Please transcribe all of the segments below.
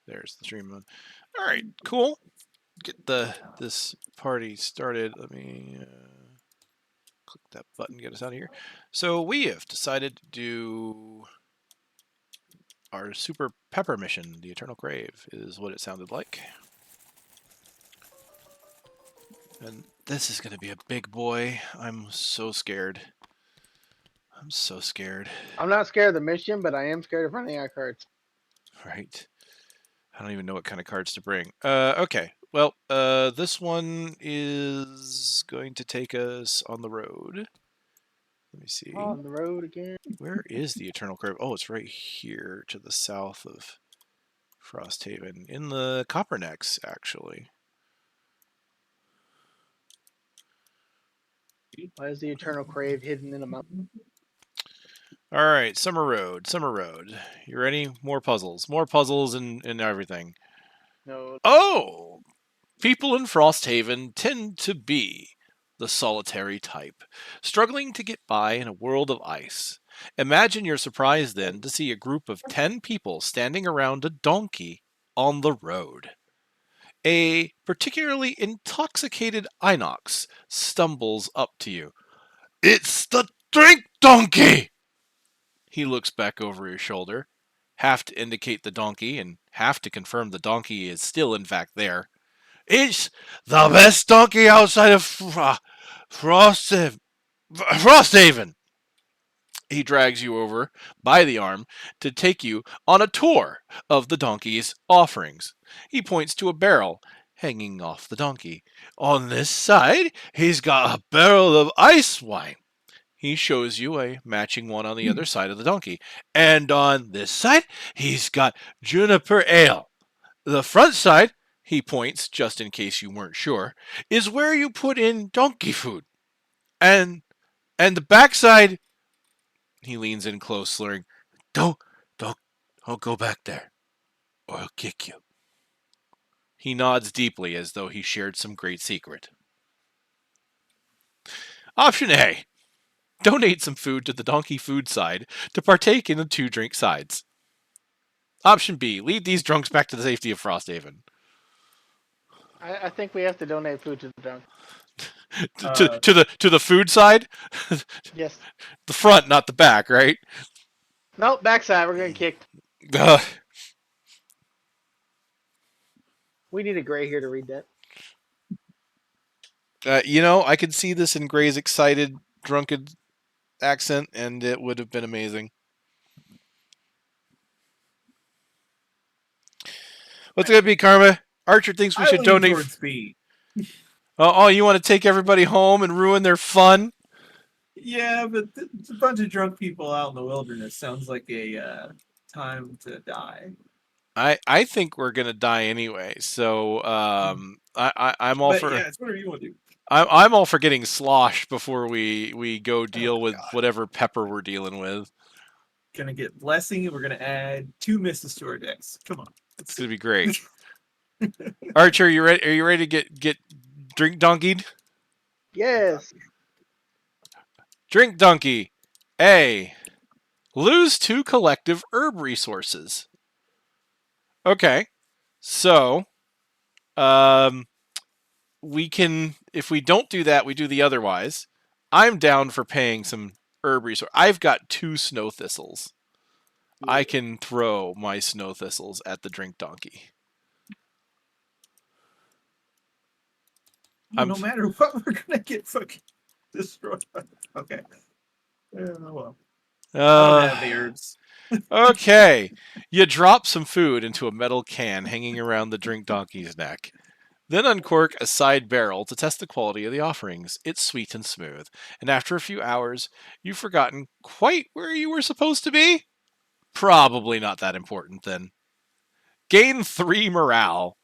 There's the stream mode. All right, cool. Get this party started. Let me click that button, get us out of here. So we have decided to do our super pepper mission. The Eternal Crave is what it sounded like. And this is going to be a big boy. I'm so scared. I'm so scared. I'm not scared of the mission, but I am scared of running out of cards. Right. I don't even know what kind of cards to bring. Okay. Well, this one is going to take us on the road. Let me see. On the road again. Where is the Eternal Crave? Oh, it's right here to the south of Frosthaven. In the Coppernecks, actually. Why is the Eternal Crave hidden in a mountain? All right, Summer Road, Summer Road. You ready? More puzzles. More puzzles and everything. No. Oh! People in Frosthaven tend to be the solitary type, struggling to get by in a world of ice. Imagine your surprise then to see a group of 10 people standing around a donkey on the road. A particularly intoxicated Inox stumbles up to you. It's the drink donkey! He looks back over his shoulder, half to indicate the donkey and half to confirm the donkey is still in fact there. It's the best donkey outside of Frosthaven. He drags you over by the arm to take you on a tour of the donkey's offerings. He points to a barrel hanging off the donkey. On this side, he's got a barrel of ice wine. He shows you a matching one on the other side of the donkey. And on this side, he's got juniper ale. The front side, he points, just in case you weren't sure, is where you put in donkey food. And the backside, he leans in close, slurring, Don't go back there, or I'll kick you. He nods deeply as though he shared some great secret. Option A. Donate some food to the donkey food side to partake in the 2 drink sides. Option B. Lead these drunks back to the safety of Frosthaven. I think we have to donate food to the drunk. To the food side? Yes. The front, not the back, right? Nope, backside. We're getting kicked. We need a gray here to read that. I could see this in Gray's excited, drunken accent, and it would have been amazing. What's it going to be, Karma? Archer thinks we should donate. Towards B. Oh, you want to take everybody home and ruin their fun? Yeah, but it's a bunch of drunk people out in the wilderness. Sounds like a time to die. I think we're gonna die anyway. So I'm all for. Yeah, it's whatever you want to do. I'm all for getting sloshed before we go deal with whatever pepper we're dealing with. Gonna get blessing, and we're gonna add 2 misses to our decks. Come on, it's gonna be great. Archer, you ready? Are you ready to get drink donkeyed? Yes. Drink donkey. A. Lose 2 collective herb resources. Okay, so we can, if we don't do that, we do the otherwise. I'm down for paying some herb resource. I've got 2 snow thistles. I can throw my snow thistles at the drink donkey. No matter what, we're gonna get fucking destroyed. Okay. Well. I don't have the herbs. Okay. You drop some food into a metal can hanging around the drink donkey's neck. Then uncork a side barrel to test the quality of the offerings. It's sweet and smooth. And after a few hours, you've forgotten quite where you were supposed to be? Probably not that important then. Gain 3 morale.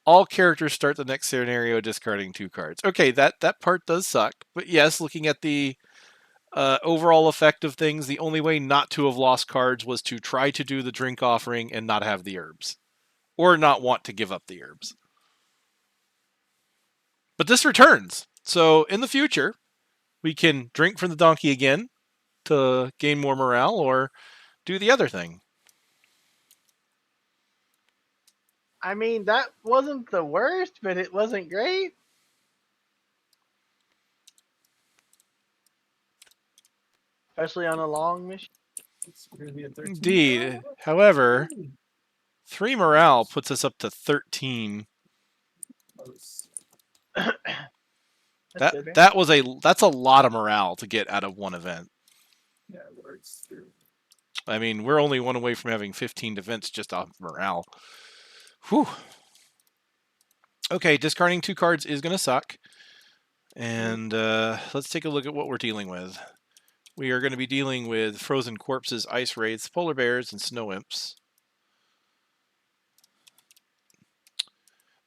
All characters start the next scenario discarding 2 cards. Okay, that part does suck. But yes, looking at the overall effect of things, the only way not to have lost cards was to try to do the drink offering and not have the herbs. Or not want to give up the herbs. But this returns. So in the future, we can drink from the donkey again to gain more morale or do the other thing. I mean, that wasn't the worst, but it wasn't great. Especially on a long mission. It's going to be a 13. Indeed. However, 3 morale puts us up to 13. That's a lot of morale to get out of one event. Yeah, it works. I mean, we're only one away from having 15 events just off morale. Whew. Okay, discarding 2 cards is going to suck. And let's take a look at what we're dealing with. We are going to be dealing with frozen corpses, ice wraiths, polar bears, and snow imps.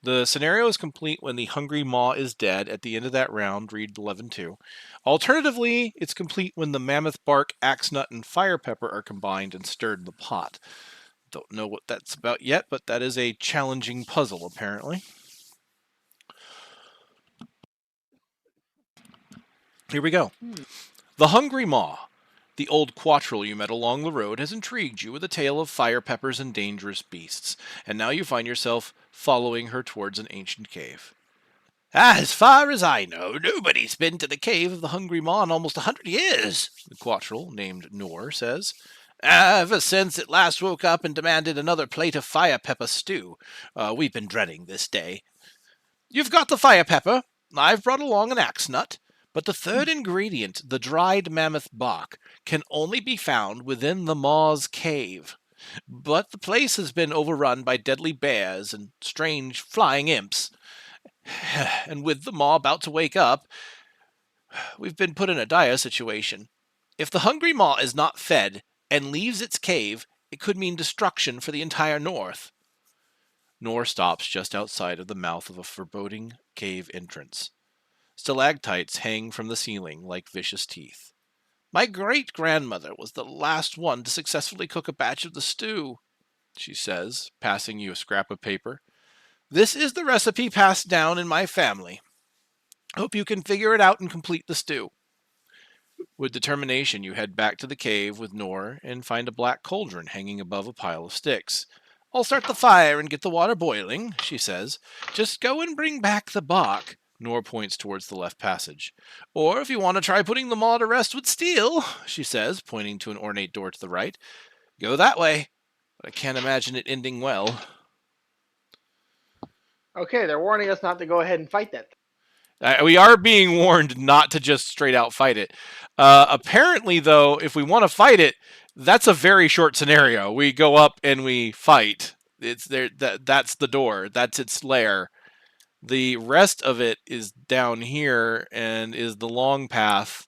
The scenario is complete when the hungry maw is dead at the end of that round, read 11-2. Alternatively, it's complete when the mammoth bark, axe nut, and fire pepper are combined and stirred in the pot. Don't know what that's about yet, but that is a challenging puzzle, apparently. Here we go. The hungry maw. The old quattrel you met along the road has intrigued you with a tale of fire peppers and dangerous beasts, and now you find yourself following her towards an ancient cave. As far as I know, nobody's been to the cave of the hungry maw in almost 100 years, the quattrel, named Nor, says. Ever since it last woke up and demanded another plate of fire pepper stew. We've been dreading this day. You've got the fire pepper. I've brought along an axe nut. But the third ingredient, the dried mammoth bark, can only be found within the maw's cave. But the place has been overrun by deadly bears and strange flying imps. And with the maw about to wake up, we've been put in a dire situation. If the hungry maw is not fed and leaves its cave, it could mean destruction for the entire north. Nor stops just outside of the mouth of a foreboding cave entrance. Stalactites hang from the ceiling like vicious teeth. My great-grandmother was the last one to successfully cook a batch of the stew, she says, passing you a scrap of paper. This is the recipe passed down in my family. Hope you can figure it out and complete the stew. With determination, you head back to the cave with Nor and find a black cauldron hanging above a pile of sticks. I'll start the fire and get the water boiling, she says. Just go and bring back the bark. Nor points towards the left passage. Or if you want to try putting the maw to rest with steel, she says, pointing to an ornate door to the right, go that way. But I can't imagine it ending well. Okay, they're warning us not to go ahead and fight that thing. We are being warned not to just straight out fight it. Apparently, though, if we want to fight it, that's a very short scenario. We go up and we fight. It's there. That's the door. That's its lair. The rest of it is down here and is the long path.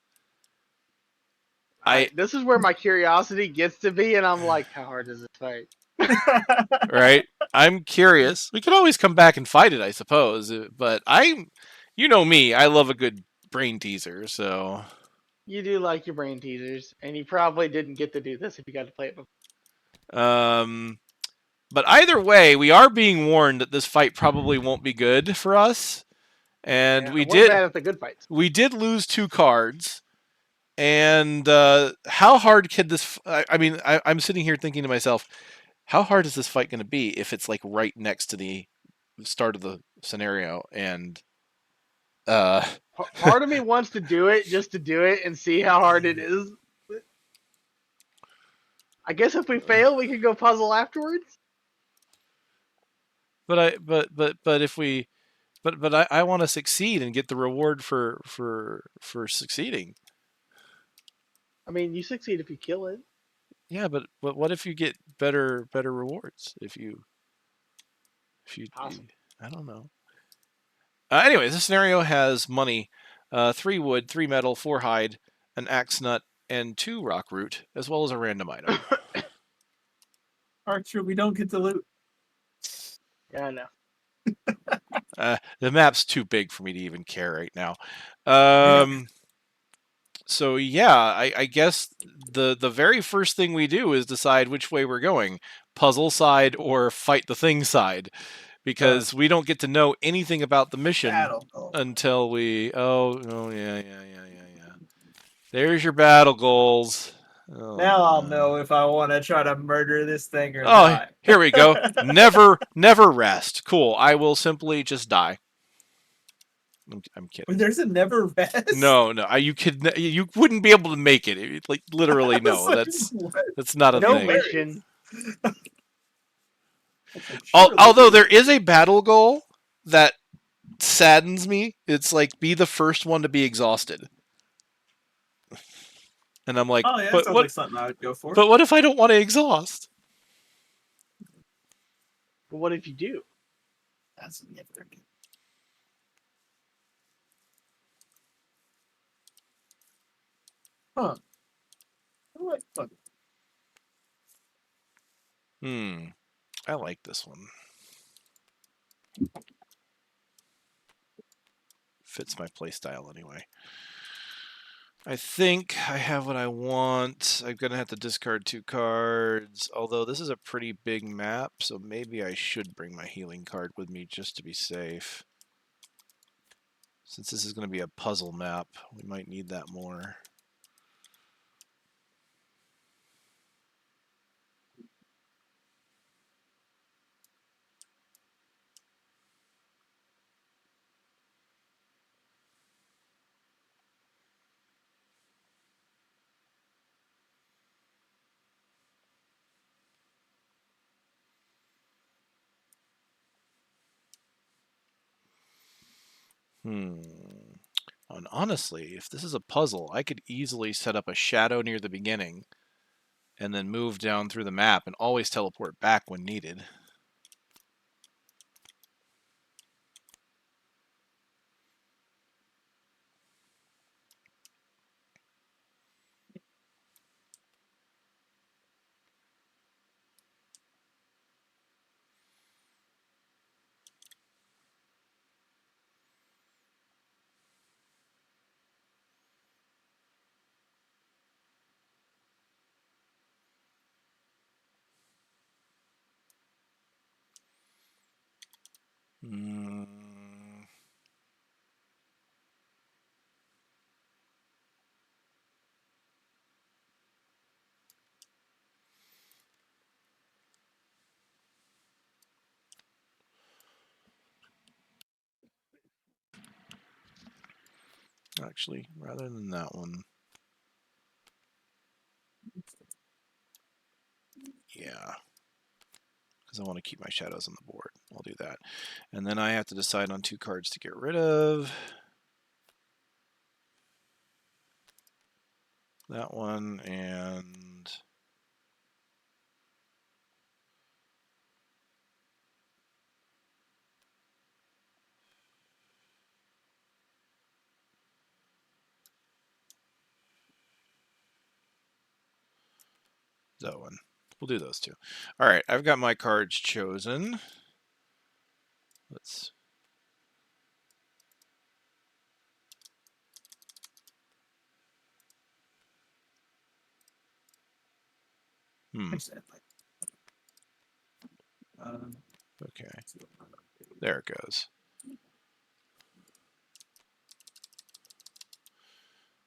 This is where my curiosity gets to be, and I'm like, how hard is this fight? Right? I'm curious. We could always come back and fight it, I suppose. But you know me, I love a good brain teaser, so. You do like your brain teasers, and you probably didn't get to do this if you got to play it before. But either way, we are being warned that this fight probably won't be good for us. And we're bad at the good fights. We did lose 2 cards. And how hard could this... I'm sitting here thinking to myself, how hard is this fight going to be if it's like right next to the start of the scenario? And part of me wants to do it just to do it and see how hard it is. I guess if we fail, we can go puzzle afterwards. But I want to succeed and get the reward for succeeding. I mean, you succeed if you kill it. Yeah, but what if you get better rewards if you awesome. I don't know. Anyway, this scenario has money, 3 wood, 3 metal, 4 hide, an axe nut, and 2 rock root, as well as a random item. Archer, we don't get the loot. Yeah, I know. The map's too big for me to even care right now. So yeah, I guess the very first thing we do is decide which way we're going, puzzle side or fight the thing side, because we don't get to know anything about the mission until we. Oh yeah. There's your battle goals. Oh, Now I'll no. know if I want to try to murder this thing or Oh, not. here we go. Never rest. Cool. I will simply just die. I'm kidding. There's a never rest. No. You wouldn't be able to make it. Like literally, no. Like, That's not a No thing. mission. Although there is a battle goal that saddens me. It's like be the first one to be exhausted. And I'm like, oh yeah, that sounds like something I would go for. But what if I don't want to exhaust? But what if you do? That's never. Huh. I like this one. Fits my playstyle anyway. I think I have what I want. I'm going to have to discard 2 cards. Although this is a pretty big map, so maybe I should bring my healing card with me just to be safe. Since this is going to be a puzzle map, we might need that more. And honestly, if this is a puzzle, I could easily set up a shadow near the beginning and then move down through the map and always teleport back when needed. Actually, rather than that one. Yeah. Because I want to keep my shadows on the board. I'll do that. And then I have to decide on 2 cards to get rid of. That one and... that one. We'll do those 2. All right, I've got my cards chosen. Let's... Okay. There it goes.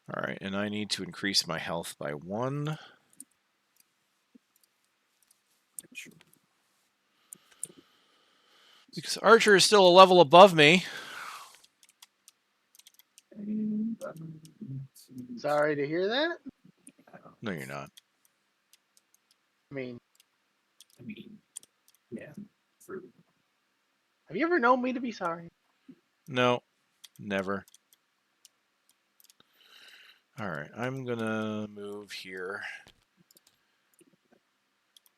All right, and I need to increase my health by 1. Because Archer is still a level above me. Sorry to hear that. No, you're not. I mean, yeah. Have you ever known me to be sorry? No, never. All right, I'm gonna move here.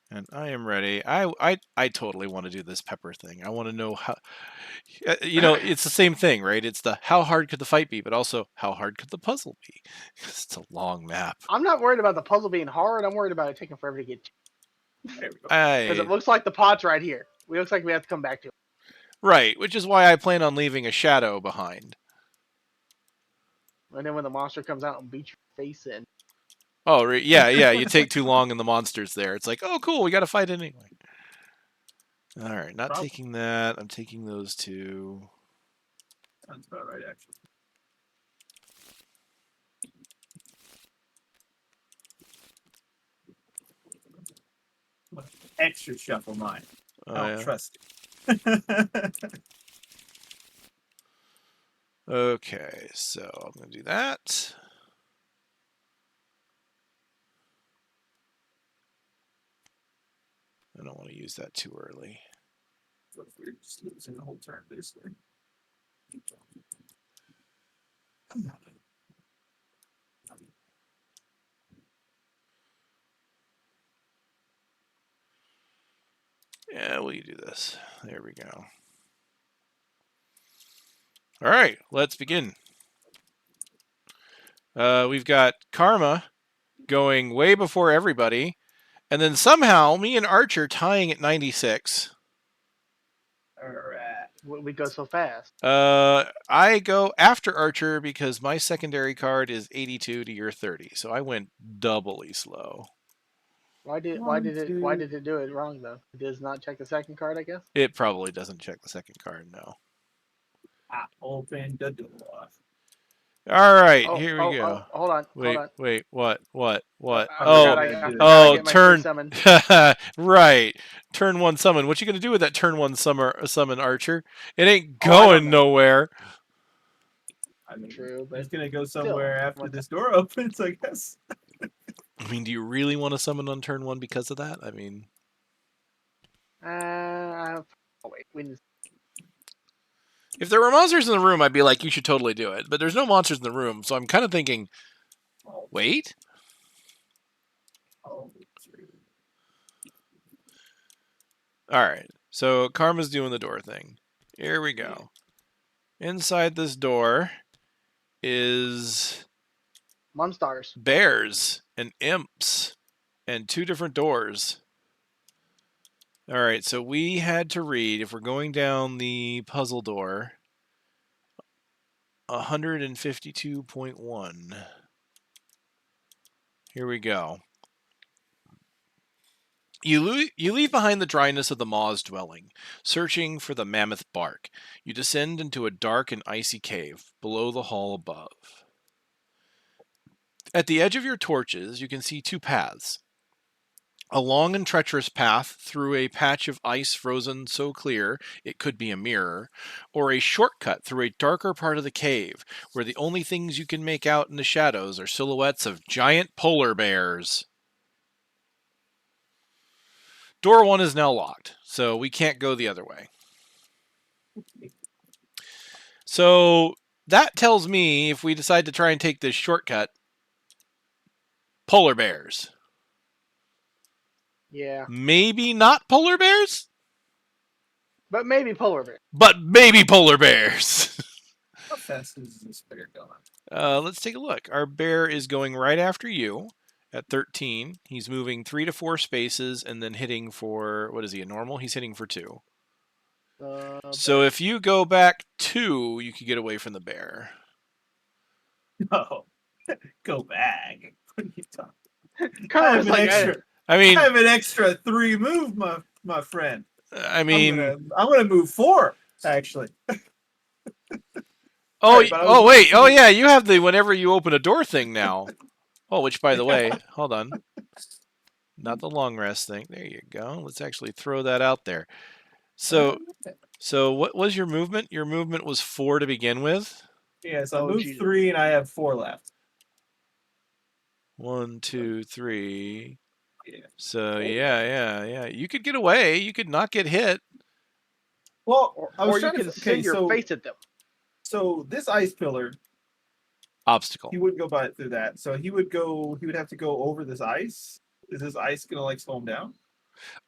And I am ready. I totally want to do this pepper thing. I want to know how... You know, it's the same thing, right? It's the how hard could the fight be, but also how hard could the puzzle be? It's a long map. I'm not worried about the puzzle being hard. I'm worried about it taking forever to get to. Because it looks like the pot's right here. It looks like we have to come back to it. Right, which is why I plan on leaving a shadow behind. And then when the monster comes out and beats your face in. Oh, yeah, you take too long and the monster's there. It's like, oh, cool, we got to fight it anyway. All right, not taking that. I'm taking those 2. Sounds about right, actually. extra shuffle mine. I don't trust you. Okay, so I'm going to do that. I don't want to use that too early. What if we're just losing the whole turn, basically? Yeah, will you do this? There we go. All right, let's begin. We've got Karma going way before everybody, and then somehow me and Archer tying at 96. All right. We go so fast. I go after Archer because my secondary card is 82 to your 30, so I went doubly slow. Why did it do it wrong though? It does not check the second card, I guess. It probably doesn't check the second card, no. I opened the door. All right, here we go. Hold on. Wait, what? Turn. Right. Turn 1 summon. What you gonna do with that turn 1 summon, Archer? It ain't going nowhere. I mean, true, but it's gonna go somewhere after this door opens, I guess. I mean, do you really want to summon on turn 1 because of that? I mean, wait. If there were monsters in the room, I'd be like, you should totally do it. But there's no monsters in the room, so I'm kind of thinking, wait? Oh, all right, so Karma's doing the door thing. Here we go. Inside this door is monsters, bears, and imps, and 2 different doors. All right, so we had to read, if we're going down the puzzle door, 152.1. Here we go. You leave behind the dryness of the Maw's dwelling, searching for the mammoth bark. You descend into a dark and icy cave below the hall above. At the edge of your torches, you can see 2 paths. A long and treacherous path through a patch of ice frozen so clear it could be a mirror, or a shortcut through a darker part of the cave, where the only things you can make out in the shadows are silhouettes of giant polar bears. Door 1 is now locked, so we can't go the other way. So that tells me if we decide to try and take this shortcut, polar bears. Yeah. Maybe not polar bears? But maybe polar bears. But maybe polar bears. How fast is this bear going? Let's take a look. Our bear is going right after you at 13. He's moving 3 to 4 spaces and then hitting for, what is he, a normal? He's hitting for 2. So if you go back 2, you could get away from the bear. No. Go back. What are you talking? I have an extra 3 move, my friend. I mean, I'm gonna move 4 actually. Wait. Oh yeah, you have the whenever you open a door thing now. Oh, which by the way, hold on. Not the long rest thing. There you go. Let's actually throw that out there. So what was your movement? Your movement was 4 to begin with? Yeah, so I moved 3 and I have 4 left. 1, 2, 3. Yeah. So yeah. You could get away. You could not get hit. Well, or you can send your face at them. So this ice pillar obstacle. He wouldn't go by through that. So he would have to go over this ice. Is this ice gonna like slow him down?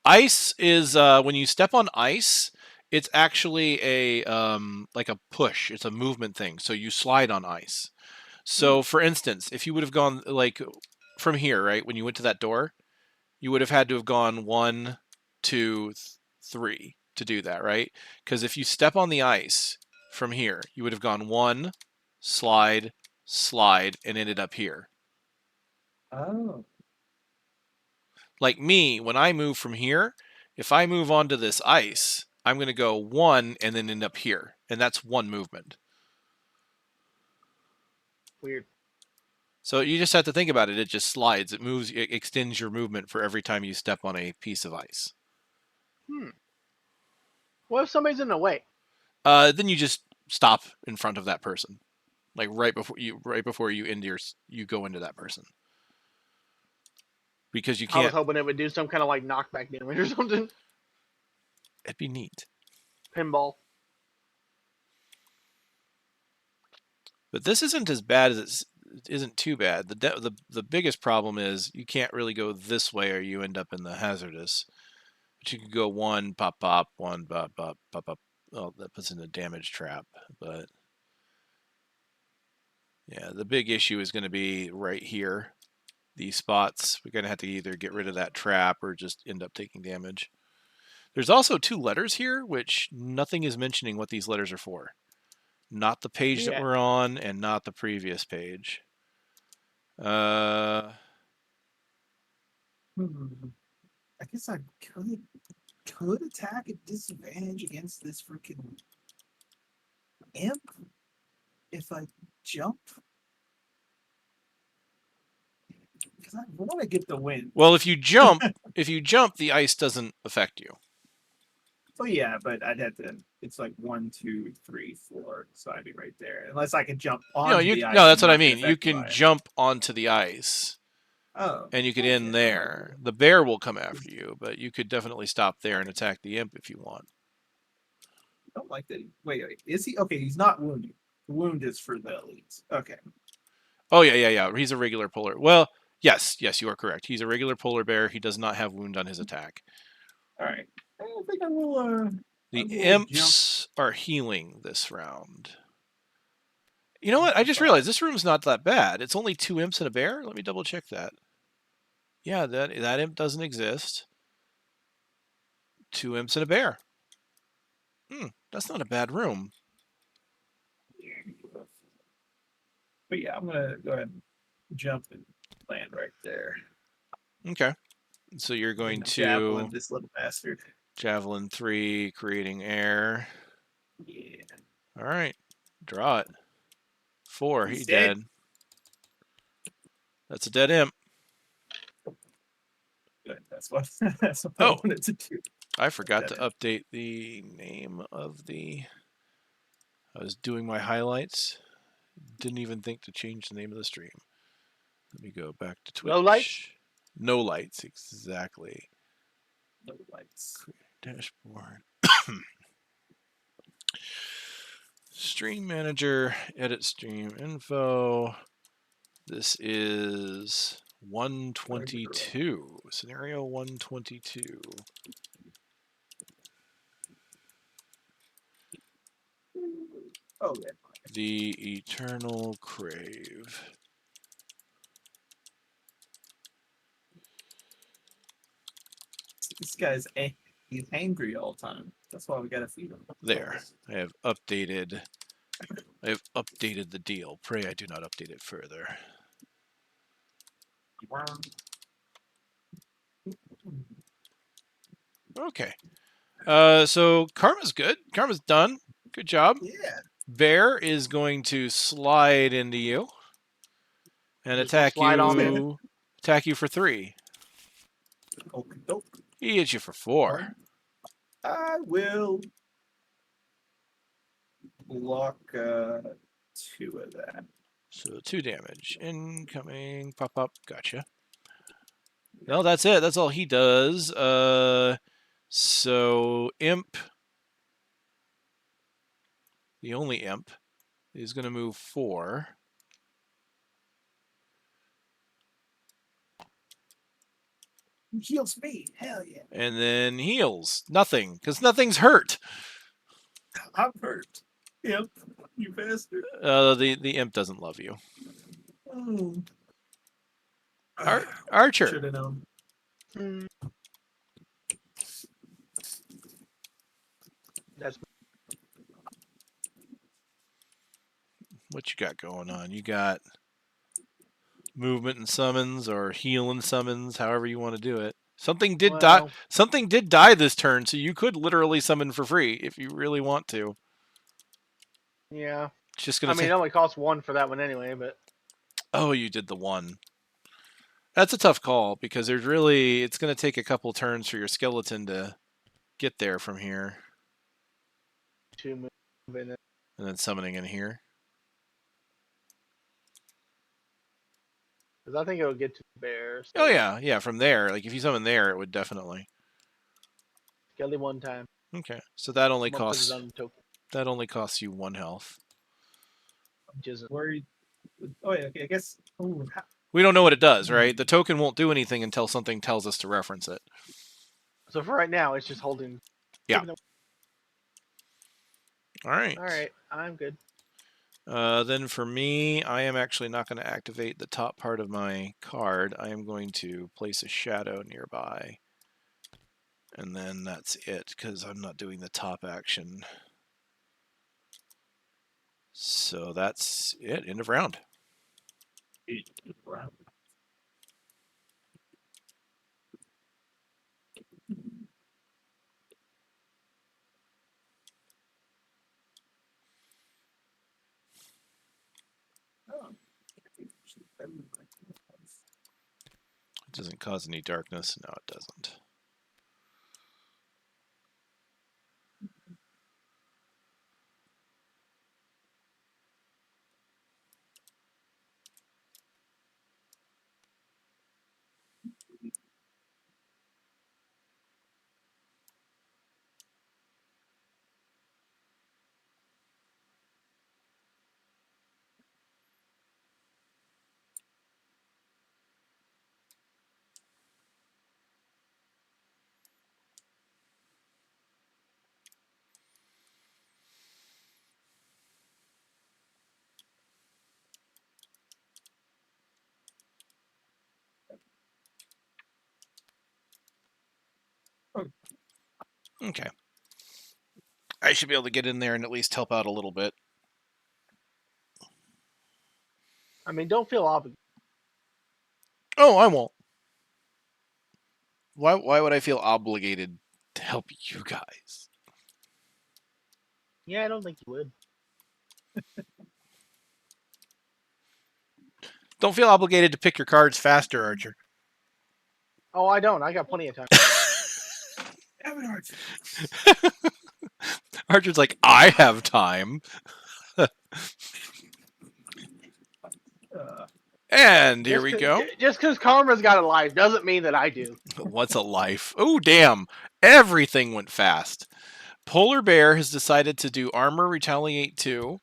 Ice is when you step on ice, it's actually a like a push. It's a movement thing. So you slide on ice. So for instance, if you would have gone like from here, right, when you went to that door, you would have had to have gone 1, 2, 3 to do that, right? Because if you step on the ice from here, you would have gone 1, slide, and ended up here. Oh. Like me, when I move from here, if I move onto this ice, I'm going to go 1 and then end up here. And that's 1 movement. Weird. So you just have to think about it. It just slides. It moves. It extends your movement for every time you step on a piece of ice. What if somebody's in the way? Then you just stop in front of that person, like right before you you go into that person, because you I was can't. hoping it would do some kind of like knockback damage or something. It'd be neat. Pinball. But this isn't as bad as it isn't too bad. The biggest problem is you can't really go this way or you end up in the hazardous. But you could go one pop pop, one pop pop pop pop. Oh, that puts in a damage trap. But yeah, the big issue is going to be right here. These spots, we're going to have to either get rid of that trap or just end up taking damage. There's also 2 letters here, which nothing is mentioning what these letters are for. Not the page that we're on, and not the previous page. I guess I could attack at disadvantage against this freaking imp if I jump. Because I want to get the win. Well, if you jump, the ice doesn't affect you. Oh yeah, but I'd have to. It's like 1, 2, 3, 4, so I'd be right there. Unless I can jump onto the ice. No, that's what I mean. You can jump onto the ice. Oh. And you could end there. The bear will come after you, but you could definitely stop there and attack the imp if you want. I don't like that. Wait. Is he? Okay, he's not wounded. The wound is for the elites. Okay. Oh, yeah. He's a regular polar. Well, yes, you are correct. He's a regular polar bear. He does not have wound on his attack. All right. I think I will. The imps are healing this round. You know what? I just realized this room's not that bad. It's only 2 imps and a bear. Let me double check that. Yeah, that imp doesn't exist. 2 imps and a bear. That's not a bad room. But yeah, I'm gonna go ahead and jump and land right there. Okay. So you're going to javelin this little bastard. Javelin 3, creating air. Yeah. All right. Draw it. 4. He's He dead. That's a dead imp. Good. That's what I wanted to do. I forgot to update the name of the... I was doing my highlights. Didn't even think to change the name of the stream. Let me go back to Twitch. No lights? No lights, exactly. No lights. Dashboard. Stream manager, edit stream info. This is 122. Scenario 122. Oh, yeah. The Eternal Crave. This guy's he's angry all the time. That's why we gotta feed him. There. I have updated the deal. Pray I do not update it further. Okay. So Karma's good. Karma's done. Good job. Yeah. Bear is going to slide into you and attack you for 3. He hits you for 4. I will block 2 of that. So 2 damage. Incoming. Pop up. Gotcha. No, that's it. That's all he does. So imp. The only imp is going to move 4. Heals me. Hell yeah. And then heals. Nothing. Because nothing's hurt. I'm hurt. Imp. You bastard. The imp doesn't love you. Oh. Archer. Should have known. That's what you got going on? You got movement and summons, or heal and summons, however you want to do it. Something did die. Something did die this turn, so you could literally summon for free if you really want to. Yeah. It's just gonna. It only costs 1 for that one anyway, but. Oh, you did the 1. That's a tough call because it's going to take a couple turns for your skeleton to get there from here? 2 move in it. And then summoning in here. Because I think it'll get to the bear. So Oh yeah, yeah. From there, like if you summon there, it would definitely. Skelly 1 time. Okay, so that only I'm gonna put it costs. on the token. That only costs you 1 health. Which isn't. Oh yeah, okay, I guess. Ooh, We don't know what it does, right? The token won't do anything until something tells us to reference it. So for right now, it's just holding. Yeah. All right. All right, I'm good. Then for me, I am actually not going to activate the top part of my card. I am going to place a shadow nearby. And then that's it, because I'm not doing the top action. So that's it. End of round. It doesn't cause any darkness. No, it doesn't. Okay. I should be able to get in there and at least help out a little bit. I mean, don't feel obligated. Oh, I won't. Why would I feel obligated to help you guys? Yeah, I don't think you would. Don't feel obligated to pick your cards faster, Archer. Oh, I don't. I got plenty of time. Archer's like, I have time. And here we go. Just because Karma's got a life doesn't mean that I do. What's a life? Oh, damn. Everything went fast. Polar Bear has decided to do Armor Retaliate 2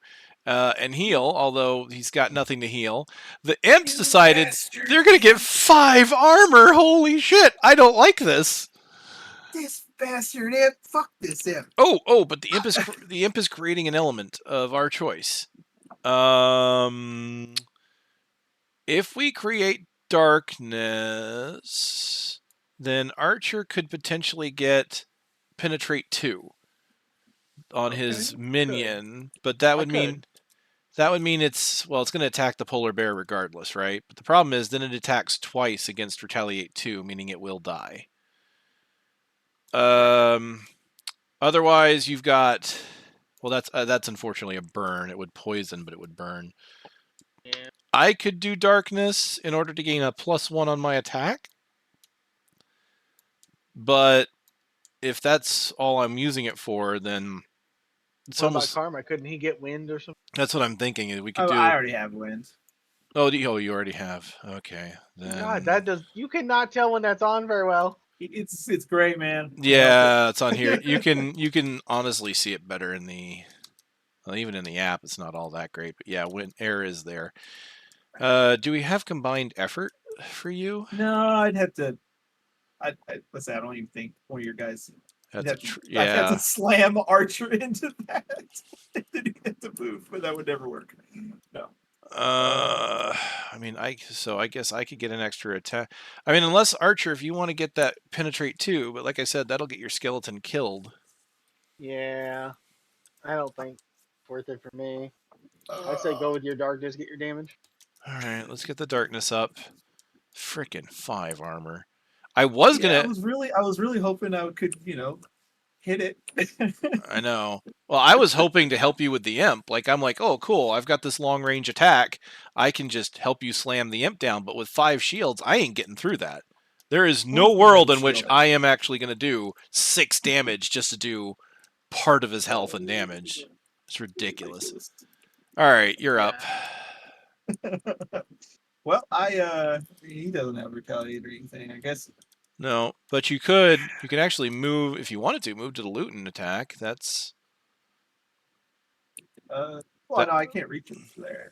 and heal, although he's got nothing to heal. The Imps decided they're going to get 5 armor. Holy shit. I don't like this. This bastard imp. Fuck this imp. Oh, but the imp is creating an element of our choice. If we create darkness, then Archer could potentially get Penetrate 2 on his minion, but that would mean it's going to attack the Polar Bear regardless, right? But the problem is then it attacks twice against Retaliate 2, meaning it will die. Otherwise, you've got, well, that's unfortunately a burn. It would poison, but it would burn. Yeah. I could do darkness in order to gain a +1 on my attack, but if that's all I'm using it for, then it's What almost about Karma? Couldn't he get wind or something? That's what I'm thinking. We could do. I already have wind. Oh, you already have. Okay, then. God, that does. You cannot tell when that's on very well. It's great, man. Yeah, it's on here. You can honestly see it better in the. Well, even in the app, it's not all that great. But yeah, when air is there. Do we have combined effort for you? No, I'd have to. Let's say I don't even think one of your guys. I'd have to slam Archer into that. And then you have to move, but that would never work. No. I mean, I guess I could get an extra attack. I mean, unless Archer, if you want to get that Penetrate 2, but like I said, that'll get your skeleton killed. Yeah, I don't think it's worth it for me. I'd say go with your darkness, get your damage. All right, let's get the darkness up. Frickin' 5 armor. I was really hoping I could, hit it. I know. Well, I was hoping to help you with the imp. Like, I'm like, oh, cool. I've got this long range attack. I can just help you slam the imp down. But with 5 shields, I ain't getting through that. There is no world in which I am actually going to do 6 damage just to do part of his health and damage. It's ridiculous. All right, you're up. Well, he doesn't have retaliate or anything, I guess. No, but you could actually move if you wanted to move to the loot and attack. That's well, no, I can't reach him there.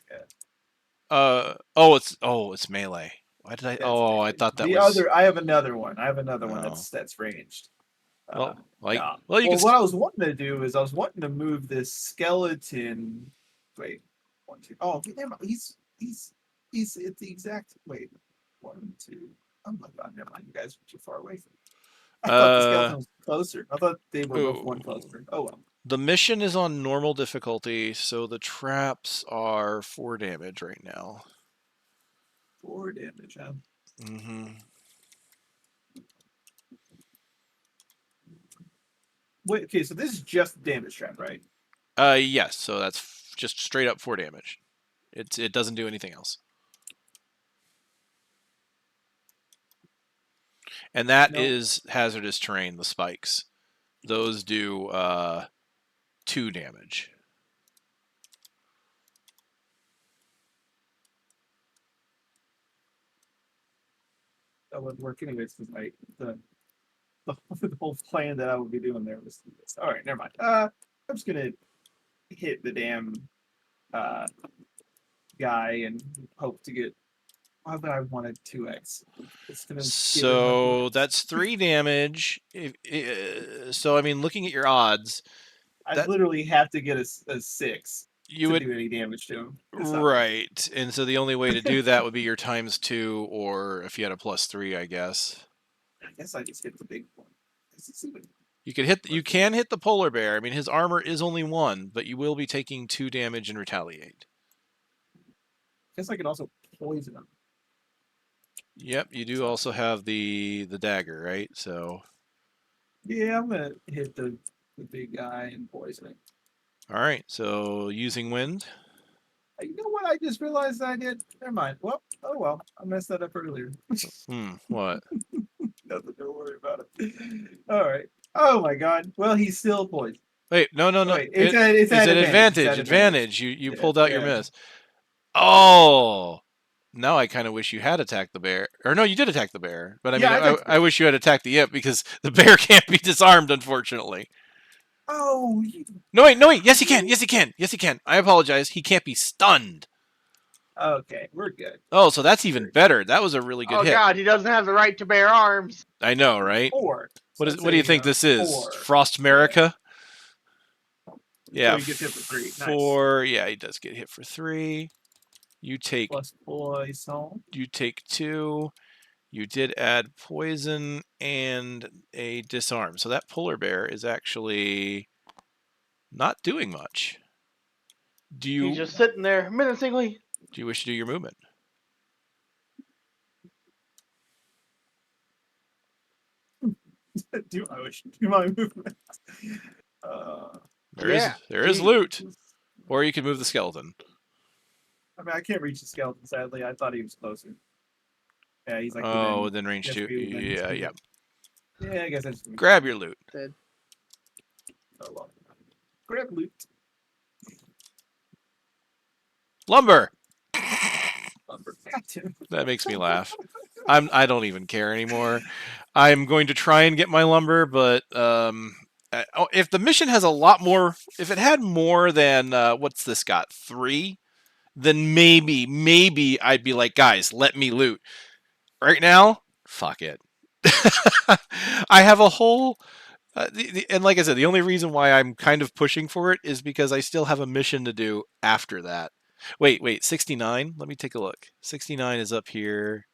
It's melee. Why did I? I thought that was I have another one. That's ranged. Well, what I was wanting to do is I was wanting to move this skeleton. Wait, 1, 2. Oh, he's at the exact. Wait, 1, 2. Oh my god, never mind. You guys are too far away from me. I thought the skeleton was closer. I thought they were both one closer. Oh well. The mission is on normal difficulty, so the traps are 4 damage right now. 4 damage, huh? Mm-hmm. Wait, okay, so this is just damage trap, right? Yes. So that's just straight up 4 damage. It doesn't do anything else. And that is hazardous terrain. The spikes, those do 2 damage. That wouldn't work anyways because the whole plan that I would be doing there was this. All right, never mind. I'm just gonna hit the damn guy and hope to get. Why would I wanted 2x? So that's 3 damage. So I mean, looking at your odds, I literally have to get a 6. You would do any damage to him, right? And so the only way to do that would be your ×2, or if you had a +3, I guess. I guess I just hit the big one. You can hit the polar bear. I mean, his armor is only 1, but you will be taking 2 damage and retaliate. I guess I could also poison him. Yep, you do also have the dagger, right? So yeah, I'm gonna hit the big guy and poison him. All right, so using wind. You know what? I just realized I did. Never mind. Well, oh well. I messed that up earlier. What? Nothing. Don't worry about it. All right. Oh my god. Well, he's still poisoned. Wait, no. Wait, it's an advantage. Advantage. You pulled out your miss. Oh. Now I kind of wish you had attacked the bear. Or no, you did attack the bear. But I mean, I wish you had attacked the imp because the bear can't be disarmed, unfortunately. Oh. No, wait. Yes, he can. I apologize. He can't be stunned. Okay, we're good. Oh, so that's even better. That was a really good hit. Oh, God, he doesn't have the right to bear arms. I know, right? 4. What do you think this is? Frost America? Yeah. So he gets hit for 3. 4. Nice. Yeah, he does get hit for 3. You take plus poison. You take 2. You did add poison and a disarm. So that polar bear is actually not doing much. He's just sitting there menacingly. Do you wish to do your movement? Do I wish to do my movement? There is loot. Or you can move the skeleton. I mean, I can't reach the skeleton, sadly. I thought he was closer. Yeah, he's like... within range 2. Yeah. Yeah, I guess that's... Grab your loot. Oh, well. Grab loot. Lumber! Gotcha. That makes me laugh. I don't even care anymore. I'm going to try and get my lumber, but if the mission has a lot more... If it had more than... what's this got? 3? Then maybe I'd be like, guys, let me loot. Right now, fuck it. I have a whole... and like I said, the only reason why I'm kind of pushing for it is because I still have a mission to do after that. Wait, 69? Let me take a look. 69 is up here.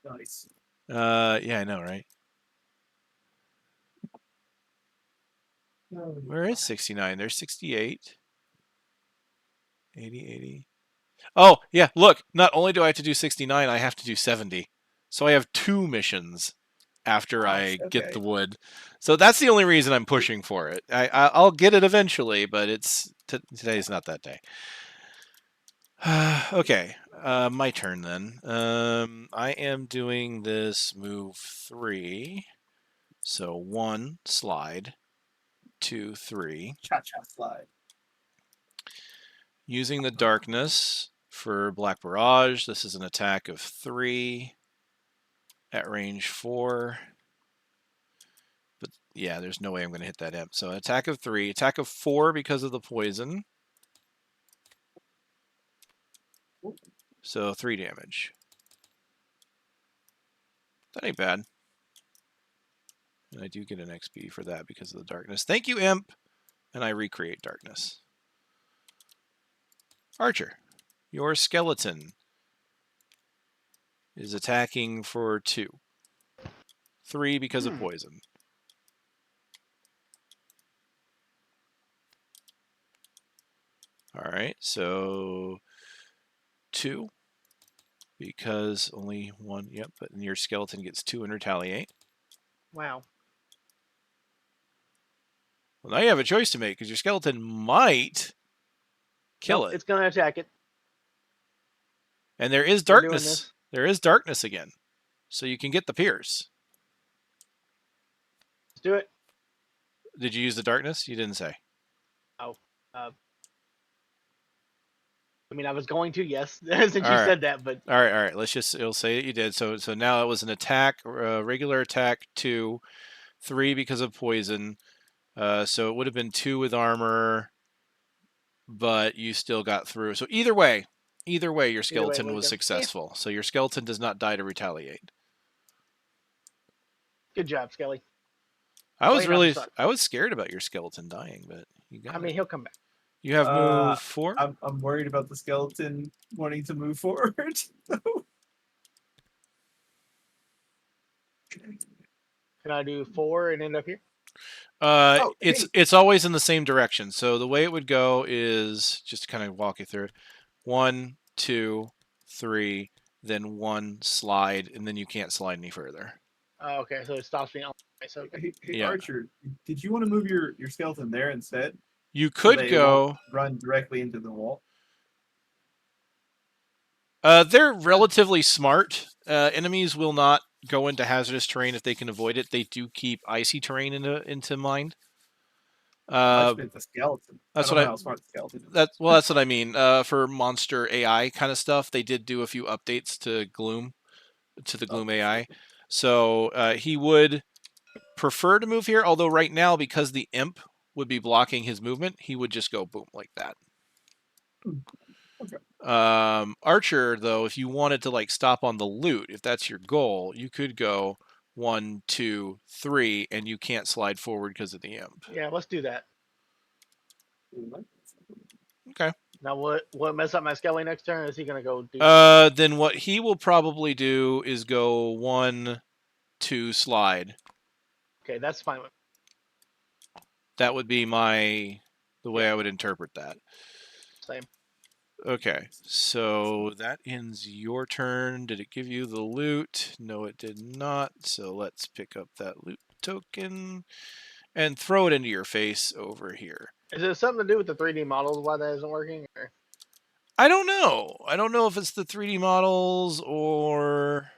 Nice. Yeah, I know, right? Where is 69? There's 68. 80. Oh, yeah, look. Not only do I have to do 69, I have to do 70. So I have 2 missions after I get the wood. So that's the only reason I'm pushing for it. I'll get it eventually, but today's not that day. Okay. My turn then. I am doing this move 3. So 1, slide. 2, 3. Cha-cha slide. Using the darkness for Black Barrage. This is an attack of 3 at range 4. But yeah, there's no way I'm going to hit that imp. So attack of 3, attack of 4 because of the poison. So 3 damage. That ain't bad. And I do get an XP for that because of the darkness. Thank you, imp. And I recreate darkness. Archer, your skeleton is attacking for 2. 3 because of poison. All right, so 2 because only 1. Yep, but your skeleton gets 2 and retaliate. Wow. Well, now you have a choice to make because your skeleton might kill it. It's going to attack it. And there is darkness. There is darkness again. So you can get the pierce. Let's do it. Did you use the darkness? You didn't say. Oh. I mean, I was going to, yes, since you said that, but... All right. It'll say that you did. So now it was an attack, regular attack, 2, 3 because of poison. So it would have been 2 with armor, but you still got through. So either way, your skeleton was successful. Yeah. So your skeleton does not die to retaliate. Good job, Skelly. I was scared about your skeleton dying, but you got he'll come back. You have move 4? I'm worried about the skeleton wanting to move forward. Can I do 4 and end up here? It's always in the same direction. So the way it would go is just to kind of walk you through it. 1, 2, 3, then 1 slide, and then you can't slide any further. Oh, okay, so it stops me on. So hey, yeah. Archer, did you want to move your skeleton there instead? You could go run directly into the wall. They're relatively smart. Enemies will not go into hazardous terrain if they can avoid it. They do keep icy terrain into mind. The skeleton. That's how smart the skeleton is. That's what I mean. For monster AI kind of stuff, they did do a few updates to the Gloom AI. So he would prefer to move here, although right now, because the imp would be blocking his movement, he would just go boom like that. Okay. Archer, though, if you wanted to stop on the loot, if that's your goal, you could go 1, 2, 3, and you can't slide forward because of the imp. Yeah, let's do that. Okay. Now, what mess up my Skelly next turn? Is he gonna go do? Then what he will probably do is go 1, 2, slide. Okay, that's fine. That would be the way I would interpret that. Same. Okay, so that ends your turn. Did it give you the loot? No, it did not. So let's pick up that loot token and throw it into your face over here. Is it something to do with the 3D models why that isn't working? Or? I don't know. I don't know if it's the 3D models or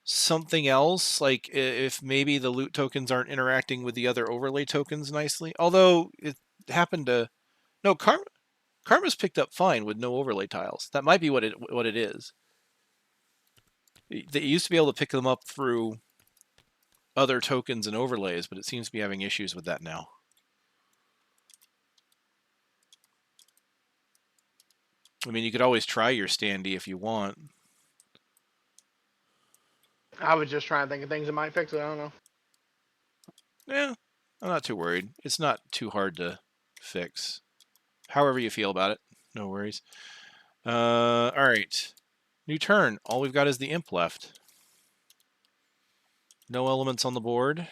something else. Like if maybe the loot tokens aren't interacting with the other overlay tokens nicely. Although it happened to... No, Karma's picked up fine with no overlay tiles. That might be what it is. They used to be able to pick them up through other tokens and overlays, but it seems to be having issues with that now. I mean, you could always try your standee if you want. I was just trying to think of things that might fix it. I don't know. Yeah, I'm not too worried. It's not too hard to fix. However you feel about it, no worries. All right, new turn. All we've got is the imp left. No elements on the board.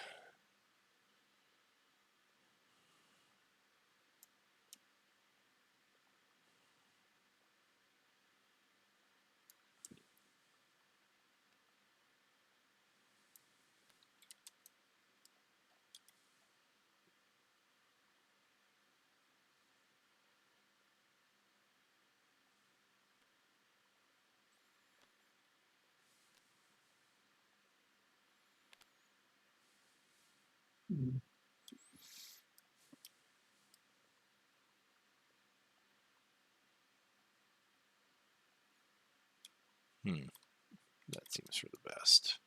That seems for the best.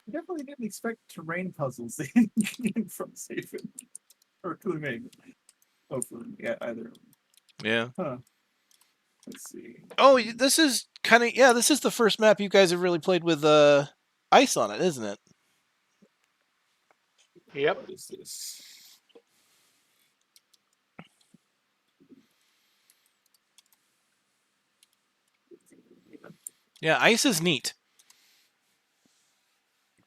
I definitely didn't expect terrain puzzles in Frosthaven. Or Clue. Hopefully, yeah, either. Yeah. Huh. Let's see. Oh, this is kind of this is the first map you guys have really played with ice on it, isn't it? Yep. What is this? Yeah, ice is neat.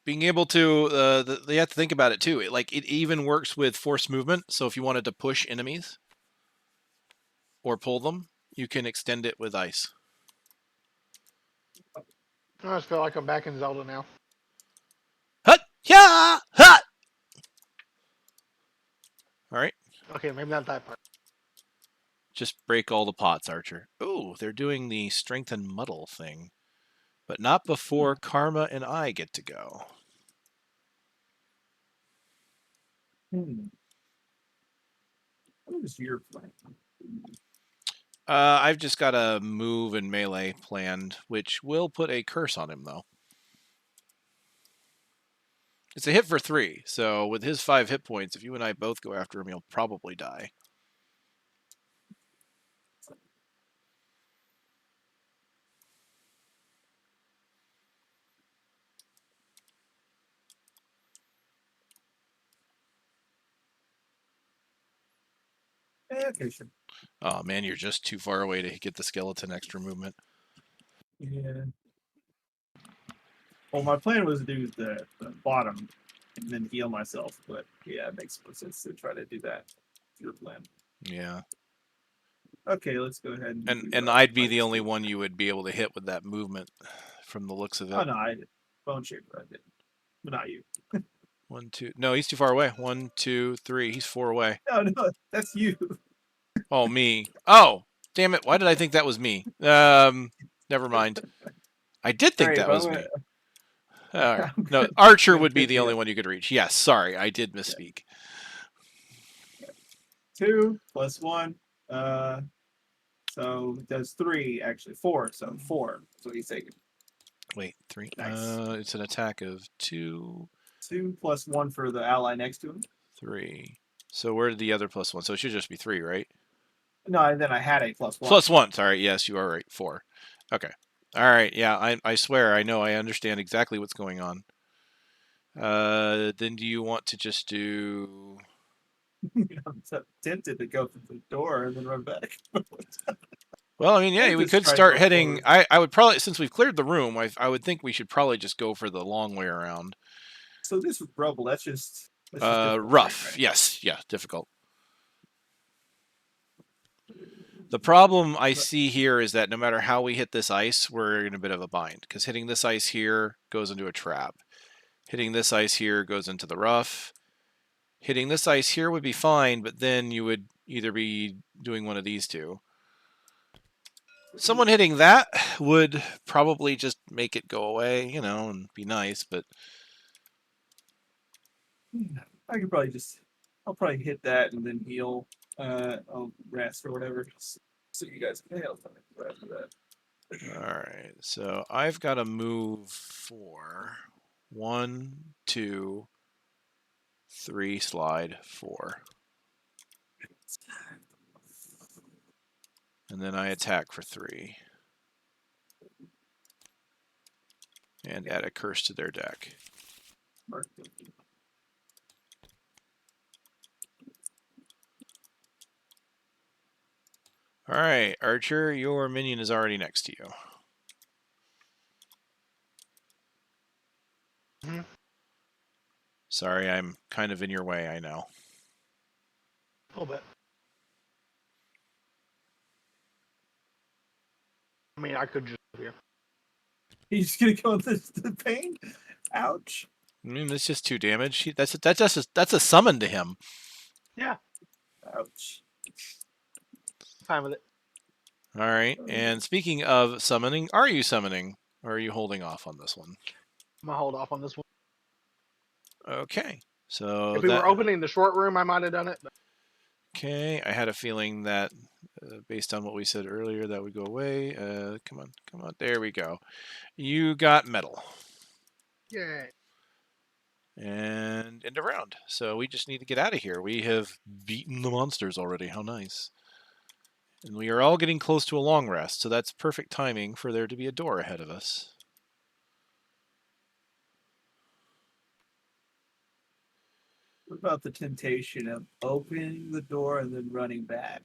Being able to, they have to think about it too. It even works with forced movement. So if you wanted to push enemies or pull them, you can extend it with ice. I just feel like I'm back in Zelda now. Hut! Yeah! Hut! All right. Okay, maybe not that part. Just break all the pots, Archer. Oh, they're doing the strength and muddle thing. But not before Karma and I get to go. What is your plan? I've just got a move and melee planned, which will put a curse on him, though. It's a hit for 3, so with his 5 hit points, if you and I both go after him, he'll probably die. Okay, sure. Oh, man, you're just too far away to get the skeleton extra movement. Yeah. Well, my plan was to do the bottom and then heal myself, but yeah, it makes more sense to try to do that. Your plan. Yeah. Okay, let's go ahead and I'd be the only one you would be able to hit with that movement from the looks of it. Oh, no, I did. Boneshaper, I did. But not you. 1, 2. No, he's too far away. 1, 2, 3. He's 4 away. No, that's you. Oh, me. Oh, damn it. Why did I think that was me? Never mind. I did think that was me. All right. No, Archer would be the only one you could reach. Yes, sorry. I did misspeak. 2 plus 1. So it does 3, actually. 4. So 4. So he's taking. Wait, 3. Nice. It's an attack of 2. 2 plus 1 for the ally next to him. 3. So where did the other plus 1? So it should just be 3, right? No, and then I had a plus 1. Plus 1. Sorry. Yes, you are right. 4. Okay. All right. Yeah, I swear. I know. I understand exactly what's going on. Then do you want to just do... I'm so tempted to go through the door and then run back. Well, I mean, yeah, we could start heading... I would probably... Since we've cleared the room, I would think we should probably just go for the long way around. So this rubble, that's just rough. Right? Yes. Yeah, difficult. The problem I see here is that no matter how we hit this ice, we're in a bit of a bind. Because hitting this ice here goes into a trap. Hitting this ice here goes into the rough. Hitting this ice here would be fine, but then you would either be doing one of these two. Someone hitting that would probably just make it go away, you know, and be nice, but... I could probably just... I'll probably hit that and then heal. I'll rest or whatever. So you guys can heal after that. Alright, so I've got to move 4. 1, 2, 3, slide, 4. And then I attack for 3. And add a curse to their deck. Alright, Archer, your minion is already next to you. Mm-hmm. Sorry, I'm kind of in your way, I know. A little bit. I mean, I could just go here. He's just gonna go with the pain? Ouch. I mean, it's just 2 damage. That's a summon to him. Yeah. Ouch. Fine with it. All right. And speaking of summoning, are you summoning? Or are you holding off on this one? I'm going to hold off on this one. Okay. So if we were opening the short room, I might have done it. But... Okay, I had a feeling that based on what we said earlier, that would go away. Come on. There we go. You got metal. Yay. And end of round. So we just need to get out of here. We have beaten the monsters already. How nice. And we are all getting close to a long rest, so that's perfect timing for there to be a door ahead of us. What about the temptation of opening the door and then running back?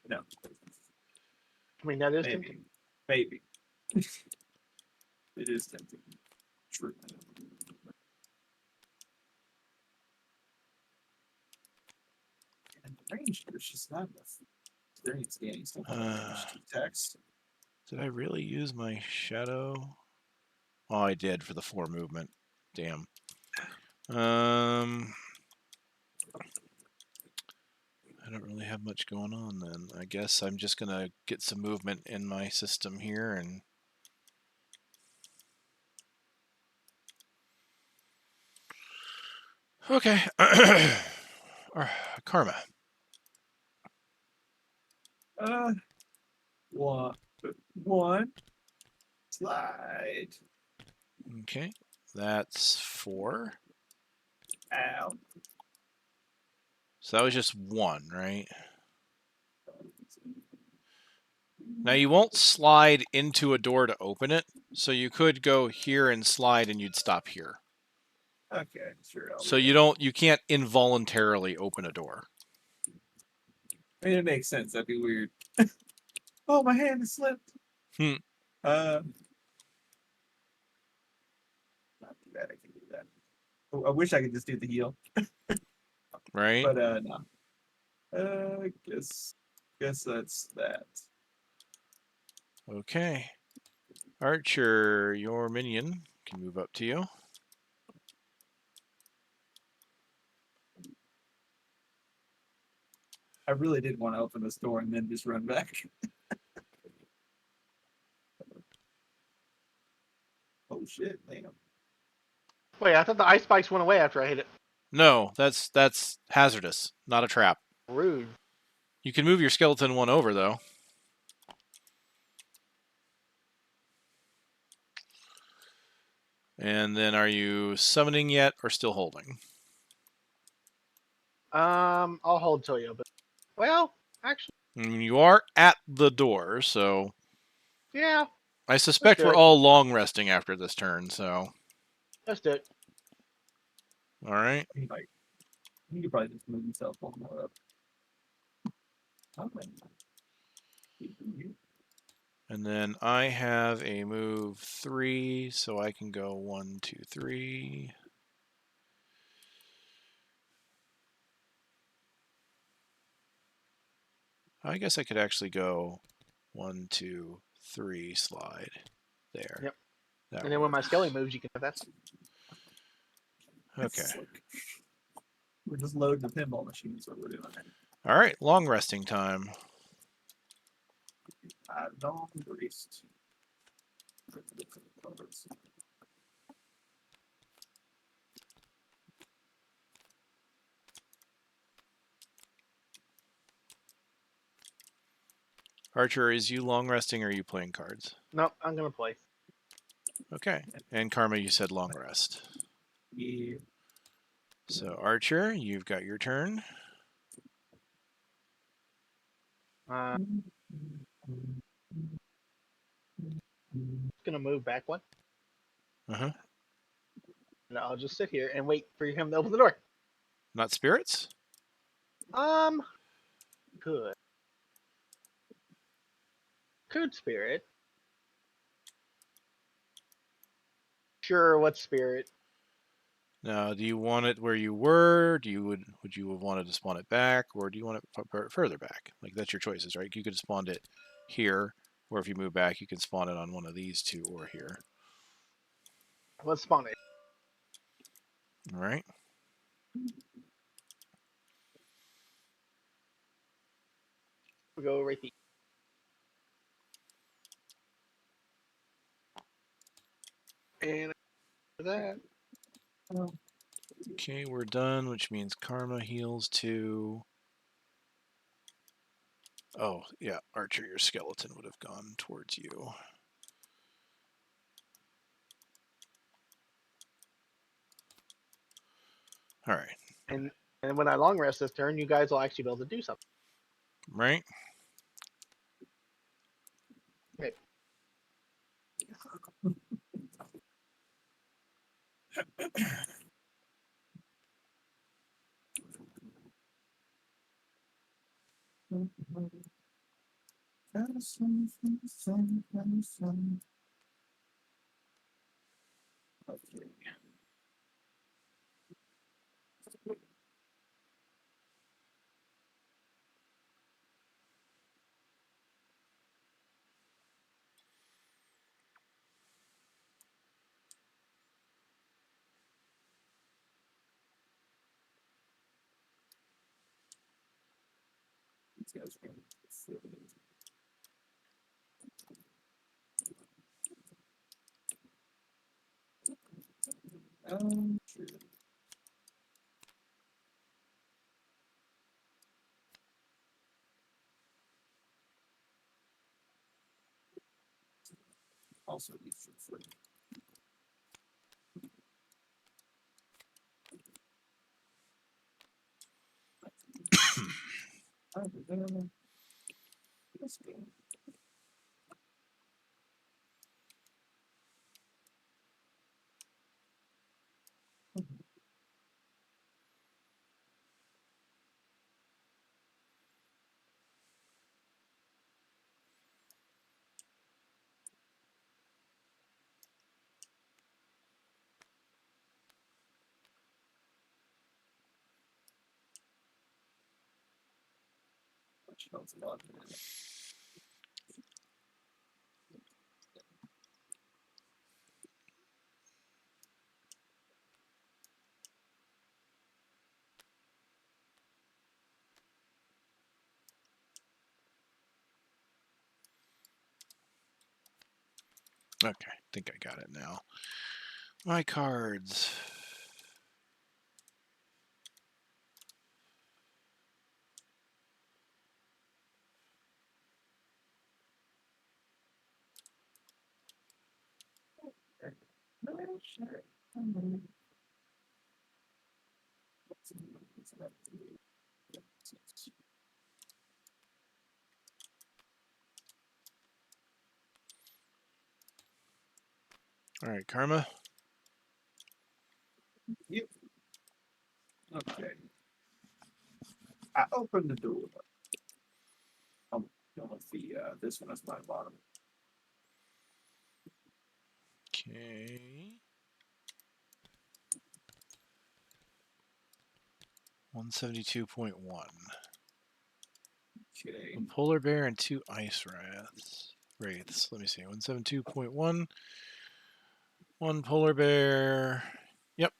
No. I mean, that is Maybe. tempting. Maybe. It is tempting. True. And the range, there's just not enough experience gaining stuff on the text. Did I really use my shadow? Oh, I did for the 4 movement. Damn. I don't really have much going on then. I guess I'm just going to get some movement in my system here and... Okay. Karma. One. Slide. Okay. That's 4. Ow. So that was just 1, right? Now you won't slide into a door to open it, so you could go here and slide and you'd stop here. Okay, sure. So you can't involuntarily open a door. I mean, it makes sense. That'd be weird. Oh, my hand is slipped. Not too bad. I can do that. Oh, I wish I could just do the heal. Right? But no. I guess that's that. Okay. Archer, your minion can move up to you. I really did want to open this door and then just run back. Oh shit, damn. Wait, I thought the ice spikes went away after I hit it. No, that's hazardous, not a trap. Rude. You can move your skeleton one over, though. And then are you summoning yet or still holding? I'll hold till you, but well, actually, You are at the door, so yeah. I suspect we're all long resting after this turn, so Let's do it. all right. He could probably just move himself one more up. Okay. And then I have a move 3, so I can go 1, 2, 3. I guess I could actually go 1, 2, 3, slide there. Yep. That and then when my works. skelly moves, you can have that. Okay. We're just loading the pinball machine, is what we're doing. All right, long resting time. Long rest. Archer, is you long resting or are you playing cards? Nope, I'm gonna play. Okay. And Karma, you said long rest. Yeah. So Archer, you've got your turn. Gonna move back one. Uh-huh. And I'll just sit here and wait for him to open the door. Not spirits? Good. Could spirit. Sure, what spirit? Now, do you want it where you were? Would you have wanted to spawn it back, or do you want it further back? Like, that's your choices, right? You could have spawned it here, or if you move back, you can spawn it on one of these two or here. Let's spawn it. All right. We'll go right here. And after that, Okay, we're done, which means Karma heals too. Oh, yeah, Archer, your skeleton would have gone towards you. All right. And when I long rest this turn, you guys will actually be able to do something. Right? Okay. Okay. These guys are going to sure. Also, these for free. Okay, I think I got it now. My cards. All right, Karma. Yep. Okay. I opened the door. I'm going with the this one is my bottom. Okay. 172.1. Okay. A polar bear and 2 ice wraiths. Let me see. 172.1. 1 polar bear. Yep.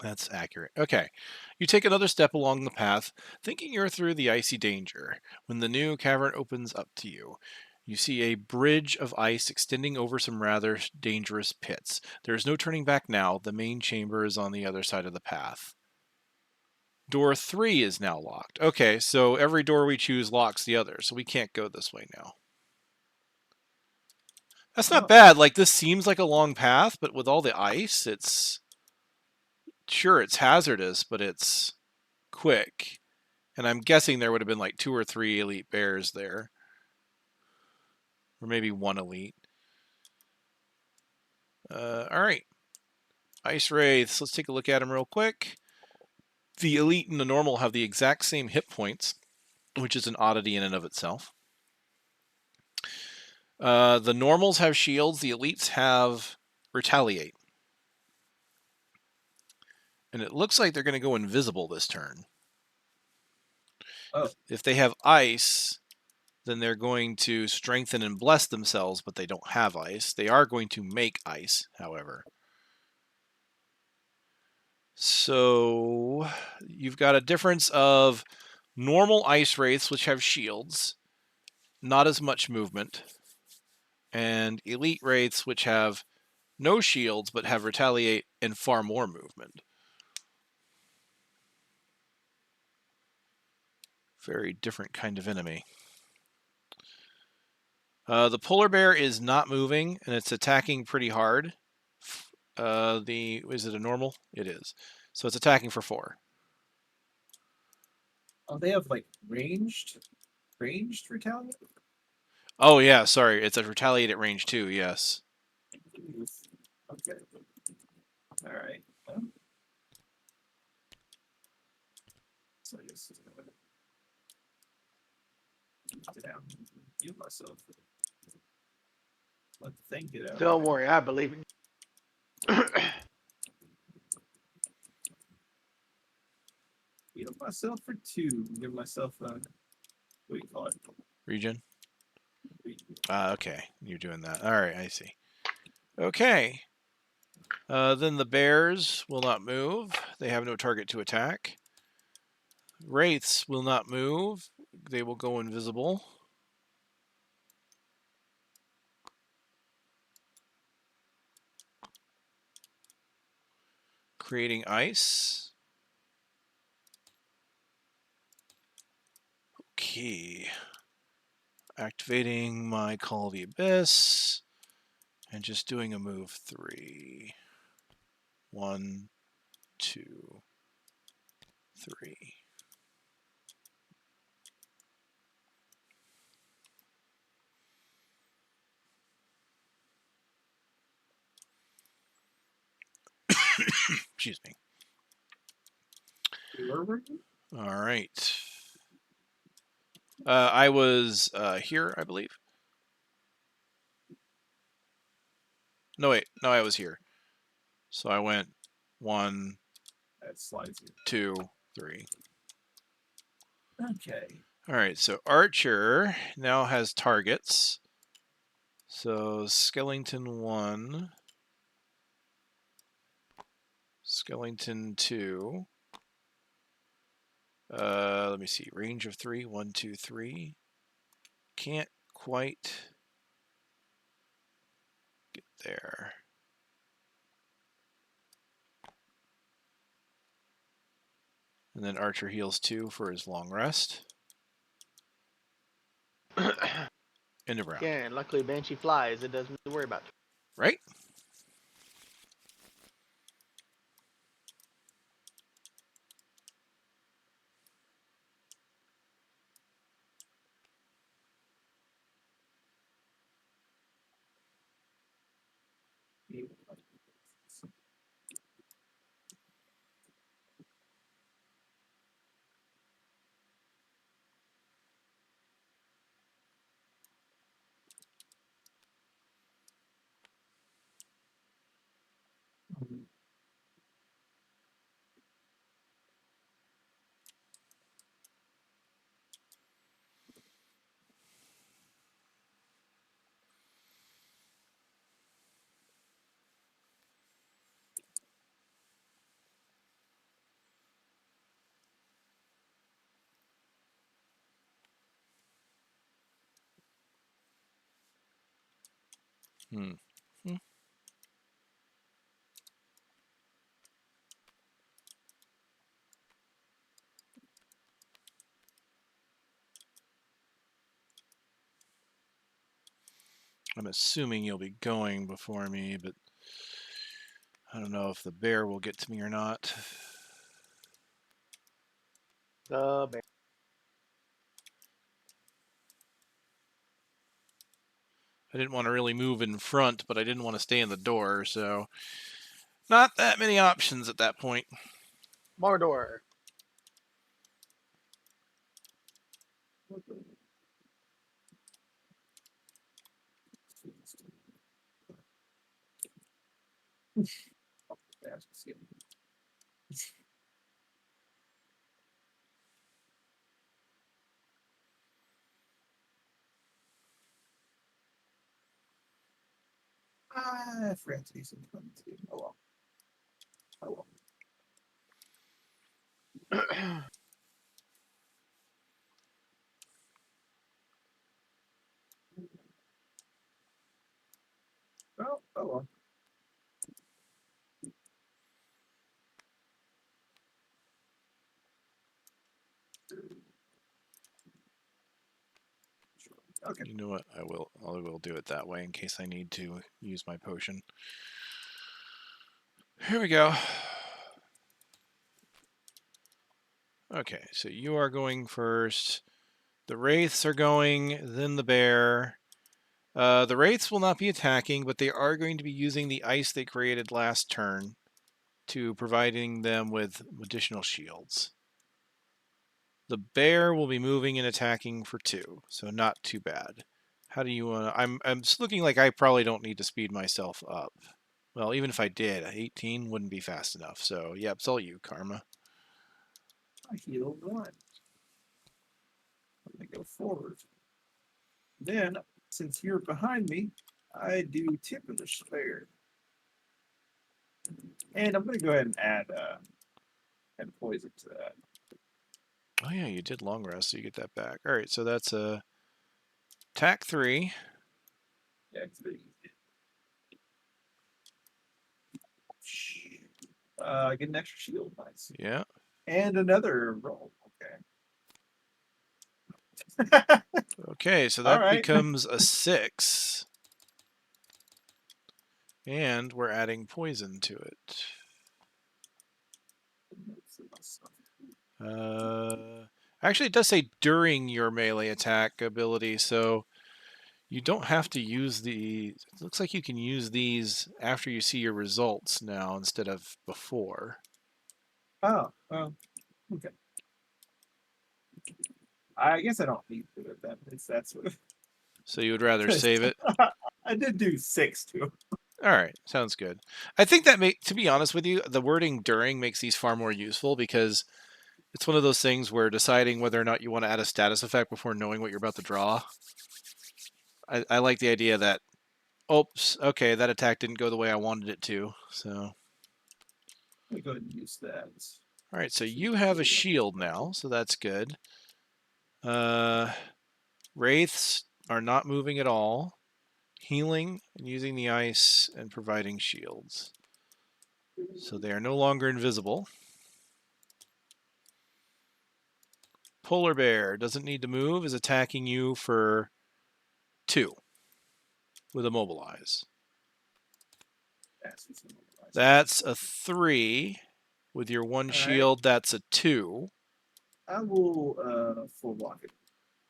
That's accurate. Okay. You take another step along the path, thinking you're through the icy danger, when the new cavern opens up to you. You see a bridge of ice extending over some rather dangerous pits. There is no turning back now. The main chamber is on the other side of the path. Door 3 is now locked. Okay, so every door we choose locks the other, so we can't go this way now. That's not bad. Like, this seems like a long path, but with all the ice, it's... Sure, it's hazardous, but it's quick. And I'm guessing there would have been like 2 or 3 elite bears there. Or maybe 1 elite. Alright. Ice Wraiths. Let's take a look at them real quick. The elite and the normal have the exact same hit points, which is an oddity in and of itself. The normals have shields. The elites have retaliate. And it looks like they're going to go invisible this turn. Oh. If they have ice, then they're going to strengthen and bless themselves, but they don't have ice. They are going to make ice, however. So you've got a difference of normal ice wraiths, which have shields, not as much movement, and elite wraiths, which have no shields, but have retaliate and far more movement. Very different kind of enemy. The polar bear is not moving, and it's attacking pretty hard. Is it a normal? It is. So it's attacking for 4. Oh, they have like ranged retaliate. Oh yeah, sorry. It's a retaliate at range 2. Yes. Okay. All right. Well, so I guess get out. Heal myself. Let the thing get out. Don't worry, I believe in you. Heal myself for 2. Give myself a, what do you call it? Regen? Okay. You're doing that. All right, I see. Okay. Then the bears will not move. They have no target to attack. Wraiths will not move. They will go invisible. Creating ice. Okay. Activating my Call of the Abyss. And just doing a move 3. 1, 2, 3. Excuse me. All right. I was here, I believe. No, wait. No, I was here. So I went 1, That slides you. 2, 3. Okay. All right. So Archer now has targets. So Skeleton 1. Skeleton 2. Let me see. Range of 3. 1, 2, 3. Can't quite get there. And then Archer heals 2 for his long rest. End of round. Yeah, and luckily Banshee flies. It doesn't need to worry about it. Right? Hmm. I'm assuming you'll be going before me, but I don't know if the bear will get to me or not. The bear. I didn't want to really move in front, but I didn't want to stay in the door, so not that many options at that point. Mordor. I forgot to do some fun too. Oh well. Oh well. Oh well. Okay. You know what? I will do it that way in case I need to use my potion. Here we go. Okay, so you are going first. The wraiths are going, then the bear. The wraiths will not be attacking, but they are going to be using the ice they created last turn to providing them with additional shields. The bear will be moving and attacking for 2, so not too bad. How do you want to... I'm just looking like I probably don't need to speed myself up. Well, even if I did, 18 wouldn't be fast enough. So, yeah, it's all you, Karma. I heal 1. Let me go forward. Then, since you're behind me, I do Tip of the Spear. And I'm going to go ahead and add poison to that. Oh, yeah, you did long rest, so you get that back. All right, so that's a attack 3. Yeah, it's very easy. I get an extra shield. Nice. Yeah. And another roll. Okay. Okay, so that becomes a 6. And we're adding poison to it. Actually, it does say during your melee attack ability, so you don't have to use the... It looks like you can use these after you see your results now instead of before. Oh, well, okay. I guess I don't need to do it then. That's what... So you would rather save it? I did do 6 too. All right, sounds good. I think that to be honest with you, the wording during makes these far more useful because it's one of those things where deciding whether or not you want to add a status effect before knowing what you're about to draw. I like the idea that, oops, okay, that attack didn't go the way I wanted it to. So, Let me go ahead and use that. All right, so you have a shield now, so that's good. Wraiths are not moving at all. Healing and using the ice and providing shields. So they are no longer invisible. Polar bear doesn't need to move, is attacking you for 2 with immobilize. That's a 3. With your 1 shield, that's a 2. I will full block it.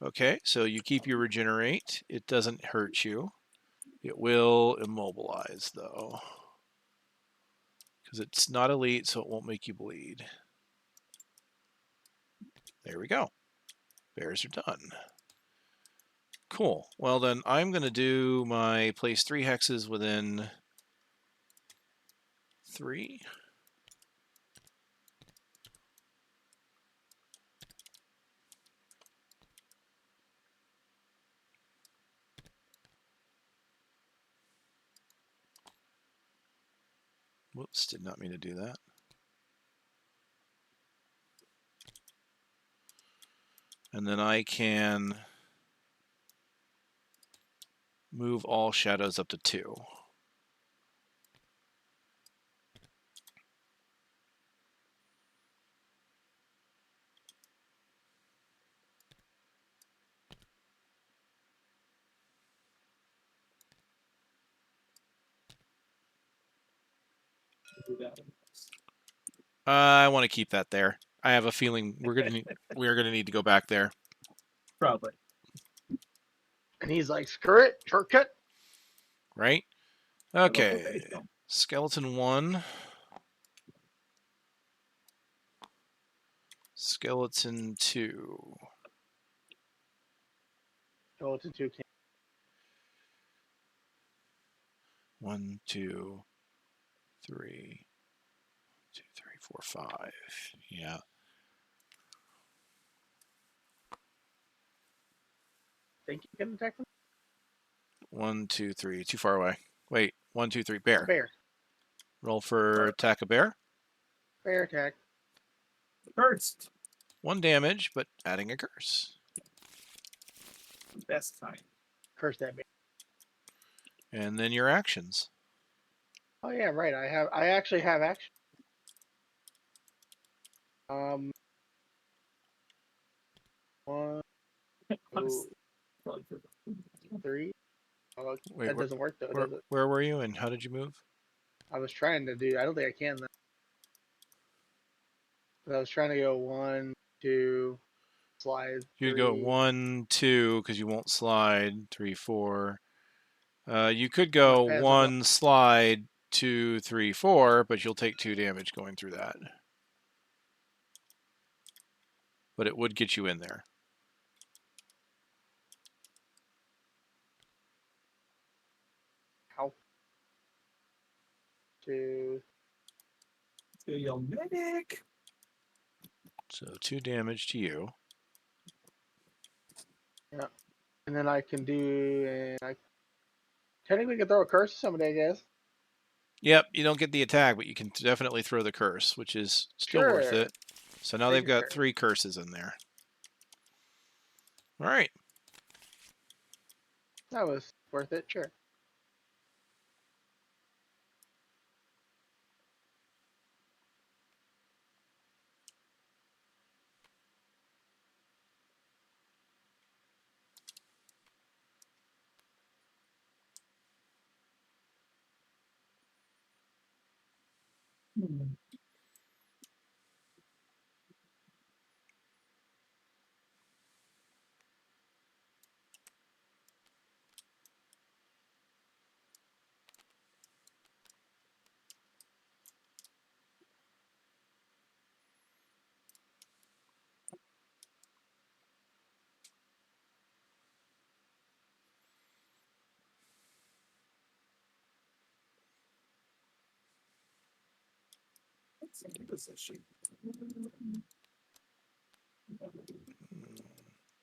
Okay, so you keep your regenerate. It doesn't hurt you. It will immobilize, though. Because it's not elite, so it won't make you bleed. There we go. Bears are done. Cool. Well, then I'm going to do my place 3 hexes within 3. Whoops, did not mean to do that. And then I can move all shadows up to 2. I want to keep that there. I have a feeling we're gonna need to go back there. Probably. And he's like, screw it, shortcut. Right? Okay. Skeleton 1. Skeleton 2. Skeleton 2 can 1, 2, 3. 2, 3, 4, 5. Yeah. think you can attack them? 1, 2, 3. Too far away. Wait. 1, 2, 3. Bear. Bear. Roll for attack a bear. Bear attack. First. 1 damage, but adding a curse. Best time. Curse that bear. And then your actions. Oh yeah, right. I actually have action. honestly. Probably could. 3. Oh, Wait, that doesn't work though, does it? where were you and how did you move? I was trying to do. I don't think I can though. But I was trying to go 1, 2, slide You'd 3. go 1, 2 because you won't slide. 3, 4. You could go 1 slide, 2, 3, 4, but you'll take 2 damage going through that. But it would get you in there. How? 2. Let's go yell medic. So 2 damage to you. Yeah. And then I can do, and I technically can throw a curse to somebody, I guess. Yep, you don't get the attack, but you can definitely throw the curse, which is still worth Sure. it. So now they've got 3 curses in there. All right. That was worth it, sure.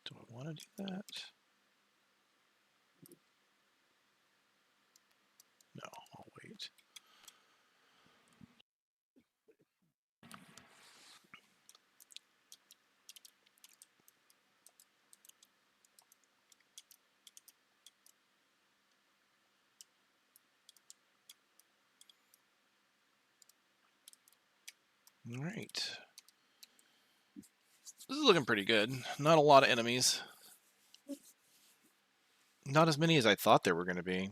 Do I want to do that? No, I'll wait. All right. This is looking pretty good. Not a lot of enemies. Not as many as I thought there were going to be.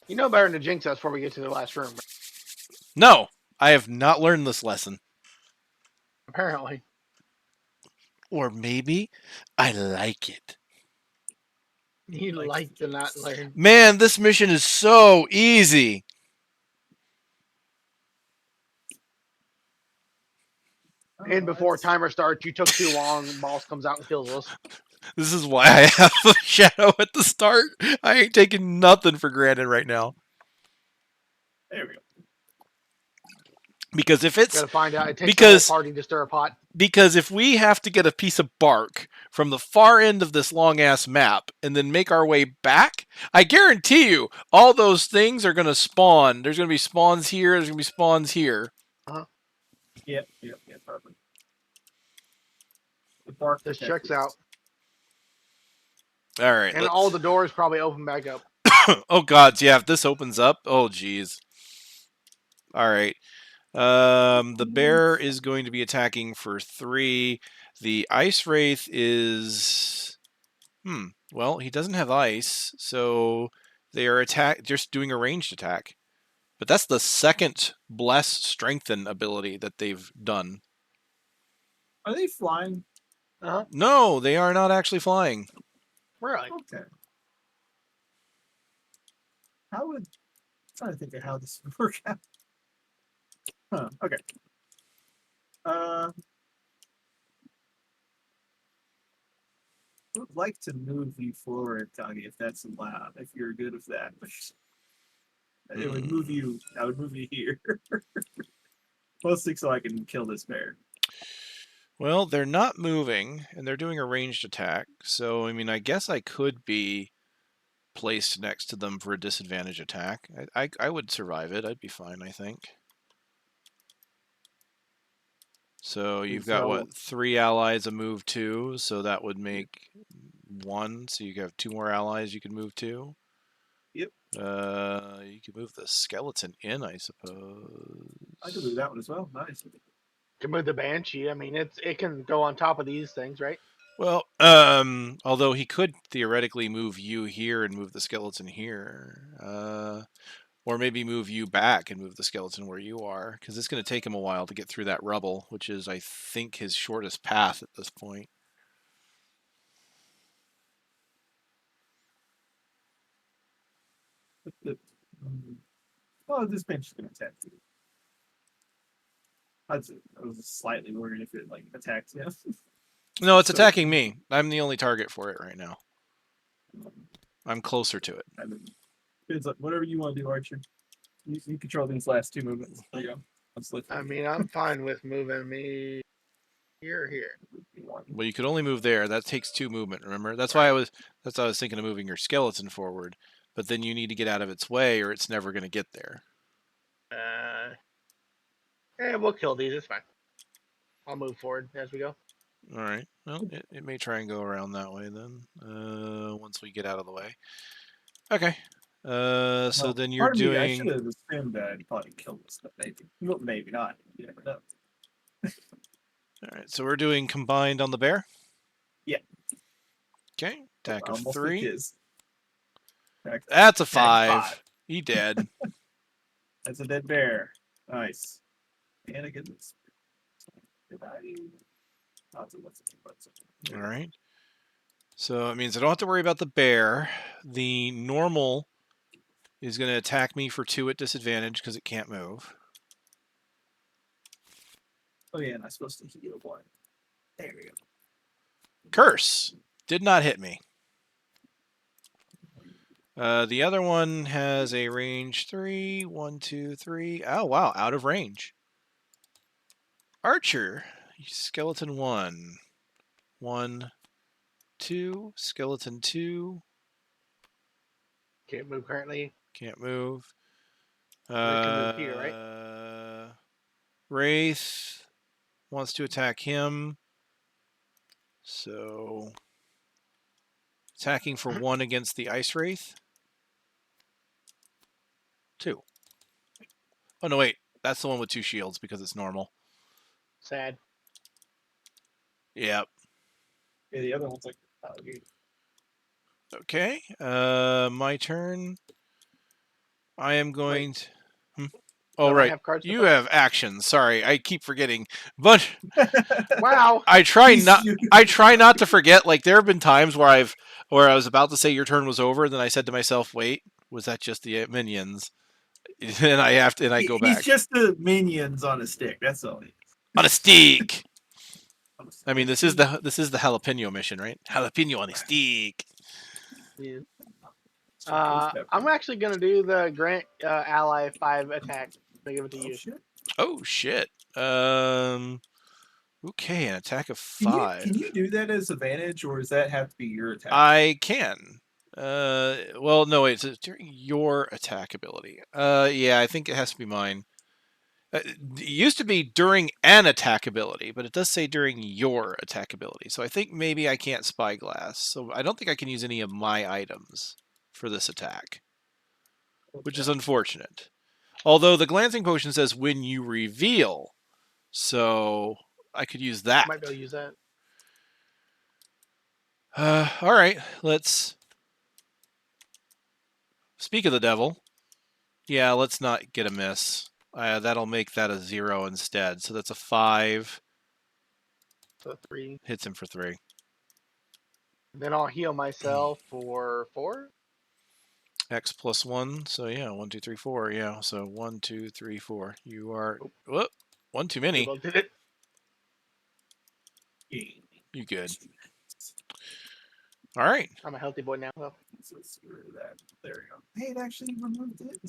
You know better than to jinx us before we get to the last room, right? No, I have not learned this lesson. Apparently. Or maybe I like it. You like to not learn. Man, this mission is so easy. And before timer starts, you took too long. Boss comes out and kills us. This is why I have a shadow at the start. I ain't taking nothing for granted right now. There we go. Because if it's gotta find out, it takes the whole party to stir a pot. Because if we have to get a piece of bark from the far end of this long ass map and then make our way back, I guarantee you all those things are going to spawn. There's going to be spawns here. There's going to be spawns here. Yep, perfect. The bark. This checks out. All right. And all the doors probably open back up. Oh, God. Yeah, if this opens up. Oh, geez. All right. The bear is going to be attacking for 3. The ice wraith is... Well, he doesn't have ice, so they are just doing a ranged attack. But that's the second Bless Strengthen ability that they've done. Are they flying? No, they are not actually flying. Really? Okay. How would... I'm trying to think of how this would work out. Huh, okay. I would like to move you forward, Kagi, if that's allowed, if you're good with that. It would move you. I would move you here. Mostly so I can kill this bear. Well, they're not moving, and they're doing a ranged attack. So, I mean, I guess I could be placed next to them for a disadvantage attack. I would survive it. I'd be fine, I think. So you've got, what, 3 allies a move 2, so that would make 1, so you have 2 more allies you can move 2. Yep. You can move the skeleton in, I suppose. I can move that one as well. Nice. You can move the Banshee. I mean, it can go on top of these things, right? Well, although he could theoretically move you here and move the skeleton here, or maybe move you back and move the skeleton where you are, because it's going to take him a while to get through that rubble, which is, I think, his shortest path at this point. Well, this bench is going to attack you. I was slightly worried if it like attacks you. No, it's attacking me. I'm the only target for it right now. I'm closer to it. It's like whatever you want to do, Archer. You control these last 2 movements. There you go. I mean, I'm fine with moving me here. Well, you could only move there. That takes 2 movement. Remember? That's why I was thinking of moving your skeleton forward. But then you need to get out of its way, or it's never going to get there. We'll kill these. It's fine. I'll move forward as we go. All right. Well, it may try and go around that way then. Once we get out of the way. Okay. So then you're doing. I should have assumed that I'd probably kill this stuff. Maybe. Well, maybe not. You never know. All right. So we're doing combined on the bear. Yeah. Okay. Attack of 3. Attack, That's a 5. He dead. That's a dead bear. Nice. And again, this. All right. So it means I don't have to worry about the bear. The normal is going to attack me for 2 at disadvantage because it can't move. Oh yeah, and I'm supposed to heal 1. There we go. Curse did not hit me. The other one has a range 3. 1, 2, 3. Oh wow, out of range. Archer, skeleton 1. 1, 2, skeleton 2. Can't move currently. Can't move. Can move here, right? Wraith wants to attack him. So attacking for 1 against the Ice Wraith. 2. Oh no, wait. That's the one with 2 shields because it's normal. Sad. Yep. Yeah, the other one's like. Okay. My turn. I am going to. Oh, right. You have actions. Sorry, I keep forgetting. But wow. I try not to forget. Like there have been times where I was about to say your turn was over, and then I said to myself, "Wait, was that just the minions?" And I go back. He's just the minions on a stick. That's all. On a stick. I mean, this is the jalapeno mission, right? Jalapeno on a stick. Yeah. I'm actually gonna do the Grant Ally 5 attack. I'm gonna give it to you. Oh shit. Okay, an attack of 5. Can you do that as advantage, or does that have to be your attack? I can. Well, no, wait. It's during your attack ability. Yeah, I think it has to be mine. It used to be during an attack ability, but it does say during your attack ability. So I think maybe I can't spyglass. So I don't think I can use any of my items for this attack, which is unfortunate. Although the glancing potion says when you reveal, so I could use that. Might be able to use that. All right, let's speak of the devil. Yeah, let's not get a miss. That'll make that a 0 instead. So that's a 5. So 3. Hits him for 3. Then I'll heal myself for 4. X plus 1. So yeah, 1, 2, 3, 4. Yeah. So 1, 2, 3, 4. You are whoop, 1 too many. Did it. You good? All right. I'm a healthy boy now. Well. There we go. Hey, it actually removed it.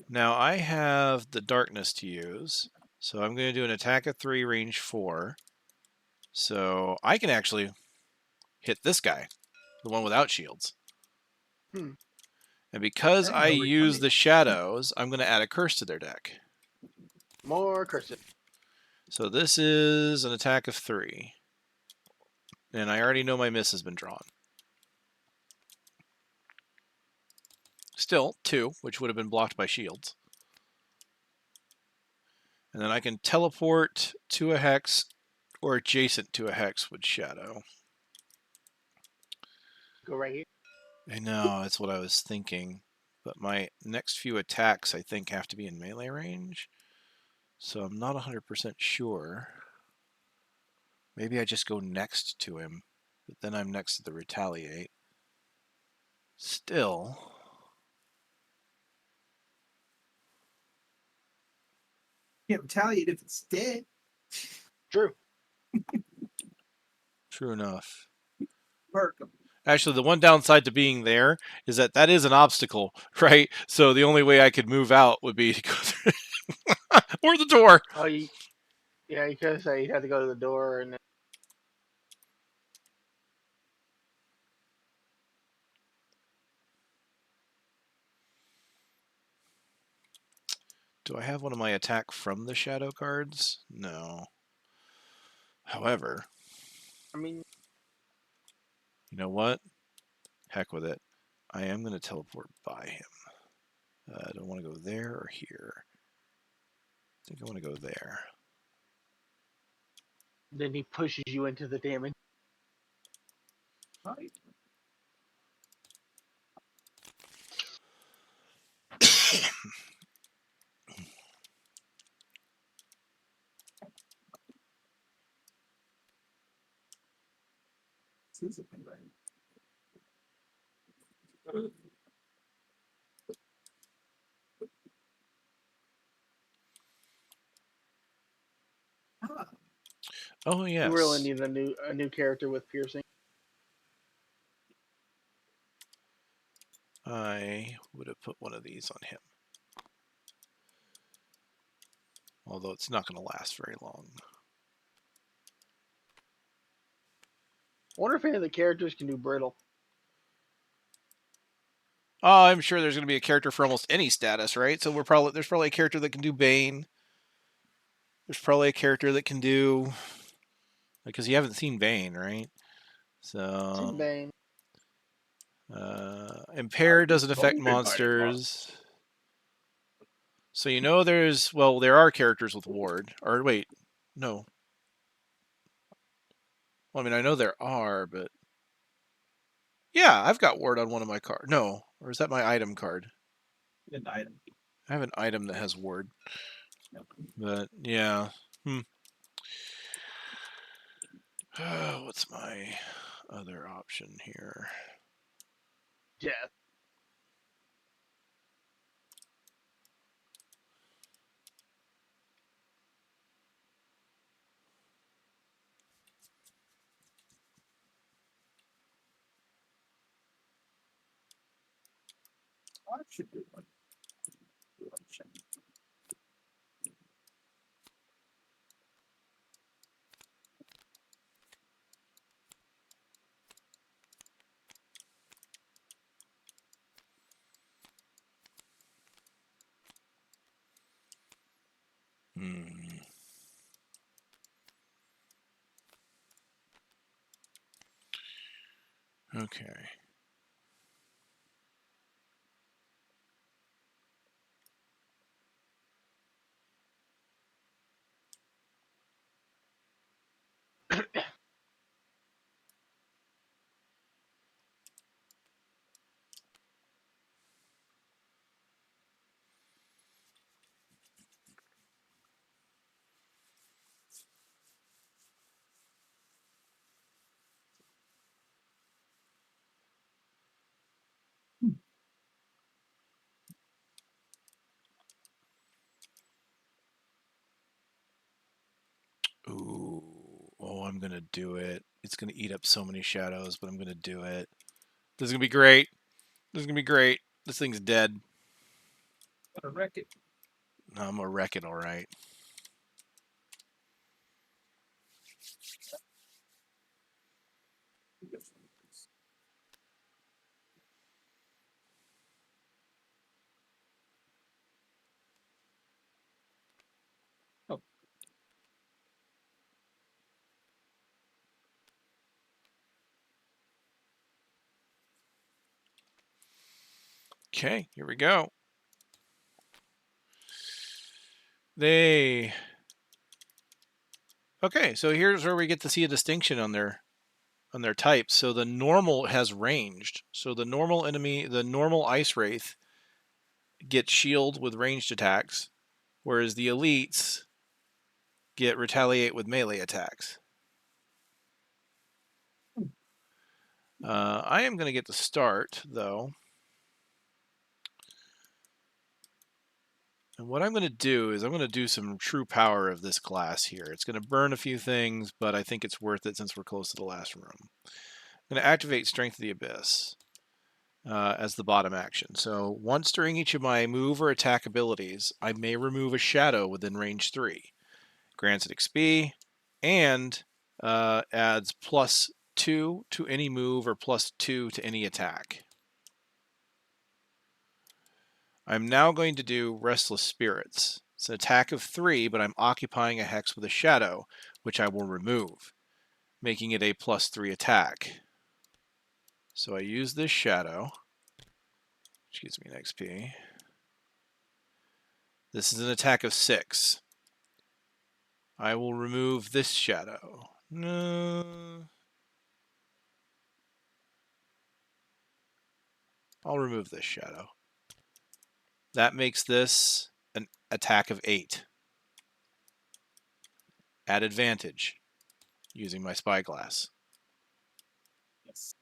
Now I have the darkness to use, so I'm going to do an attack of 3, range 4. So I can actually hit this guy, the one without shields. And because I use the shadows, I'm going to add a curse to their deck. More curses. So this is an attack of 3. And I already know my miss has been drawn. Still 2, which would have been blocked by shields. And then I can teleport to a hex or adjacent to a hex with shadow. Go right here. I know, that's what I was thinking. But my next few attacks, I think, have to be in melee range. So I'm not 100% sure. Maybe I just go next to him. But then I'm next to the retaliate. Still. Can't retaliate if it's dead. True. True enough. Mark 'em. Actually, the one downside to being there is that that is an obstacle, right? So the only way I could move out would be to go through or the door. Oh, yeah, you could say you'd have to go to the door and then. Do I have one of my attack from the shadow cards? No. However, I mean, you know what? Heck with it. I am going to teleport by him. I don't want to go there or here. I think I want to go there. then he pushes you into the damage. Right. This is a thing, right? Ah, Oh, yes. You really need a new character with piercing. I would have put one of these on him. Although it's not going to last very long. I wonder if any of the characters can do brittle. Oh, I'm sure there's going to be a character for almost any status, right? So there's probably a character that can do Bane. There's probably a character that can do, because you haven't seen Bane, right? So Seen Bane. Impair doesn't affect monsters. So you know there are characters with ward. Or wait, no. Well, I mean, I know there are, but yeah, I've got ward on one of my cards. No, or is that my item card? an item. I have an item that has ward. But yeah. What's my other option here? Death. I should do one. Okay. Ooh. Oh, I'm going to do it. It's going to eat up so many shadows, but I'm going to do it. This is going to be great. This is going to be great. This thing's dead. Gotta wreck it. I'm going to wreck it, all right. Oh. Okay, here we go. Okay, so here's where we get to see a distinction on their on their types. So the normal has ranged. So the normal enemy, the normal Ice Wraith, gets shield with ranged attacks, whereas the elites get retaliate with melee attacks. I am going to get the start, though. And what I'm going to do is I'm going to do some true power of this class here. It's going to burn a few things, but I think it's worth it since we're close to the last room. I'm going to activate Strength of the Abyss as the bottom action. So once during each of my move or attack abilities, I may remove a shadow within range 3. Grants it XP and adds +2 to any move or +2 to any attack. I'm now going to do Restless Spirits. It's an attack of 3, but I'm occupying a hex with a shadow, which I will remove, making it a +3 attack. So I use this shadow, which gives me an XP. This is an attack of 6. I will remove this shadow. No. I'll remove this shadow. That makes this an attack of 8. At advantage, using my spyglass. Yes.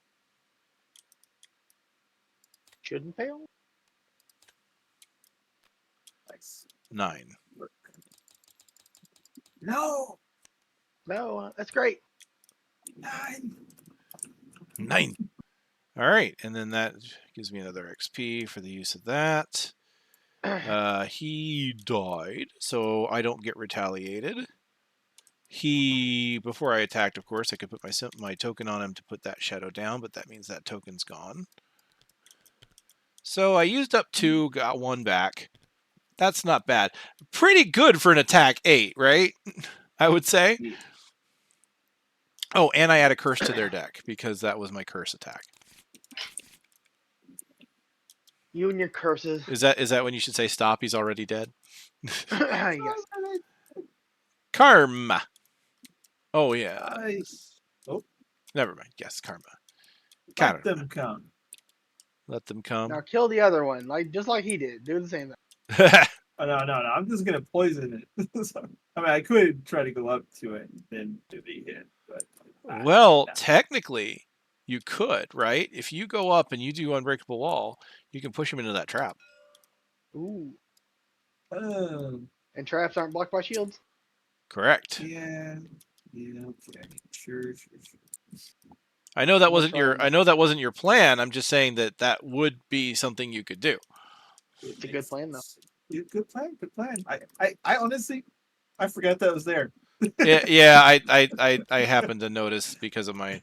Shouldn't fail. Nice. 9. No. No, that's great. 9. 9. All right, and then that gives me another XP for the use of that. He died, so I don't get retaliated. Before I attacked, of course, I could put my token on him to put that shadow down, but that means that token's gone. So I used up 2, got 1 back. That's not bad. Pretty good for an attack 8, right? I would say. Yeah. Oh, and I add a curse to their deck because that was my curse attack. You and your curses. Is that when you should say stop? He's already dead. Yes. Karma. Oh yeah. Nice. Oh, Never mind. Yes, karma. let Karma. them come. Let them come. Now kill the other one, just like he did. Do the same thing. Oh, no. I'm just gonna poison it. So, I mean, I could try to go up to it and then do the hit, but Well, no. technically, you could, right? If you go up and you do Unbreakable Wall, you can push him into that trap. Ooh. Oh, And traps aren't blocked by shields. Correct. yeah. Okay. Sure. I know that We'll wasn't try your. and- I know that wasn't your plan. I'm just saying that would be something you could do. It's a good plan, though. Good plan. Good plan. I honestly, I forgot that was there. Yeah. I happened to notice because of my.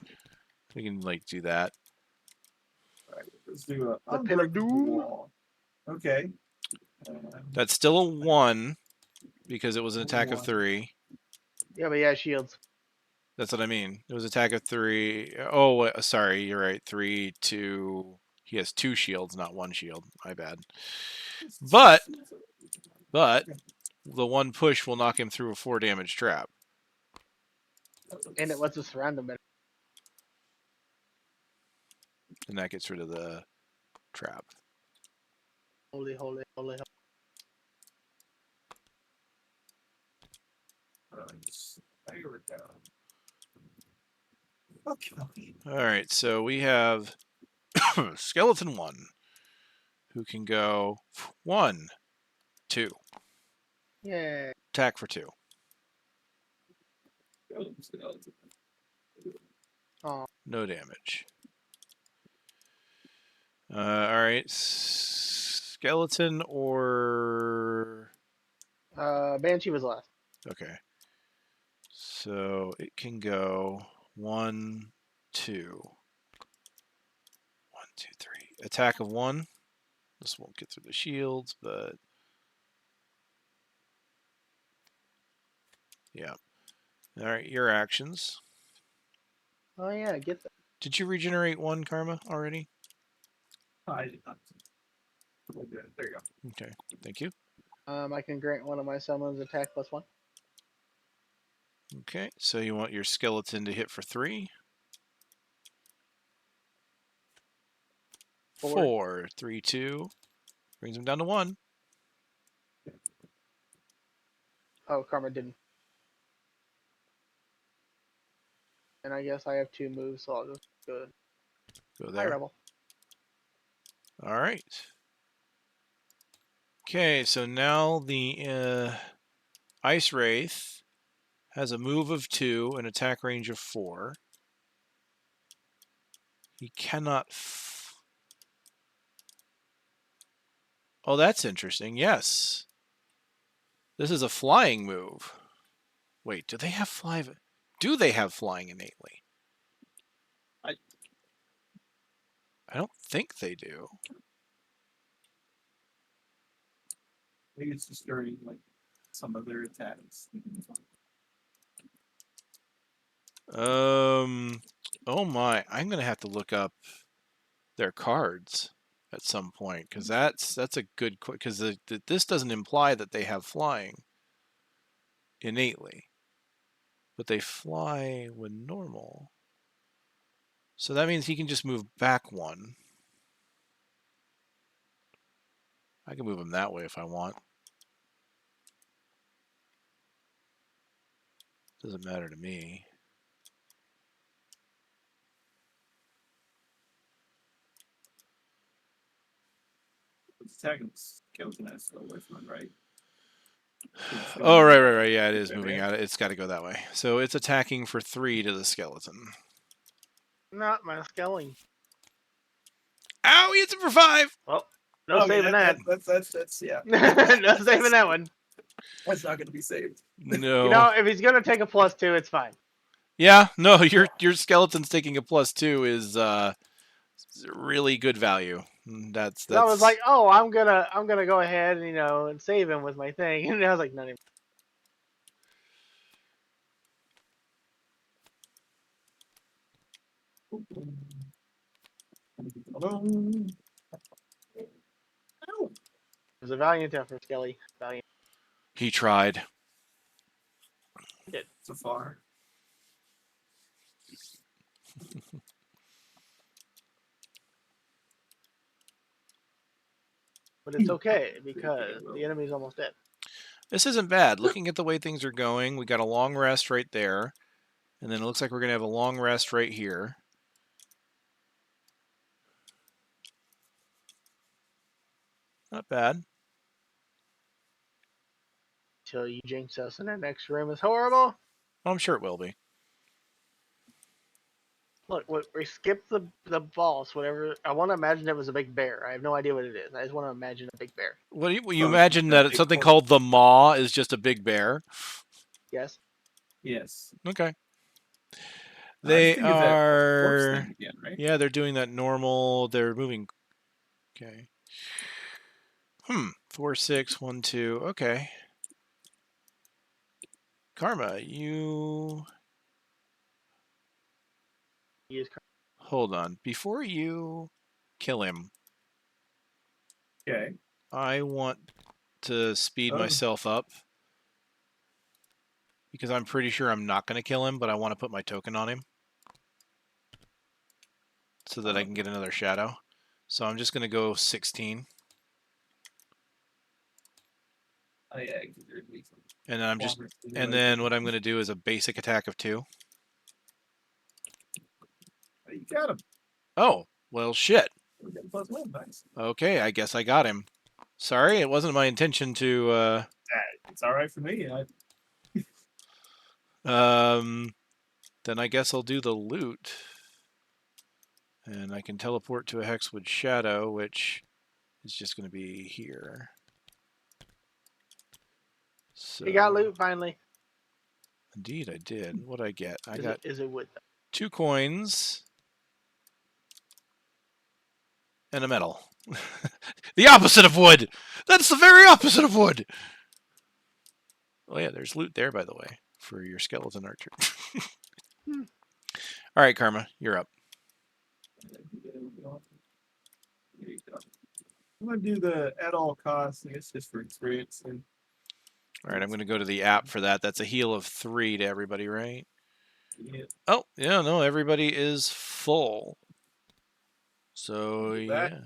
We can do that. All right, let's do a The Pin of unbreakable Doom. wall. Okay. That's still a 1 because it was an attack of 1. 3. Yeah, but yeah, shields. That's what I mean. It was attack of 3. Oh, sorry, you're right. 3, 2. He has 2 shields, not 1 shield. My bad. But the 1 push will knock him through a 4 damage trap. And it lets us surround them better. And that gets rid of the trap. Holy. Okay. All right, so we have Skeleton 1, who can go 1, 2. Yeah. Attack for 2. Oh. No damage. All right, Skeleton or... Banshee was last. Okay. So it can go 1, 2. 1, 2, 3. Attack of 1. This won't get through the shields, but yeah. All right, your actions. Oh yeah, get that. Did you regenerate 1 karma already? I did not. There you go. Okay, thank you. I can grant one of my summons attack +1. Okay, so you want your skeleton to hit for 3. 4, 3, 2. Brings him down to 1. Oh, Karma didn't. And I guess I have 2 moves, so I'll just go. Go Hi, there. Rebel. All right. Okay, so now the Ice Wraith has a move of 2, an attack range of 4. He cannot... Oh, that's interesting. Yes. This is a flying move. Wait, do they have fly? Do they have flying innately? I don't think they do. Maybe it's just during like some of their attacks. Oh my, I'm gonna have to look up their cards at some point because that's a good because this doesn't imply that they have flying innately, but they fly when normal. So that means he can just move back 1. I can move him that way if I want. Doesn't matter to me. Attacking skeleton has to go away from it, right? Oh, right. Yeah, it is moving out. It's got to go that way. So it's attacking for 3 to the skeleton. Not my skelly. Ow, he hits it for 5. Well, no saving that. That's yeah. No saving that one. That's not going to be saved. No. You know, if he's going to take a +2, it's fine. Yeah, no, your skeleton's taking a +2 is really good value. That's. I was like, oh, I'm gonna go ahead and and save him with my thing, and I was like, not even. It was a valiant effort, Skelly. Valiant. He tried. He did. So far. But it's okay because the enemy's almost dead. This isn't bad. Looking at the way things are going, we got a long rest right there, and then it looks like we're gonna have a long rest right here. Not bad. Till you jinx us, and that next room is horrible. Oh, I'm sure it will be. Look, we skipped the boss, whatever. I want to imagine it was a big bear. I have no idea what it is. I just want to imagine a big bear. What do you imagine that it's something called the Maw is just a big bear? Yes. Yes. Okay. They are. Again, right? Yeah, they're doing that normal. They're moving. Okay. 4, 6, 1, 2. Okay. Karma, you. Hold on. Before you kill him. Okay. I want to speed myself up. Because I'm pretty sure I'm not going to kill him, but I want to put my token on him. So that I can get another shadow. So I'm just going to go 16. Oh, yeah, and then then what I'm going to do is a basic attack of 2. You got him. Oh, well, shit. Nice. Okay, I guess I got him. Sorry, it wasn't my intention to... It's all right for me. Then I guess I'll do the loot. And I can teleport to a Hexwood Shadow, which is just going to be here. So, you got loot finally. Indeed, I did. What did I get? Is it wood? 2 coins and a medal. The opposite of wood! That's the very opposite of wood! Oh yeah, there's loot there, by the way, for your skeleton archer. All right, Karma, you're up. I'm going to do the at all costs, I guess, just for experience. All right, I'm going to go to the app for that. That's a heal of 3 to everybody, right? Yeah. Oh, yeah, no, everybody is full. So that. yeah,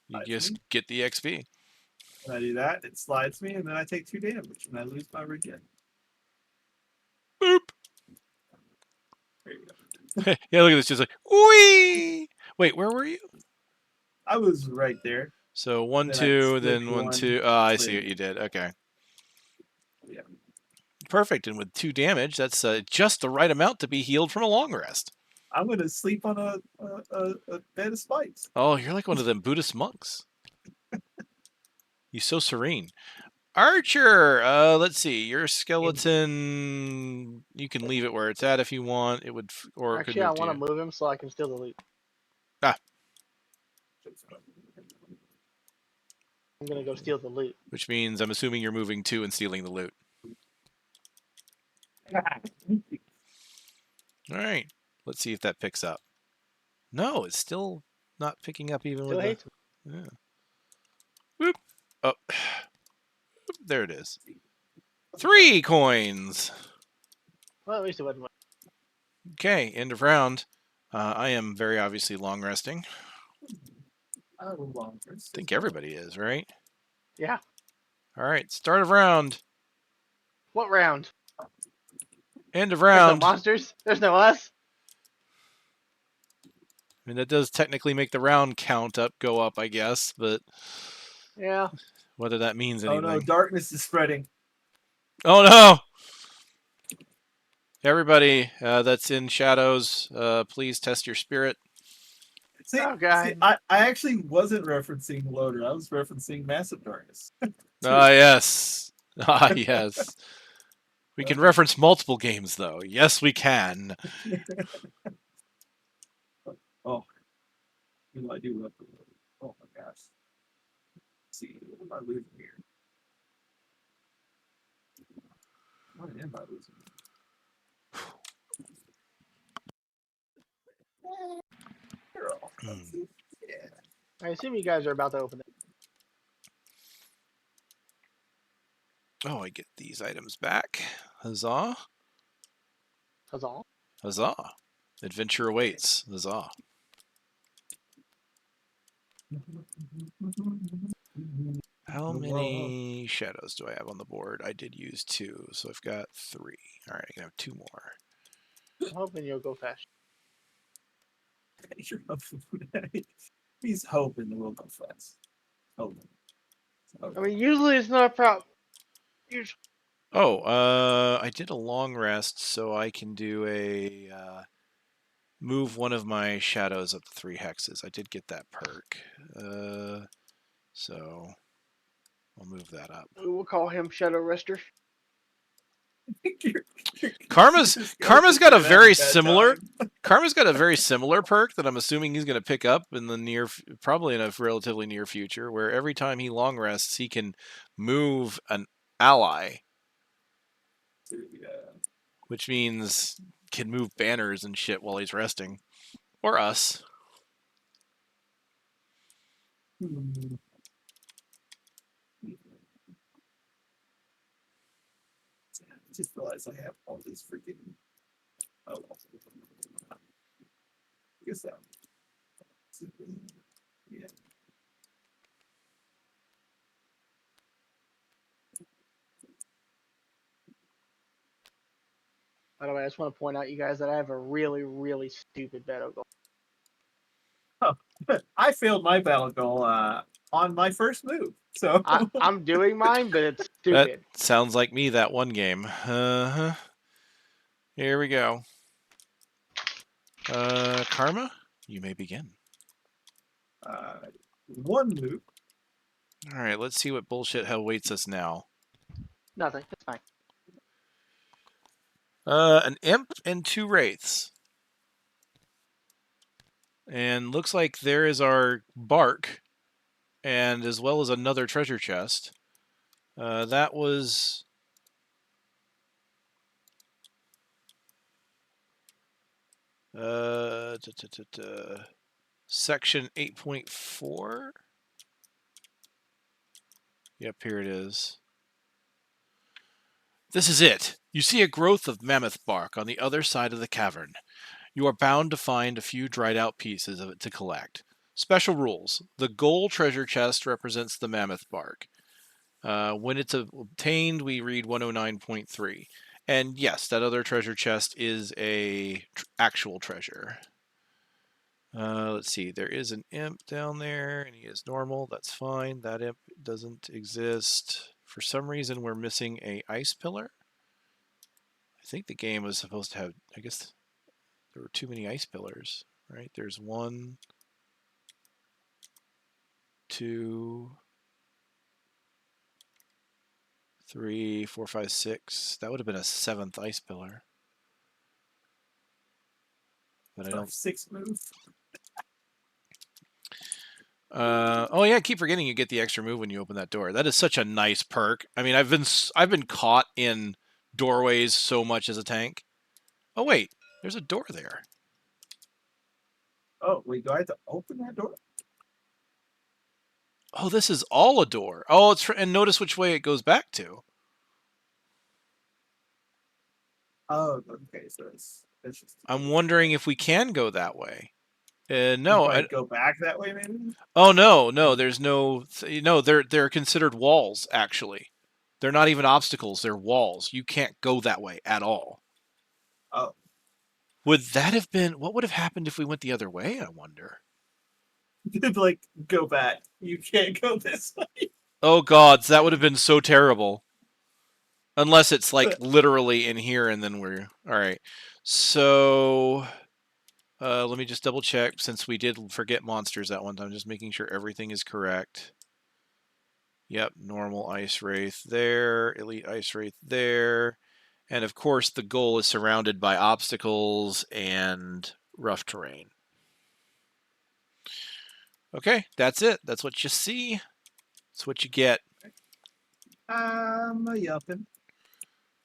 you Slides just me. get the XP. When I do that, it slides me, and then I take 2 damage, and I lose my regen. Boop. There you go. Yeah, look at this. Just like whee. Wait, where were you? I was right there. So 1, Then I 2, slipped then 1, one, 2. Oh, I see slid. what you did. Okay. Yeah. Perfect. And with 2 damage, that's just the right amount to be healed from a long rest. I'm gonna sleep on a bed of spikes. Oh, you're like one of them Buddhist monks. You're so serene. Archer, let's see. Your skeleton, you can leave it where it's at if you want. It would, or it could Actually, I move to want to you. move him so I can steal the loot. Ah, I'm gonna go steal the loot. which means I'm assuming you're moving to and stealing the loot. All right. Let's see if that picks up. No, it's still not picking up even Still with the. hates him. Yeah. Whoop. Oh, there it is. 3 coins. Well, at least it wasn't. Okay, end of round. I am very obviously long resting. I think everybody is, right? Yeah. All right, start of round. What round? End of There's no round. monsters. There's no us. I mean, that does technically make the round count go up, I guess, but Yeah. whether that means anything. Oh no, darkness is spreading. Oh no! Everybody that's in shadows, please test your spirit. See, Oh god. I actually wasn't referencing Loader. I was referencing Massive Darkness. Ah, yes. Ah, yes. We can reference multiple games, though. Yes, we can. Oh, what do I do with the Loader? Oh my gosh. Let's see, what am I losing here? What am I losing? Yeah. I assume you guys are about to open it. Oh, I get these items back. Huzzah. That's all. Huzzah. Adventure awaits. Huzzah. How many shadows do I have on the board? I did use 2, so I've got 3. All right, I can have 2 more. I'm hoping you'll go fast. He's hoping the will go fast. Hoping. I mean, usually it's not a problem. Usually. Oh, I did a long rest, so I can do a move one of my shadows up to 3 hexes. I did get that perk, so I'll move that up. We'll call him Shadow Rester. Karma's got a very similar Karma's got a very similar perk that I'm assuming he's going to pick up in the probably in a relatively near future, where every time he long rests, he can move an ally, which means can move banners and shit while he's resting, or us. I just realized I have all these freaking. Oh, I guess that. Yeah. By the way, I just want to point out, you guys, that I have a really, really stupid battle goal. Oh, I failed my battle goal on my first move. So I'm doing mine, but it's stupid. That sounds like me that one game. Here we go. Karma, you may begin. 1 move. All right, let's see what bullshit awaits us now. Nothing. It's fine. An imp and 2 wraiths. And looks like there is our bark, and as well as another treasure chest. That was... Section 8.4? Yep, here it is. This is it. You see a growth of mammoth bark on the other side of the cavern. You are bound to find a few dried out pieces of it to collect. Special rules. The gold treasure chest represents the mammoth bark. When it's obtained, we read 109.3. And yes, that other treasure chest is a actual treasure. Let's see. There is an imp down there, and he is normal. That's fine. That imp doesn't exist. For some reason, we're missing a ice pillar. I think the game was supposed to have... I guess there were too many ice pillars, right? There's 1, 2, 3, 4, 5, 6. That would have been a 7th ice pillar. But I don't... 6 move. Oh yeah, I keep forgetting you get the extra move when you open that door. That is such a nice perk. I mean, I've been caught in doorways so much as a tank. Oh wait, there's a door there. Oh wait, do I have to open that door? Oh, this is all a door. Oh, and notice which way it goes back to. Oh, okay, so it's just... I'm wondering if we can go that way. No, I go back that way, maybe. Oh no, there's no. They're considered walls. Actually, they're not even obstacles. They're walls. You can't go that way at all. Oh, would that have been? What would have happened if we went the other way? I wonder. Like go back. You can't go this way. Oh gods, that would have been so terrible. Unless it's like literally in here, and then we're all right. So. Let me just double check since we did forget monsters that one time. Just making sure everything is correct. Yep, normal ice wraith there, elite ice wraith there. And of course the goal is surrounded by obstacles and rough terrain. Okay, that's it. That's what you see. That's what you get. I'm a yuppin'.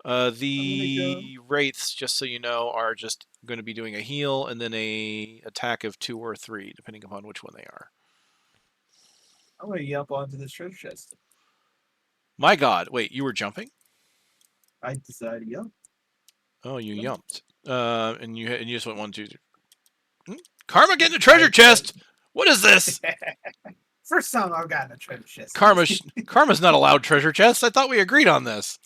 The wraiths, just so you know, are just going to be doing a heal and then a attack of 2 or 3, depending upon which one they are. I'm going to jump onto this treasure chest. My God! Wait, you were jumping? I decided to jump. Oh, you yumped. And you just went 1, 2, 3. Karma, get in the treasure chest. What is this? First time I've gotten a treasure chest. Karma's not allowed treasure chests. I thought we agreed on this.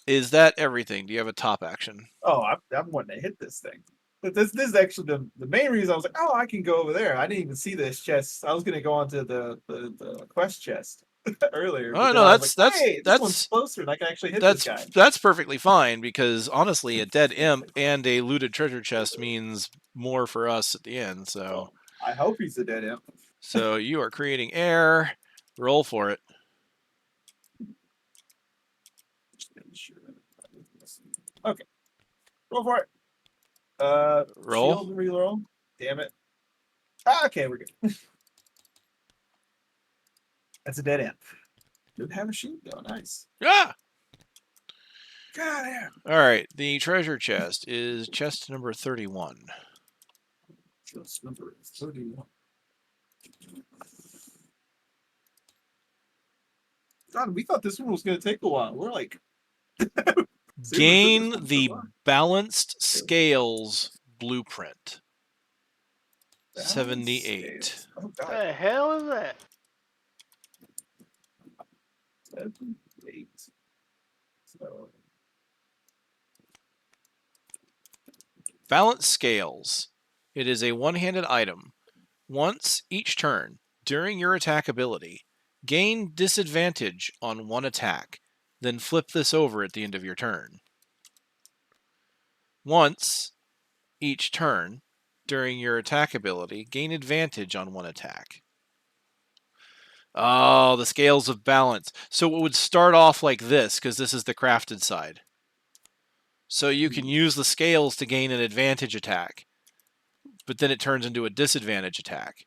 Is that everything? Do you have a top action? Oh, I'm wanting to hit this thing. But this is actually the main reason I was like, oh, I can go over there. I didn't even see this chest. I was going to go onto the quest chest earlier. Oh no, that's one's closer, and I can actually hit this guy. That's perfectly fine because honestly, a dead imp and a looted treasure chest means more for us at the end. So I hope he's a dead imp. So you are creating air. Roll for it. Okay. Roll for it. Roll. Shield reroll. Damn it. Okay, we're good. That's a dead imp. Didn't have a shield though. Nice. Yeah. God damn. All right. The treasure chest is chest number 31. Chest number 31. God, we thought this one was going to take a while. We're like... Gain the Balanced Scales Blueprint. 78. Oh, What the hell is that? 78. So... Balanced Scales. It is a one-handed item. Once each turn, during your attack ability, gain disadvantage on one attack. Then flip this over at the end of your turn. Once each turn, during your attack ability, gain advantage on one attack. Oh, the scales of balance. So it would start off like this, because this is the crafted side. So you can use the scales to gain an advantage attack, but then it turns into a disadvantage attack.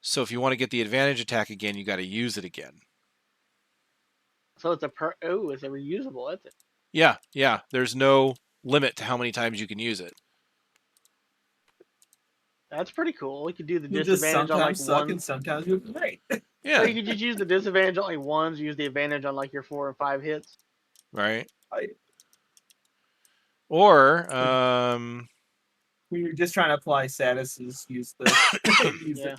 So if you want to get the advantage attack again, you got to use it again. So it's it's a reusable, isn't it? Yeah. There's no limit to how many times you can use it. That's pretty cool. You could do the disadvantage on like suck one. and sometimes you're great. Yeah. Or you could just use the disadvantage on like ones, use the advantage on like your 4 and 5 hits. Right. When you're just trying to apply statuses, use the the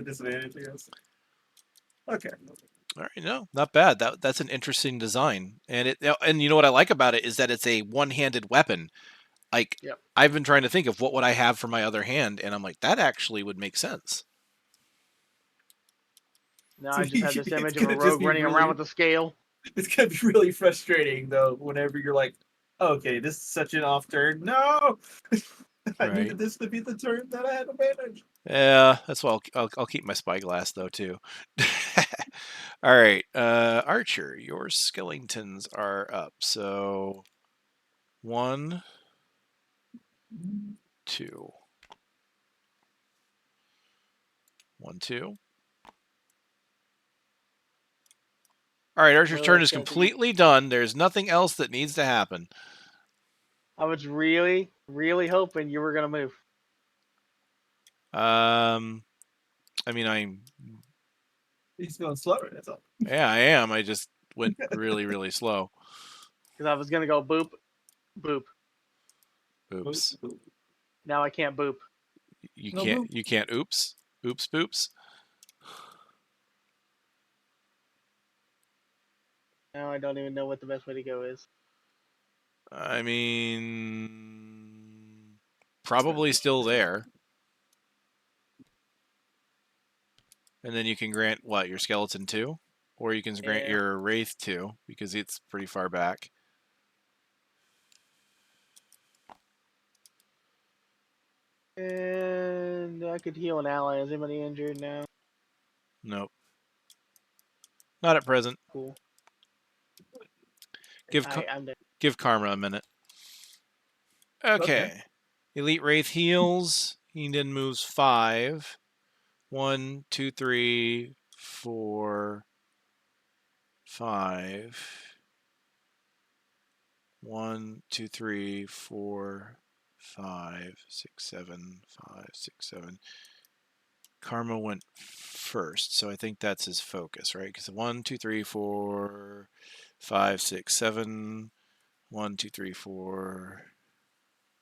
disadvantage, I guess. Okay. All right, no, not bad. That's an interesting design, and you know what I like about it is that it's a one-handed weapon. Like I've been trying to think of what would I have for my other hand, and I'm like that actually would make sense. Now I just have this image of a rogue running around with a scale. It's gonna be really frustrating though. Whenever you're like, okay, this is such an off turn. No, I needed this to be the turn that I had advantage. Yeah, that's why I'll keep my spyglass though too. All right, Archer, your skeletons are up. So 1, 2, 1, 2. All right, Archer's turn is completely done. There's nothing else that needs to happen. I was really, really hoping you were gonna move. I mean, He's going slower. That's all. Yeah, I am. I just went really, really slow. Because I was gonna go boop, boop. Oops. Now I can't boop. You can't. Boop. You can't. Oops. Oops. Boops. Now I don't even know what the best way to go is. I mean, probably still there. And then you can grant what, your skeleton 2? Or you can grant your wraith 2 because it's pretty far back. And I could heal an ally. Is anybody injured now? Nope. Not at present. Cool. Give Karma a minute. Okay. Elite Wraith heals. He then moves 5. 1, 2, 3, 4, 5. 1, 2, 3, 4, 5, 6, 7, 5, 6, 7. Karma went first, so I think that's his focus, right? Because 1, 2, 3, 4, 5, 6, 7. 1, 2, 3, 4,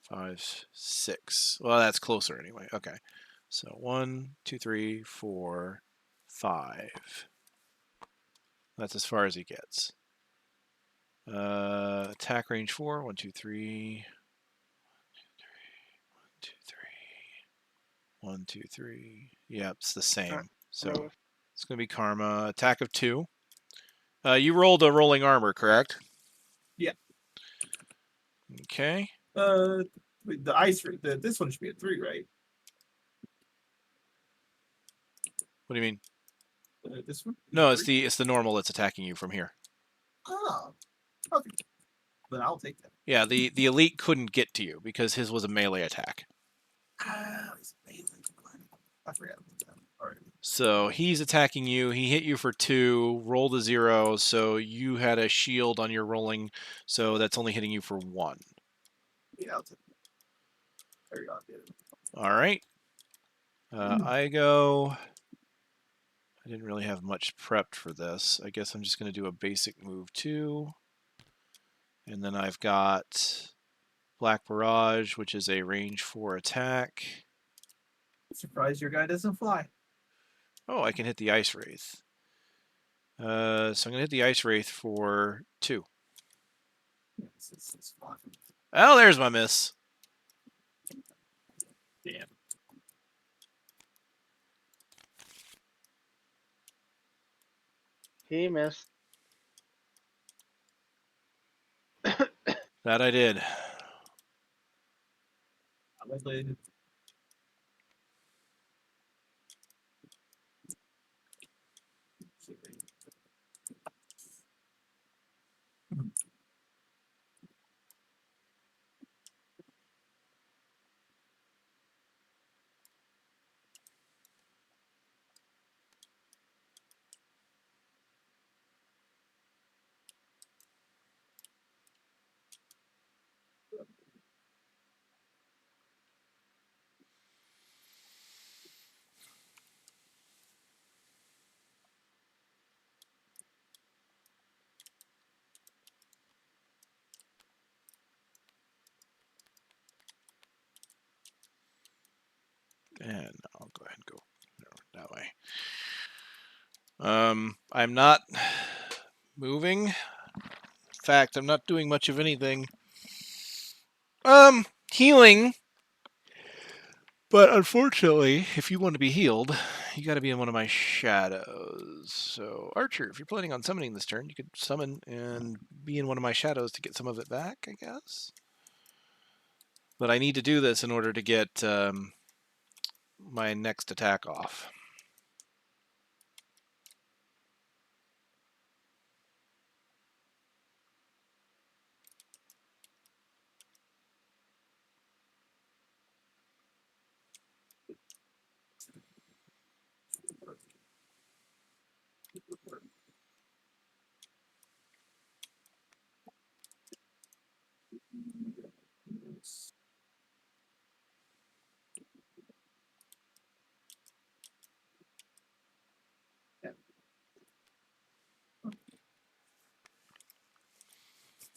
5, 6. Well, that's closer anyway. Okay. So 1, 2, 3, 4, 5. That's as far as he gets. Attack range 4. 1, 2, 3. 1, 2, 3. Yeah, it's the same. So it's going to be Karma. Attack of 2. You rolled a rolling armor, correct? Yeah. Okay. The ice. This one should be a 3, right? What do you mean? This one? No, it's the normal that's attacking you from here. Oh. Okay. Then I'll take that. Yeah, the elite couldn't get to you because his was a melee attack. It's melee. I forgot about that. All right. So he's attacking you. He hit you for 2, rolled a 0, so you had a shield on your rolling, so that's only hitting you for 1. Yeah, I'll take that. There you go. All right. I go. I didn't really have much prepped for this. I guess I'm just going to do a basic move 2. And then I've got Black Barrage, which is a range 4 attack. Surprised your guy doesn't fly. Oh, I can hit the Ice Wraith. So I'm going to hit the Ice Wraith for 2. Oh, there's my miss. Damn. He missed. That I did. And I'll go ahead and go that way. I'm not moving. In fact, I'm not doing much of anything. Healing. But unfortunately, if you want to be healed, you got to be in one of my shadows. So, Archer, if you're planning on summoning this turn, you could summon and be in one of my shadows to get some of it back, I guess. But I need to do this in order to get my next attack off.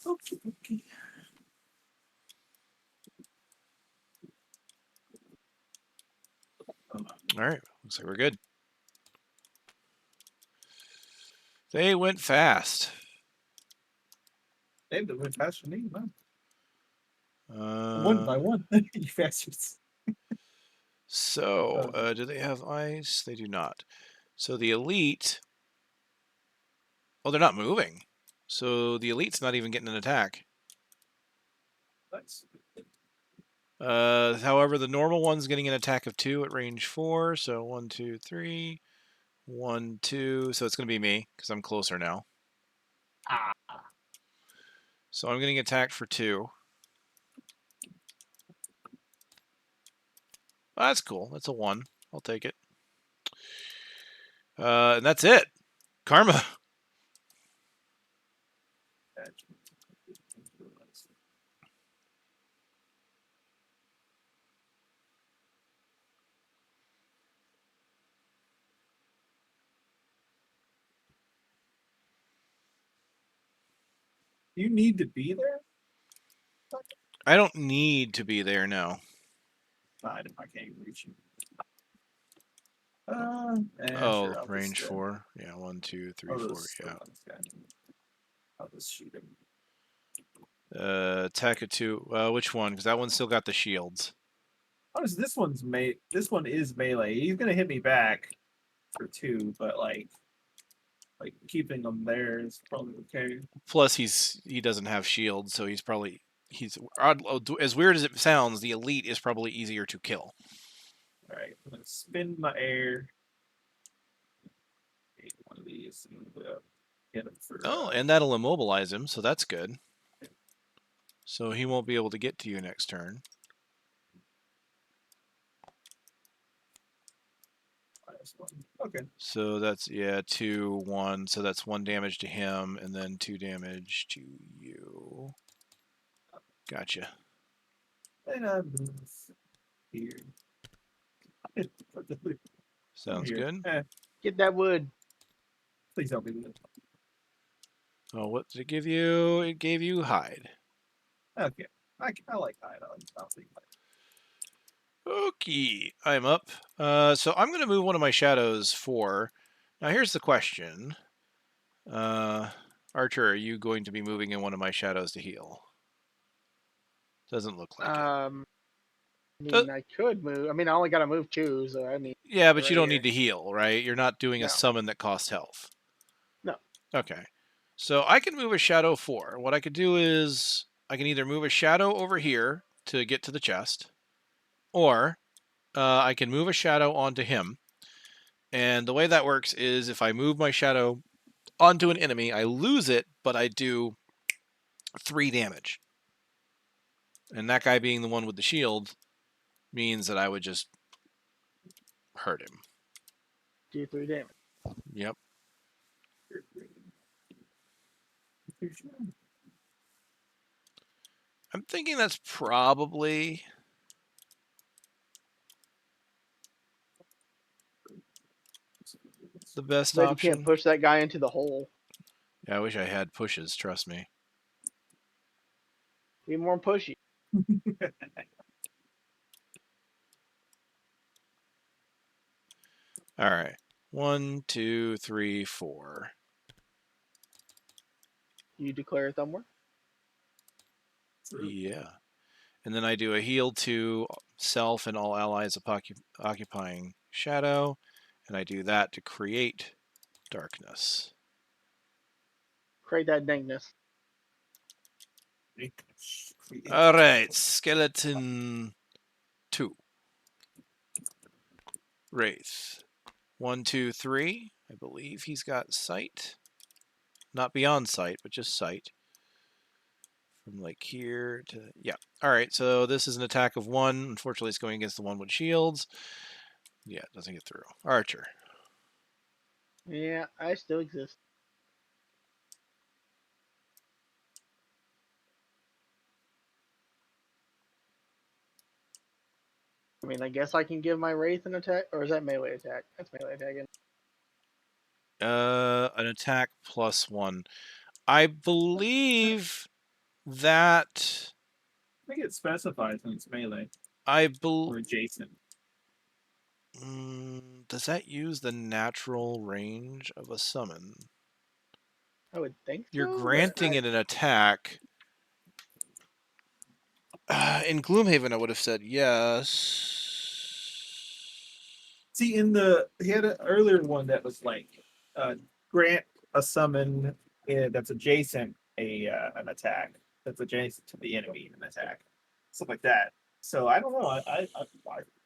Okay. All right, looks like we're good. They went fast. They went faster than me, man. Uh, One by one, you bastards. So, do they have ice? They do not. So the elite. Oh, they're not moving. So the elite's not even getting an attack. Nice. However, the normal one's getting an attack of 2 at range 4. So 1, 2, 3. 1, 2. So it's going to be me because I'm closer now. Ah. So I'm getting attacked for 2. Oh, that's cool. That's a 1. I'll take it. And that's it. Karma. You need to be there? I don't need to be there now. Fine, if I can't reach you. Oh, sure, range 4. Yeah, 1, 2, 3, 4. Yeah. I'll just shoot him. Attack of 2. Which one? Because that one's still got the shields. Honestly, this one is melee. He's gonna hit me back for 2, but like keeping him there is probably okay. Plus, he doesn't have shields, so he's as weird as it sounds. The elite is probably easier to kill. All right, I'm gonna spin my air. One of these and hit him for. Oh, and that'll immobilize him, so that's good. So he won't be able to get to you next turn. Okay. So that's 2, 1. So that's 1 damage to him, and then 2 damage to you. Gotcha. And I move here. Sounds here. good. Get that wood. Please help me with it. Oh, what did it give you? It gave you hide. Okay. I like hide. I like something. Okay, I'm up. So I'm going to move one of my shadows 4. Now here's the question. Archer, are you going to be moving in one of my shadows to heal? Doesn't look like it. I mean, I could move. I mean, I only got to move 2, so I mean. Yeah, but right you don't here. need to heal, right? You're not doing a No. summon that costs health. No. Okay. So I can move a shadow 4. What I could do is I can either move a shadow over here to get to the chest, or I can move a shadow onto him. And the way that works is if I move my shadow onto an enemy, I lose it, but I do 3 damage. And that guy being the one with the shield means that I would just hurt him. Do 3 damage. Yep. I'm thinking that's probably the best But option. you can't push that guy into the hole. Yeah, I wish I had pushes, trust me. Be more pushy. All right. 1, 2, 3, 4. You declare Thumbwar? Yeah. And then I do a heal to self and all allies occupying shadow. And I do that to create darkness. Create that dankness. All right. Skeleton 2. Wraith. 1, 2, 3. I believe he's got sight. Not beyond sight, but just sight. From like here to... Yeah. All right, so this is an attack of 1. Unfortunately, it's going against the one with shields. Yeah, it doesn't get through. Archer. Yeah, I still exist. I mean, I guess I can give my Wraith an attack, or is that melee attack? That's melee attack. An attack +1. I believe that... I think it specifies when it's melee I or believe... adjacent. Does that use the natural range of a summon? I would think so. You're granting it an attack. In Gloomhaven, I would have said yes. See, he had an earlier one that was like grant a summon that's adjacent an attack that's adjacent to the enemy an attack, stuff like that. So I don't know. I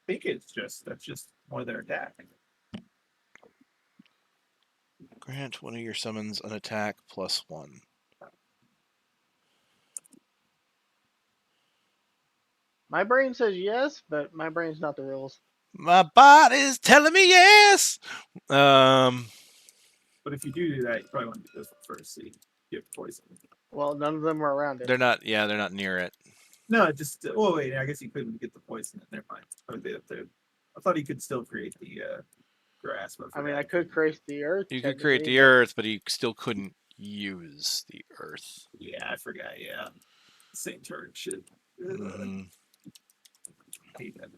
think that's just one of their attacks. Grant one of your summons an attack +1. My brain says yes, but my brain's not the rules. My body's telling me yes. But if you do that, you probably want to do this one first, so you get poison. Well, none of them are around it. They're not. Yeah, they're not near it. No, just oh wait, I guess you couldn't get the poison. Never mind. I thought he could still create the grass. I mean, I could create the earth. You could create the earth, but you still couldn't use the earth. Yeah, I forgot. Yeah, same turn shit. Hate that.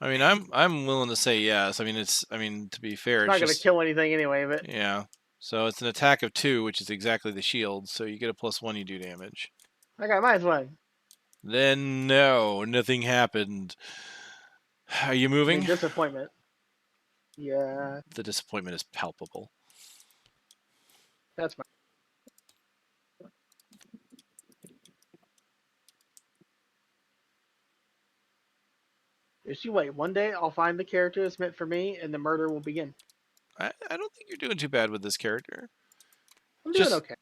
I mean, I'm willing to say yes. I mean, to be fair, it's not going to kill anything anyway. But yeah. So it's an attack of 2, which is exactly the shield. So you get a +1, you do damage. I got -1. Then no, nothing happened. Are you moving? Disappointment. Yeah. The disappointment is palpable. That's my. If you wait, one day I'll find the character that's meant for me, and the murder will begin. I don't think you're doing too bad with this character. I'm doing okay.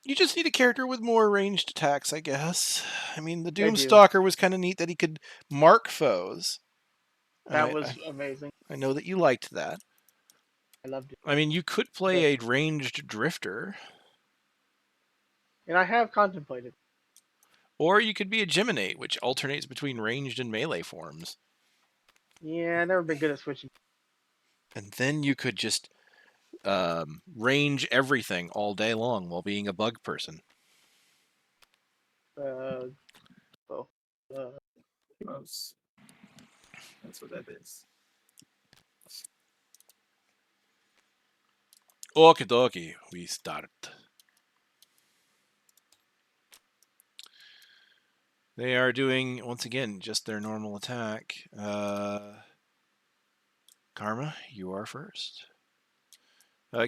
You just need a character with more ranged attacks, I guess. I mean, the Doomstalker was kind of neat that he could mark foes. That was amazing. I know that you liked that. I loved it. I mean, you could play a ranged drifter. And I have contemplated. Or you could be a Geminate, which alternates between ranged and melee forms. Yeah, I've never been good at switching. And then you could just range everything all day long while being a bug person. Close. That's what that is. Okie dokie, we start. They are doing, once again, just their normal attack. Karma, you are first.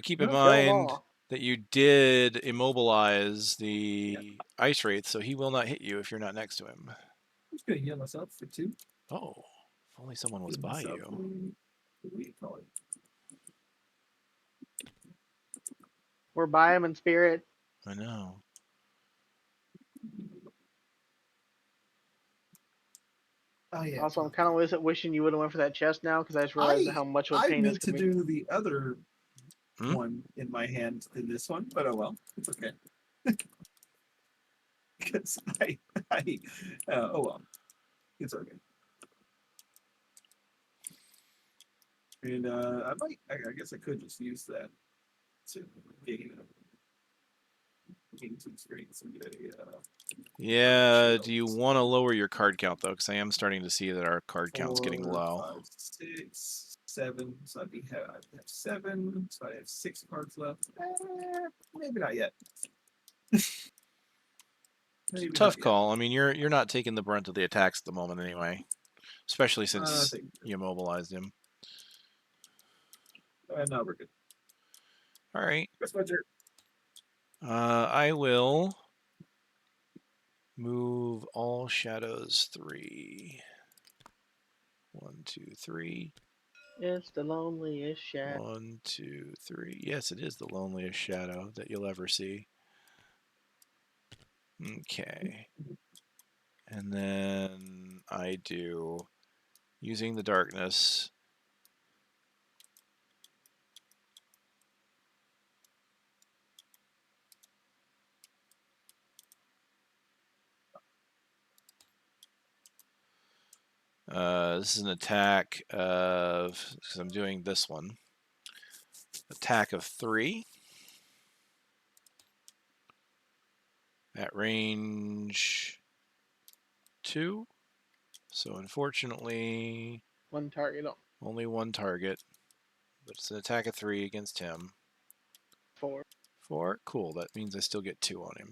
Keep in mind that you did immobilize the Ice Wraith, so he will not hit you if you're not next to him. I'm just going to heal myself for 2. Oh, if only someone was by you. What do you call it? We're by him in spirit. I know. Oh yeah. Also, I'm kind of wishing you would have went for that chest now because I just realized how much of a pain I meant to do the other one in my hand than this one, but oh well, it's okay. Because oh well, it's okay. And I guess I could just use that to dig it up. Into strengths and get a. Yeah, do you want to lower your card count, though? Because I am starting to see that our card count's 4, getting low. 5, 6, 7. So I have 7. So I have 6 cards left. Maybe not yet. Maybe Tough not call. I mean, you're not taking the brunt of the attacks at the moment anyway, especially since you immobilized him. No, we're good. All right. That's my turn. I will move all shadows 3. 1, 2, 3. It's the loneliest shadow. 1, 2, 3. Yes, it is the loneliest shadow that you'll ever see. Okay. And then I do using the darkness. This is an attack of, because I'm doing this one, attack of 3 at range 2. So unfortunately, One target on only one target, but it's an attack of 3 against him. 4. 4, cool. That means I still get 2 on him.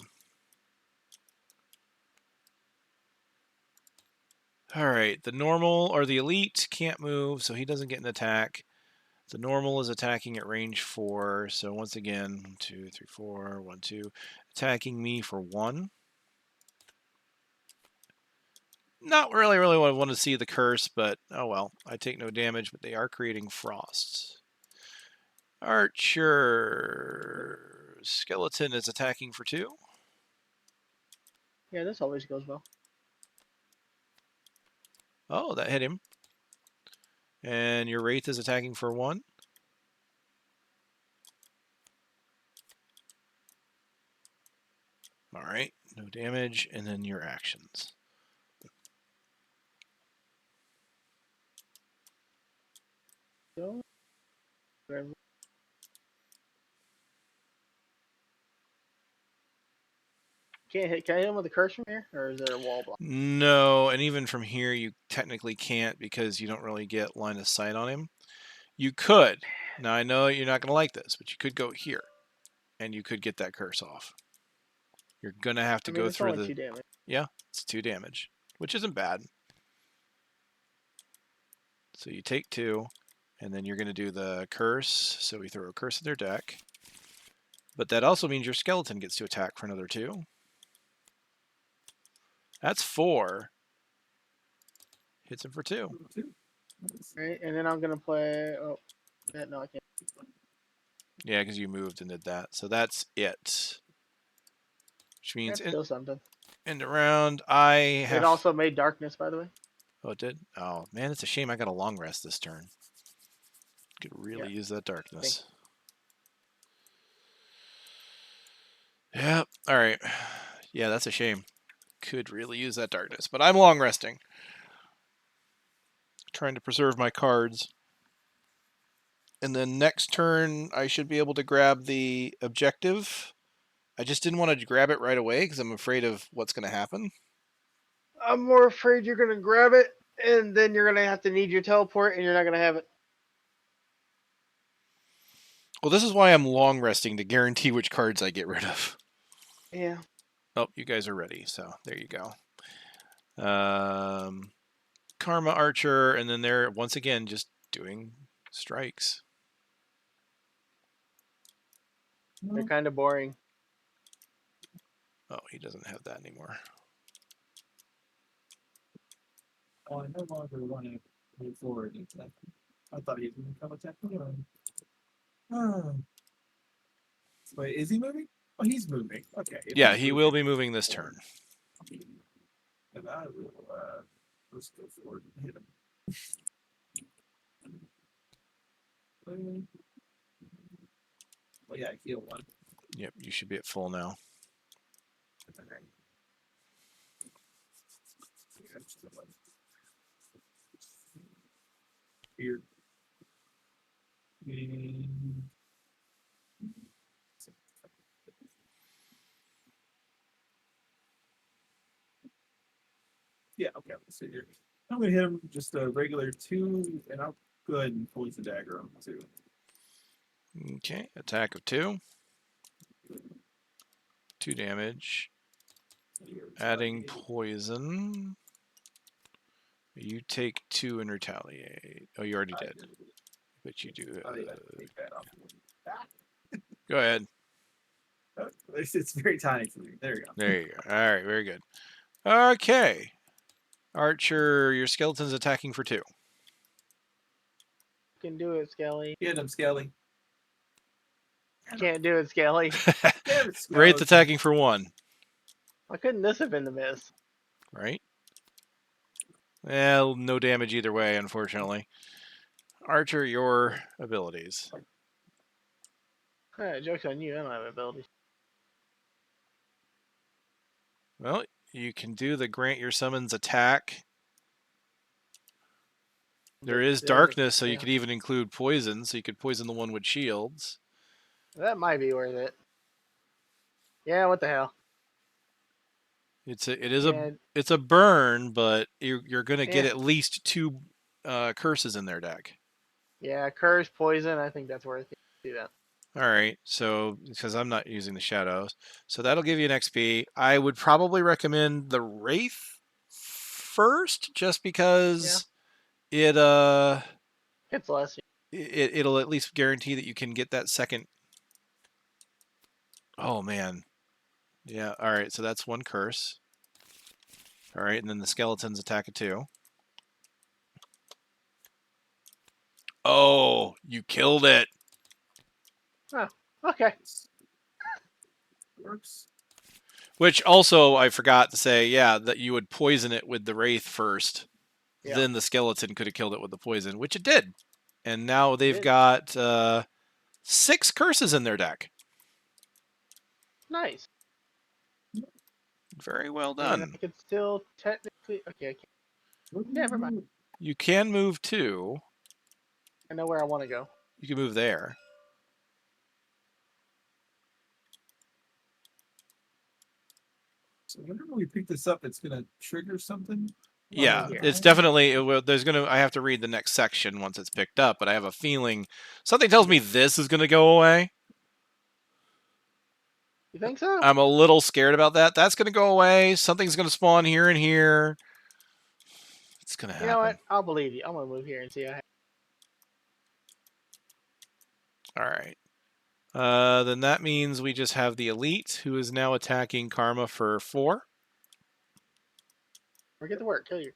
All right, the normal or the elite can't move, so he doesn't get an attack. The normal is attacking at range 4, so once again, 1, 2, 3, 4, 1, 2, attacking me for 1. Not really what I want to see the curse, but oh well. I take no damage, but they are creating frosts. Archer skeleton is attacking for 2. Yeah, this always goes well. Oh, that hit him. And your wraith is attacking for 1. All right, no damage, and then your actions. Go. Can I hit him with a curse from here, or is there a wall block? No, and even from here, you technically can't because you don't really get line of sight on him. You could. Now, I know you're not going to like this, but you could go here, and you could get that curse off. You're going to have to go it's through only the... 2 damage. Yeah, it's 2 damage, which isn't bad. So you take 2, and then you're going to do the curse. So we throw a curse at their deck. But that also means your skeleton gets to attack for another 2. That's 4. Hits him for 2. Right, and then I'm gonna play. Oh, no, I can't. Yeah, because you moved and did that. So that's it. Which means That's still something. end the round. I have. It also made darkness, by the way. Oh, it did. Oh man, it's a shame I got a long rest this turn. Could really use that darkness. Yeah. All right. Yeah, that's a shame. Could really use that darkness, but I'm long resting. Trying to preserve my cards. And then next turn, I should be able to grab the objective. I just didn't want to grab it right away because I'm afraid of what's going to happen. I'm more afraid you're gonna grab it, and then you're gonna have to need your teleport, and you're not gonna have it. Well, this is why I'm long resting, to guarantee which cards I get rid of. Yeah. Oh, you guys are ready, so there you go. Karma Archer, and then they're once again just doing strikes. They're kind of boring. Oh, he doesn't have that anymore. Oh, I no longer want to move forward. Exactly. I thought he was going to come attack me. Wait, is he moving? Oh, he's moving. Okay. Yeah, he will be moving this turn. And I will let's go forward and hit him. Well, yeah, heal 1. Yep, you should be at full now. Here. Yeah, okay, let's see here. I'm gonna hit him just a regular 2, and I'll go ahead and poison dagger him too. Okay, attack of 2. 2 damage. Adding poison. You take 2 and retaliate. Oh, you already did. But you do. Go ahead. It's very tiny for me. There you go. There you go. All right, very good. Okay. Archer, your skeleton's attacking for 2. You can do it, Skelly. Get him, Skelly. Can't do it, Skelly. Wraith attacking for 1. Why couldn't this have been the miss? Right? Well, no damage either way, unfortunately. Archer, your abilities. Joke's on you, I don't have abilities. Well, you can do the grant your summons attack. There is darkness, so you could even include poison, so you could poison the one with shields. That might be worth it. Yeah, what the hell? It's a burn, but you're gonna get Yeah. at least 2 curses in their deck. Yeah, curse, poison, I think that's worth it. Do that. All right, so because I'm not using the shadows, so that'll give you an XP. I would probably recommend the Wraith first, just because it's less. it'll at least guarantee that you can get that second. Oh man, yeah. All right, so that's 1 curse. All right, and then the skeletons attack at 2. Oh, you killed it. Oh, okay. Works. Which also I forgot to say, yeah, that you would poison it with the Wraith first. Yeah. Then the skeleton could have killed it with the poison, which it did. And now they've got 6 curses in their deck. Nice. Very well done. And I could still technically... Okay, I can't. Never mind. You can move 2. I know where I want to go. You can move there. So whenever we pick this up, it's going to trigger something? Yeah, it's definitely... there's gonna. I have to read the next section once it's picked up, but I have a feeling... Something tells me this is going to go away. You think so? I'm a little scared about that. That's going to go away. Something's going to spawn here and here. It's going to happen. You know what? I'll believe you. I'm going to move here and see how. All right. Then that means we just have the elite, who is now attacking Karma for 4. Or get to work. Kill you.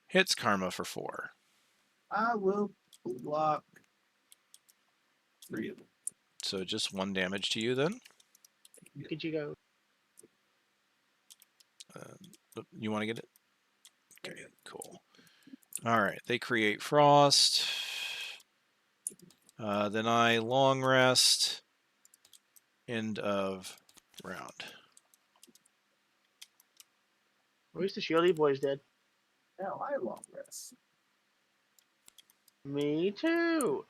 Hits Karma for 4. I will block 3 of them. So just 1 damage to you then. Could you go? You want to get it? Okay, cool. All right, they create frost. Then I long rest. End of round. At least the Shieldy boy's dead. Now I long rest. Me too.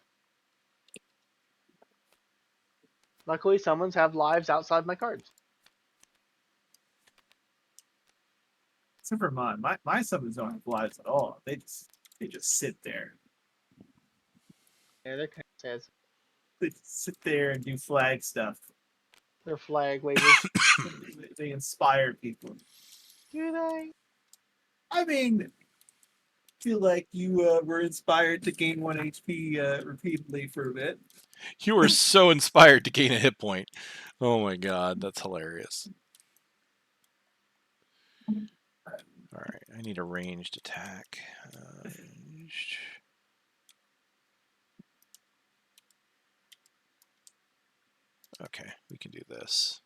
Luckily, summons have lives outside my cards. Except for mine. My summons don't have lives at all. They just sit there. Yeah, they're kind of sad. They just sit there and do flag stuff. They're flag wavers. They inspire people. Do they? I mean, I feel like you were inspired to gain 1 HP repeatedly for a bit. You were so inspired to gain a hit point. Oh my god, that's hilarious. All right, I need a ranged attack. Okay, we can do this.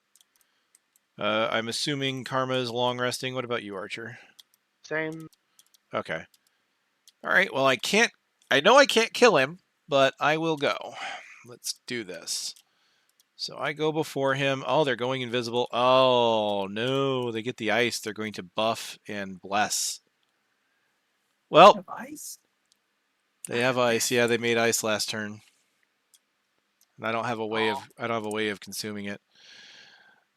I'm assuming Karma is long resting. What about you, Archer? Same. Okay. All right, well, I know I can't kill him, but I will go. Let's do this. So I go before him. Oh, they're going invisible. Oh, no, they get the ice. They're going to buff and bless. Well, They have ice? They have ice. Yeah, they made ice last turn. And I don't have a way of consuming it.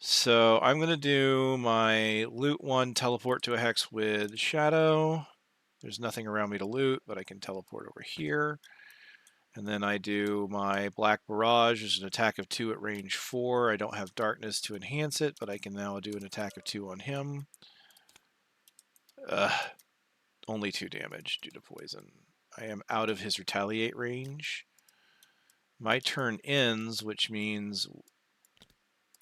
So I'm going to do my loot 1, teleport to a hex with shadow. There's nothing around me to loot, but I can teleport over here. And then I do my Black Barrage. There's an attack of 2 at range 4. I don't have darkness to enhance it, but I can now do an attack of 2 on him. Only 2 damage due to poison. I am out of his retaliate range. My turn ends, which means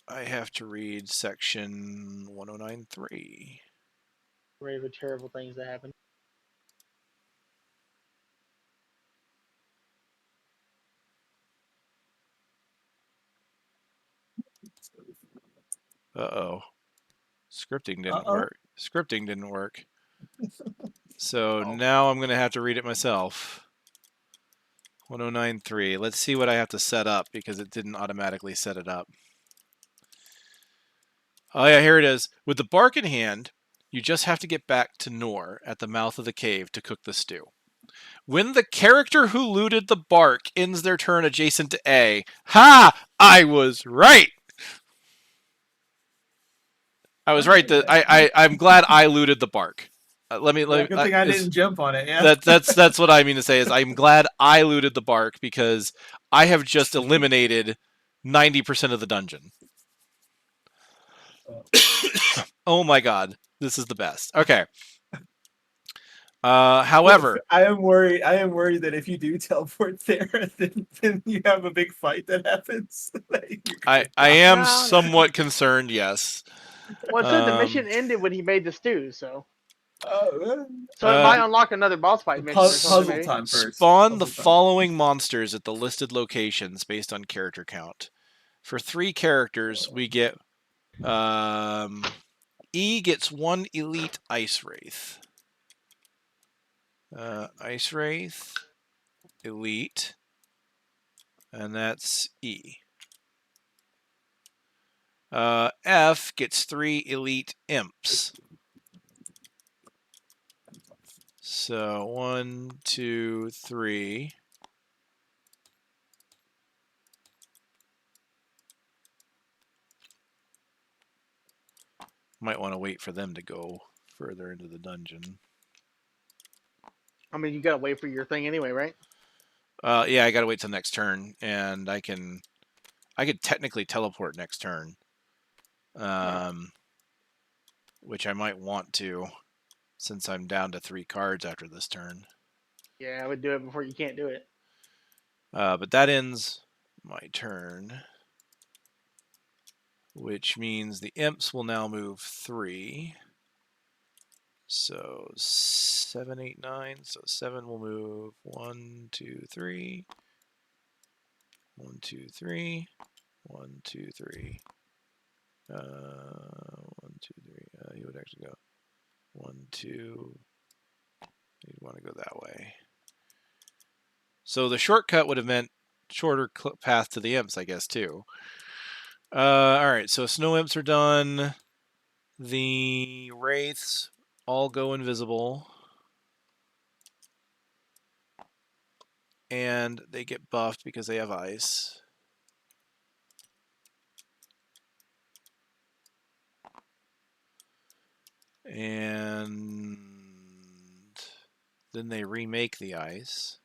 I have to read section 1093. Ready for terrible things to happen. Uh-oh. Scripting didn't work. Scripting didn't work. So now I'm going to have to read it myself. 1093. Let's see what I have to set up because it didn't automatically set it up. Oh yeah, here it is. With the bark in hand, you just have to get back to Nor at the mouth of the cave to cook the stew. When the character who looted the bark ends their turn adjacent to A, ha! I was right! I was right. I'm glad I looted the bark. Good thing I didn't jump on it. Yeah. That's what I mean to say is I'm glad I looted the bark because I have just eliminated 90% of the dungeon. Oh my god, this is the best. Okay. However, I am worried that if you do teleport there, then you have a big fight that happens. I am somewhat concerned. Yes. Well, it said the mission ended when he made the stew, so. So it might unlock another boss fight mission or something. Puzzle time first. Spawn the following monsters at the listed locations based on character count. For 3 characters, we get E gets 1 elite ice wraith. Ice wraith, elite, and that's E. F gets 3 elite imps. So 1, 2, 3. Might want to wait for them to go further into the dungeon. I mean, you gotta wait for your thing anyway, right? Yeah, I gotta wait till next turn, and I could technically teleport next turn, which I might want to, since I'm down to 3 cards after this turn. Yeah, I would do it before you can't do it. But that ends my turn, which means the imps will now move 3. So 7, 8, 9. So 7 will move 1, 2, 3. 1, 2, 3. 1, 2, 3. 1, 2, 3. He would actually go 1, 2. You'd want to go that way. So the shortcut would have meant shorter path to the imps, I guess, too. Alright, so snow imps are done. The wraiths all go invisible. And they get buffed because they have ice. And then they remake the ice.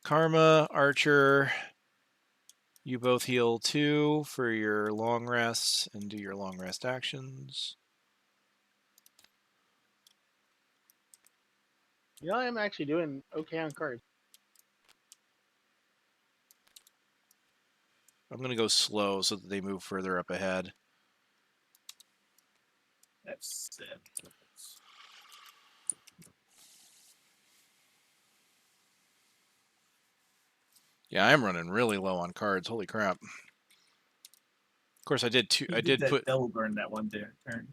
Karma, Archer, you both heal 2 for your long rests and do your long rest actions. You know, I'm actually doing okay on cards. I'm going to go slow so that they move further up ahead. That's sad. Yeah, I'm running really low on cards. Holy crap. Of course, I did put double burn that one turn.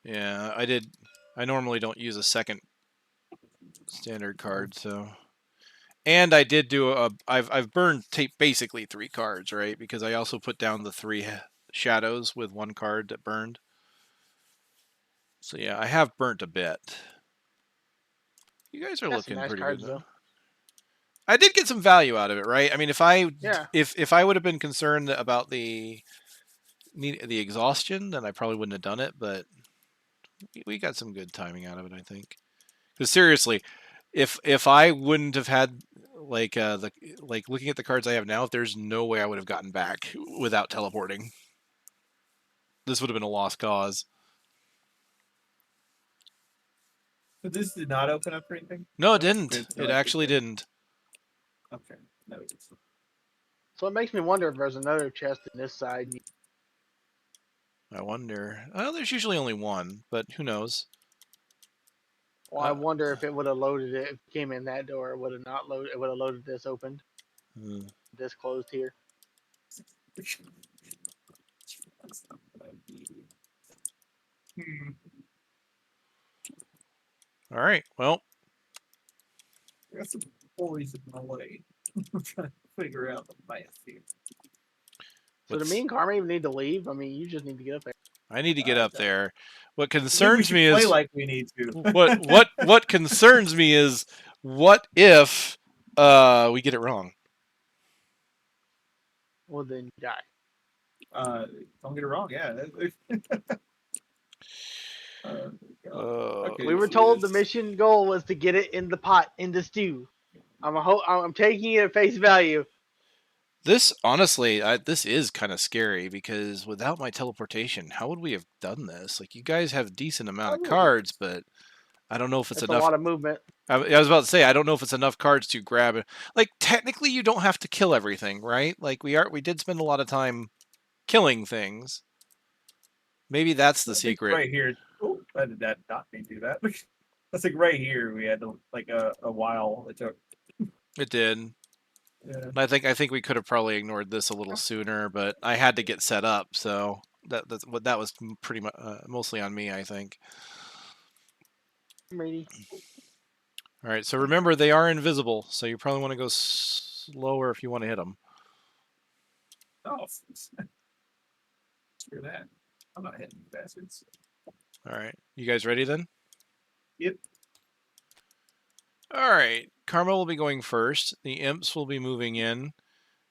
Yeah, I did. I normally don't use a second standard card, so. And I did do I've burned basically 3 cards, right? Because I also put down the 3 shadows with 1 card that burned. So yeah, I have burnt a bit. You guys are looking pretty good though. I did get some value out of it, right? I mean, if I would have been concerned about the need the exhaustion, then I probably wouldn't have done it. But we got some good timing out of it, I think. Because seriously, if I wouldn't have had like looking at the cards I have now, there's no way I would have gotten back without teleporting. This would have been a lost cause. But this did not open up for anything? No, it didn't. It actually didn't. Okay. No, it didn't. So it makes me wonder if there's another chest in this side. I wonder. Well, there's usually only one, but who knows? Well, I wonder if it would have loaded it if it came in that door. It would have not loaded. It would have loaded this opened. This closed here. All right. Well, I got some boys in my way. I'm trying to figure out the math here. So do me and Karma even need to leave? I mean, you just need to get up there. I need to get up there. What concerns me play is like we need to. what concerns me is what if we get it wrong? Well, then you die. Don't get it wrong. Yeah. We were told the mission goal was to get it in the pot, in the stew. I'm taking it at face value. This honestly, this is kind of scary because without my teleportation, how would we have done this? Like, you guys have a decent amount of cards, but I don't know if it's That's enough. A lot of movement. I was about to say, I don't know if it's enough cards to grab it. Like, technically, you don't have to kill everything, right? Like, we did spend a lot of time killing things. Maybe that's the secret. Right here. Oh, I did that not mean to do that. That's like right here. We had to, like a while it took. It did. Yeah. I think we could have probably ignored this a little sooner, but I had to get set up, so that was pretty much mostly on me, I think. Maybe. All right, so remember they are invisible, so you probably want to go slower if you want to hit them. Oh, screw that! I'm not hitting you bastards. All right, you guys ready then? Yep. All right, Karma will be going first. The imps will be moving in.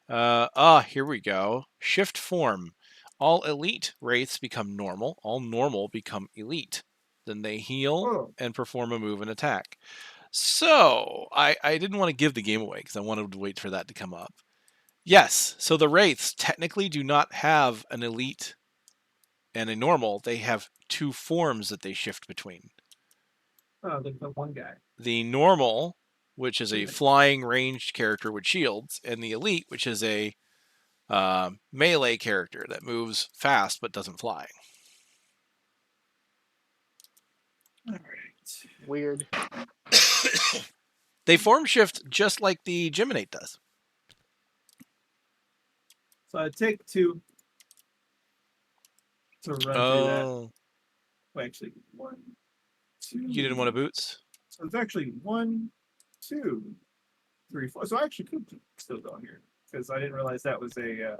Here we go. Shift form. All elite wraiths become normal. All normal become elite. Then they heal and perform a move and attack. So, I didn't want to give the game away because I wanted to wait for that to come up. Yes, so the wraiths technically do not have an elite and a normal. They have two forms that they shift between. Oh, the one guy. The normal, which is a flying ranged character with shields, and the elite, which is a melee character that moves fast but doesn't fly. All right. Weird. They form shift just like the Geminate does. So I take two to run through that. Well, actually, 1, 2. You didn't want to boots? So it's actually 1, 2, 3, 4. So I actually could still go here because I didn't realize that was that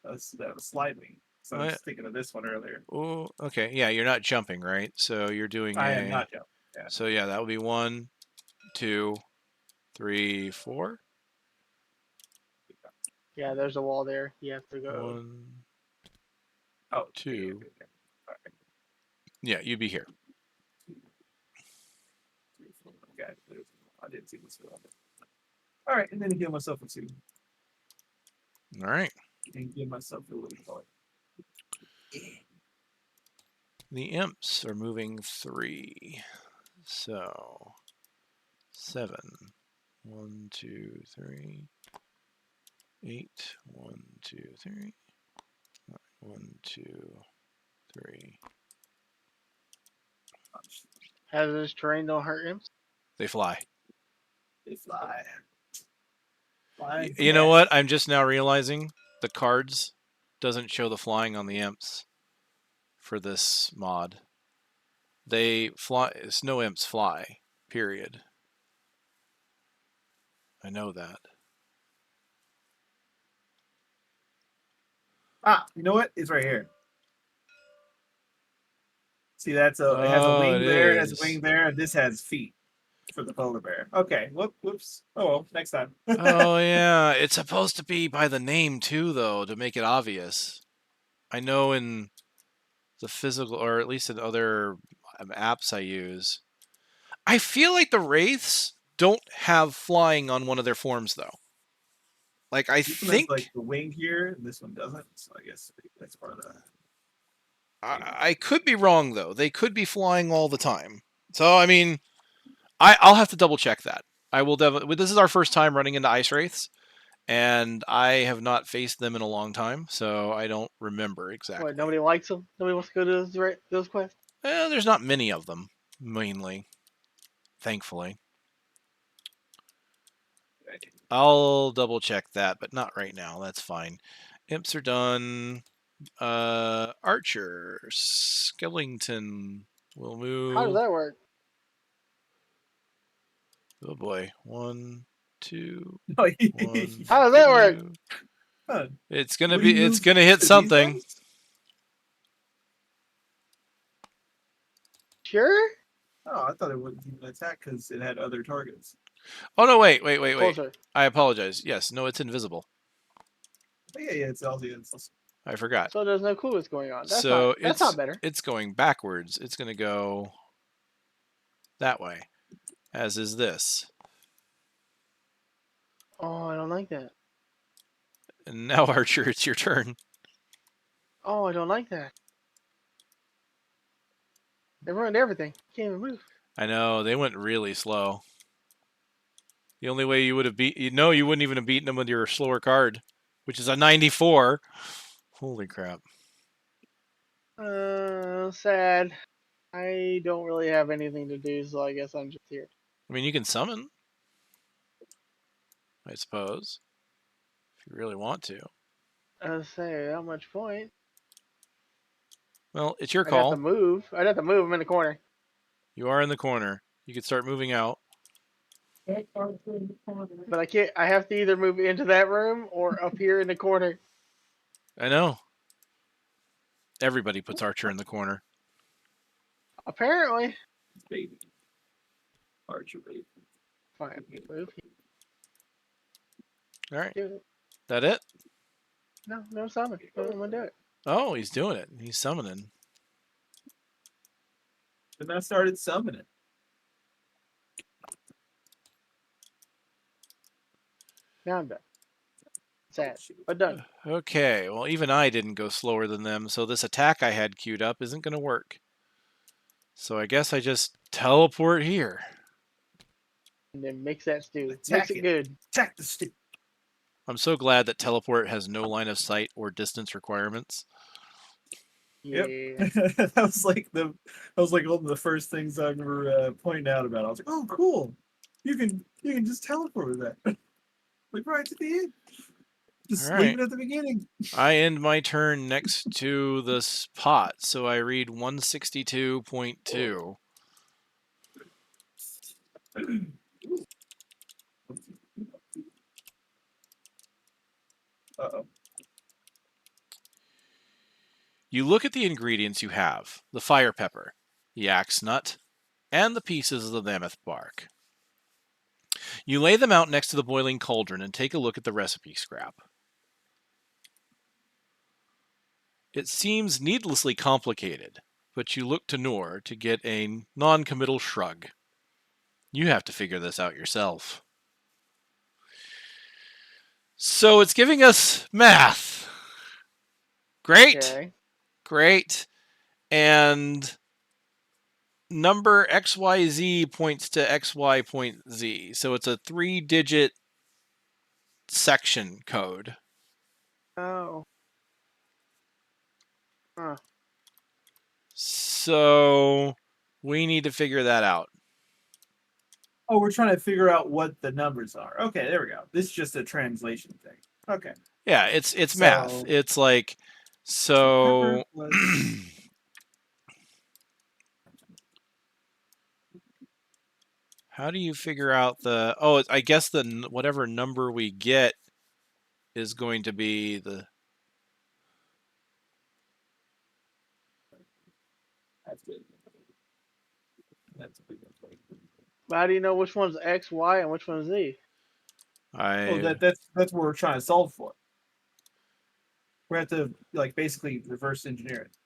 was slide me. So I was thinking of this one earlier. Oh, okay. Yeah, you're not jumping, right? So you're doing. I am not jumping. Yeah. So yeah, that would be 1, 2, 3, 4. Yeah, there's a wall there. You have to go. 1, 2. Okay. All right. Yeah, you'd be here. 2, 3, 4. Okay. I didn't see this one. All right, and then heal myself for 2. All right. And give myself a little color. The imps are moving 3. So 7. 1, 2, 3. 8. 1, 2, 3. 1, 2, 3. Hazardous terrain don't hurt imps. They fly. They fly. You know what? I'm just now realizing the cards doesn't show the flying on the imps for this mod. They fly. Snow imps fly. Period. I know that. Ah, you know what? It's right here. See, that's it has a wing there, it has a wing there, and this has feet for the polar bear. Okay, whoops. Oh, well, next time. Oh, yeah. It's supposed to be by the name, too, though, to make it obvious. I know in the physical, or at least in other apps I use, I feel like the wraiths don't have flying on one of their forms though. Like I This one has like think the wing here, and this one doesn't. So I guess that's part of that. I could be wrong though. They could be flying all the time. So I mean, I'll have to double check that. I will definitely. This is our first time running into ice wraiths, and I have not faced them in a long time, so I don't remember exactly. What? Nobody likes them. Nobody wants to go to those quests. There's not many of them, mainly, thankfully. I'll double check that, but not right now. That's fine. Imps are done. Archer, Skellington will move. How does that work? Oh boy, 1, 2. No, 1, How does that work? 2. huh. It's gonna Will you be. It's move gonna hit to these something. ones? Sure. Oh, I thought it wouldn't even attack because it had other targets. Oh no! Wait. Closer. I apologize. Yes, no, it's invisible. Oh, yeah, it's also. I forgot. So there's no clue what's going on. That's So not better. it's going backwards. It's gonna go that way, as is this. Oh, I don't like that. And now, Archer, it's your turn. Oh, I don't like that. They ruined everything. Can't even move. I know, they went really slow. The only way you would have you wouldn't even have beaten them with your slower card, which is a 94. Holy crap. Sad. I don't really have anything to do, so I guess I'm just here. I mean, you can summon, I suppose, if you really want to. How much point? Well, it's your I'd have call. to move. I'd have to move. I'm in the corner. You are in the corner. You could start moving out. But I can't. I have to either move into that room or up here in the corner. I know. Everybody puts Archer in the corner. Apparently. Baby. Archer baby. Fine. Move. All right. Do it. That it? No summon. I'm gonna do it. Oh, he's doing it. He's summoning. And I started summoning. Now I'm done. Sad, but done. Okay, well, even I didn't go slower than them, so this attack I had queued up isn't going to work. So I guess I just teleport here. And then mix that stew. Attack Makes it good. Attack the stick. I'm so glad that teleport has no line of sight or distance requirements. Yeah. Yep. that was like one of the first things I remember pointing out about. I was like, "Oh, cool! You can just teleport with that, like right to the end. Just leave it at the beginning." I end my turn next to the spot, so I read 162.2. Uh-oh. You look at the ingredients you have: the fire pepper, the axe nut, and the pieces of the mammoth bark. You lay them out next to the boiling cauldron and take a look at the recipe scrap. It seems needlessly complicated, but you look to Noor to get a non-committal shrug. You have to figure this out yourself. So it's giving us math. Great. Okay. Great. And number XYZ points to XY.Z. So it's a 3-digit section code. Oh. Huh. So we need to figure that out. Oh, we're trying to figure out what the numbers are. Okay, there we go. This is just a translation thing. Okay. Yeah, it's math. It's like, so how do you figure out the, I guess the whatever number we get is going to be the, How do you know which one's X, Y, and which one's Z? That's what we're trying to solve for. We have to like basically reverse engineer it.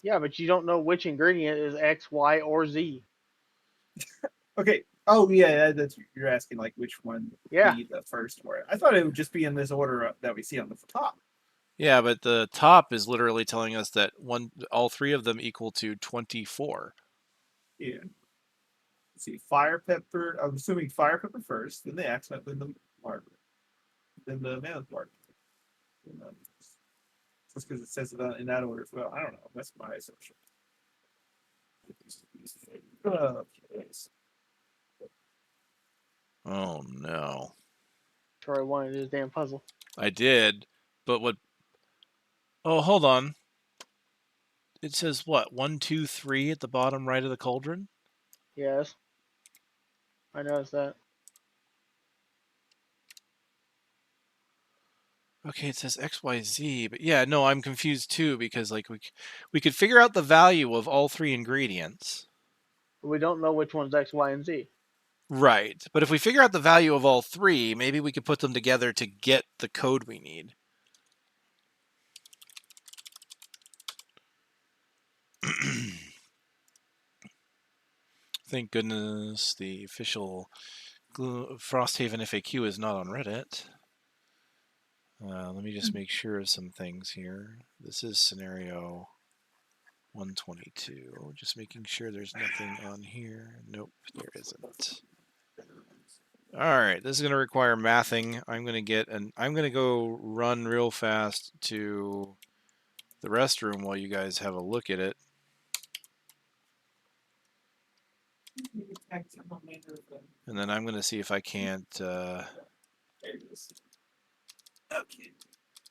Yeah, but you don't know which ingredient is X, Y, or Z. Okay. Oh yeah, that's you're asking like which one would Yeah. be the first word. I thought it would just be in this order that we see on the top. Yeah, but the top is literally telling us that all three of them equal to 24. Yeah. Let's see, fire pepper. I'm assuming fire pepper first, then the accent, then the mark, then the man's mark. Just because it says it in that order as well. I don't know. That's my assumption. Oh no. Troy wanted his damn puzzle. I did, but what? Oh, hold on. It says what? 1, 2, 3 at the bottom right of the cauldron? Yes. I noticed that. Okay, it says XYZ, but yeah, no, I'm confused too because like we could figure out the value of all three ingredients. But we don't know which one's X, Y, and Z. Right. But if we figure out the value of all three, maybe we could put them together to get the code we need. Thank goodness the official Frosthaven FAQ is not on Reddit. Let me just make sure of some things here. This is scenario 122. Just making sure there's nothing on here. Nope, there isn't. All right, this is going to require mathing. I'm going to go run real fast to the restroom while you guys have a look at it. And then I'm going to see if I can't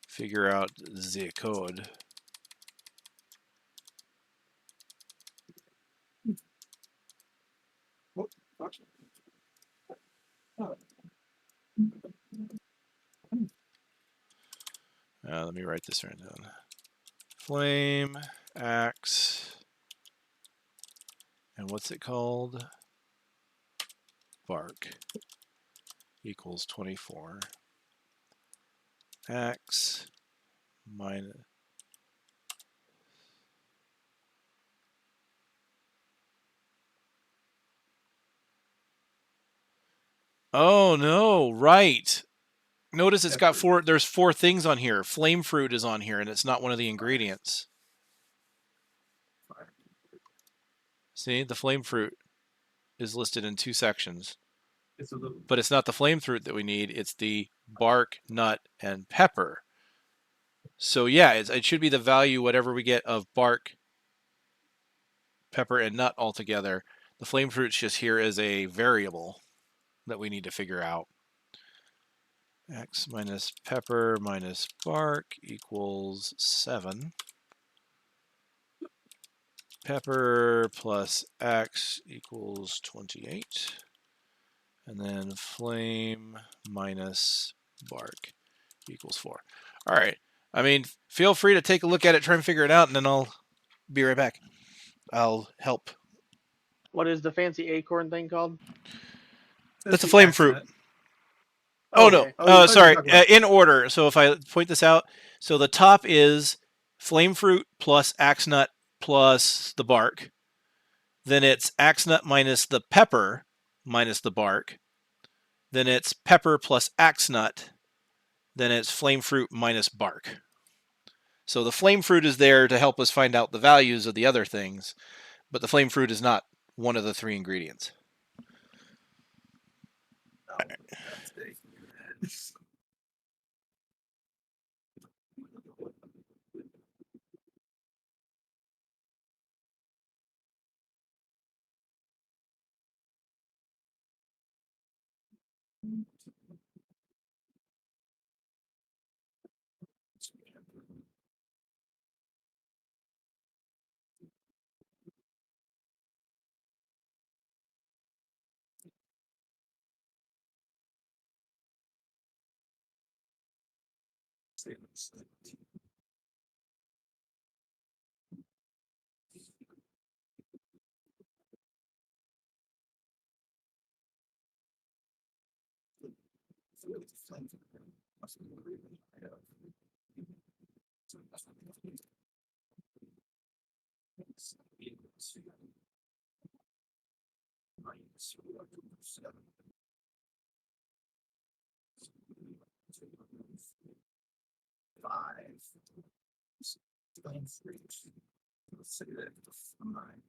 figure out the code. Let me write this right down. Flame, axe, and what's it called? Bark equals 24. Axe minus. Oh no, right. Notice it's got there's 4 things on here. Flame fruit is on here and it's not one of the ingredients. See, the flame fruit is listed in 2 sections. But it's not the flame fruit that we need, it's the bark, nut, and pepper. So yeah, it should be the value whatever we get of bark, pepper, and nut all together. The flame fruit's just here as a variable that we need to figure out. X minus pepper minus bark equals 7. Pepper plus X equals 28. And then flame minus bark equals 4. All right. I mean, feel free to take a look at it, try and figure it out, and then I'll be right back. I'll help. What is the fancy acorn thing called? That's a flame fruit. Oh, no. okay. Sorry. In order. So if I point this out, so the top is flame fruit plus axe nut plus the bark. Then it's axe nut minus the pepper minus the bark. Then it's pepper plus axe nut. Then it's flame fruit minus bark. So the flame fruit is there to help us find out the values of the other things, but the flame fruit is not one of the 3 ingredients. Let's say that five.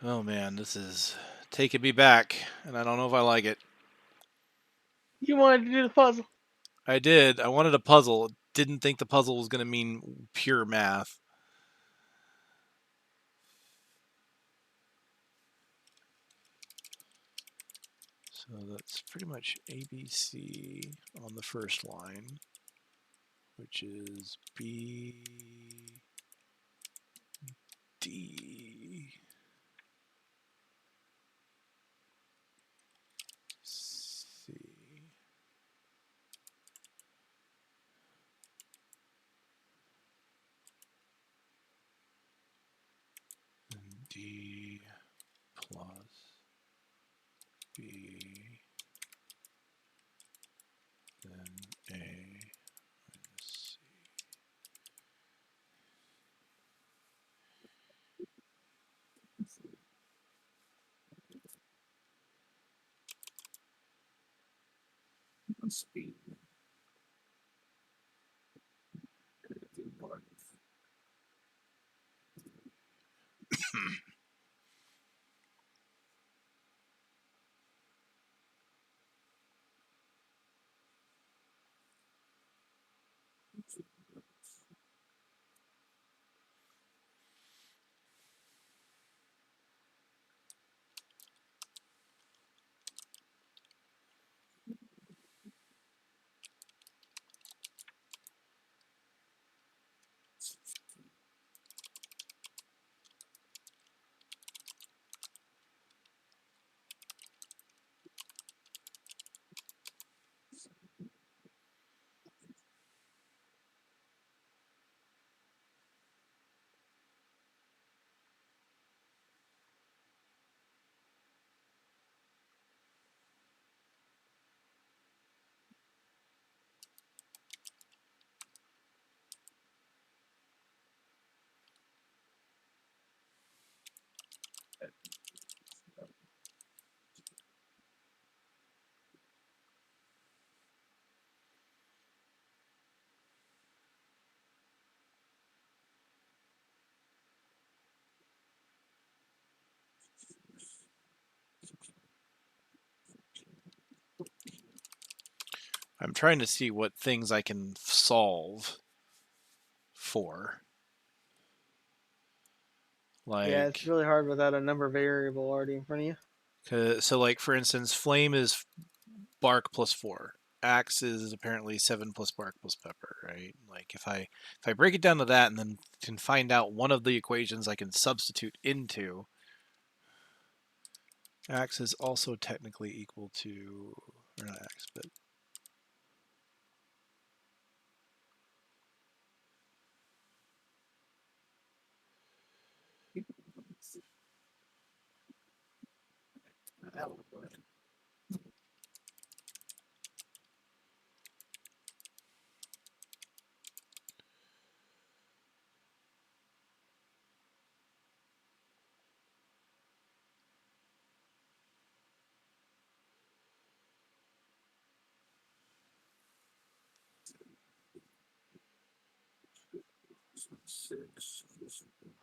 Oh man, this is taking me back, and I don't know if I like it. You wanted to do the puzzle. I did. I wanted a puzzle. Didn't think the puzzle was going to mean pure math. So that's pretty much ABC on the first line, which is B, D, C, and D plus B, then A minus C. Speed. I'm trying to see what things I can solve for. Yeah, it's Like, really hard without a number variable already in front of you. so like for instance, flame is bark plus 4. Axe is apparently 7 plus bark plus pepper, right? Like if I break it down to that and then can find out one of the equations I can substitute into, axe is also technically equal to, or not axe, but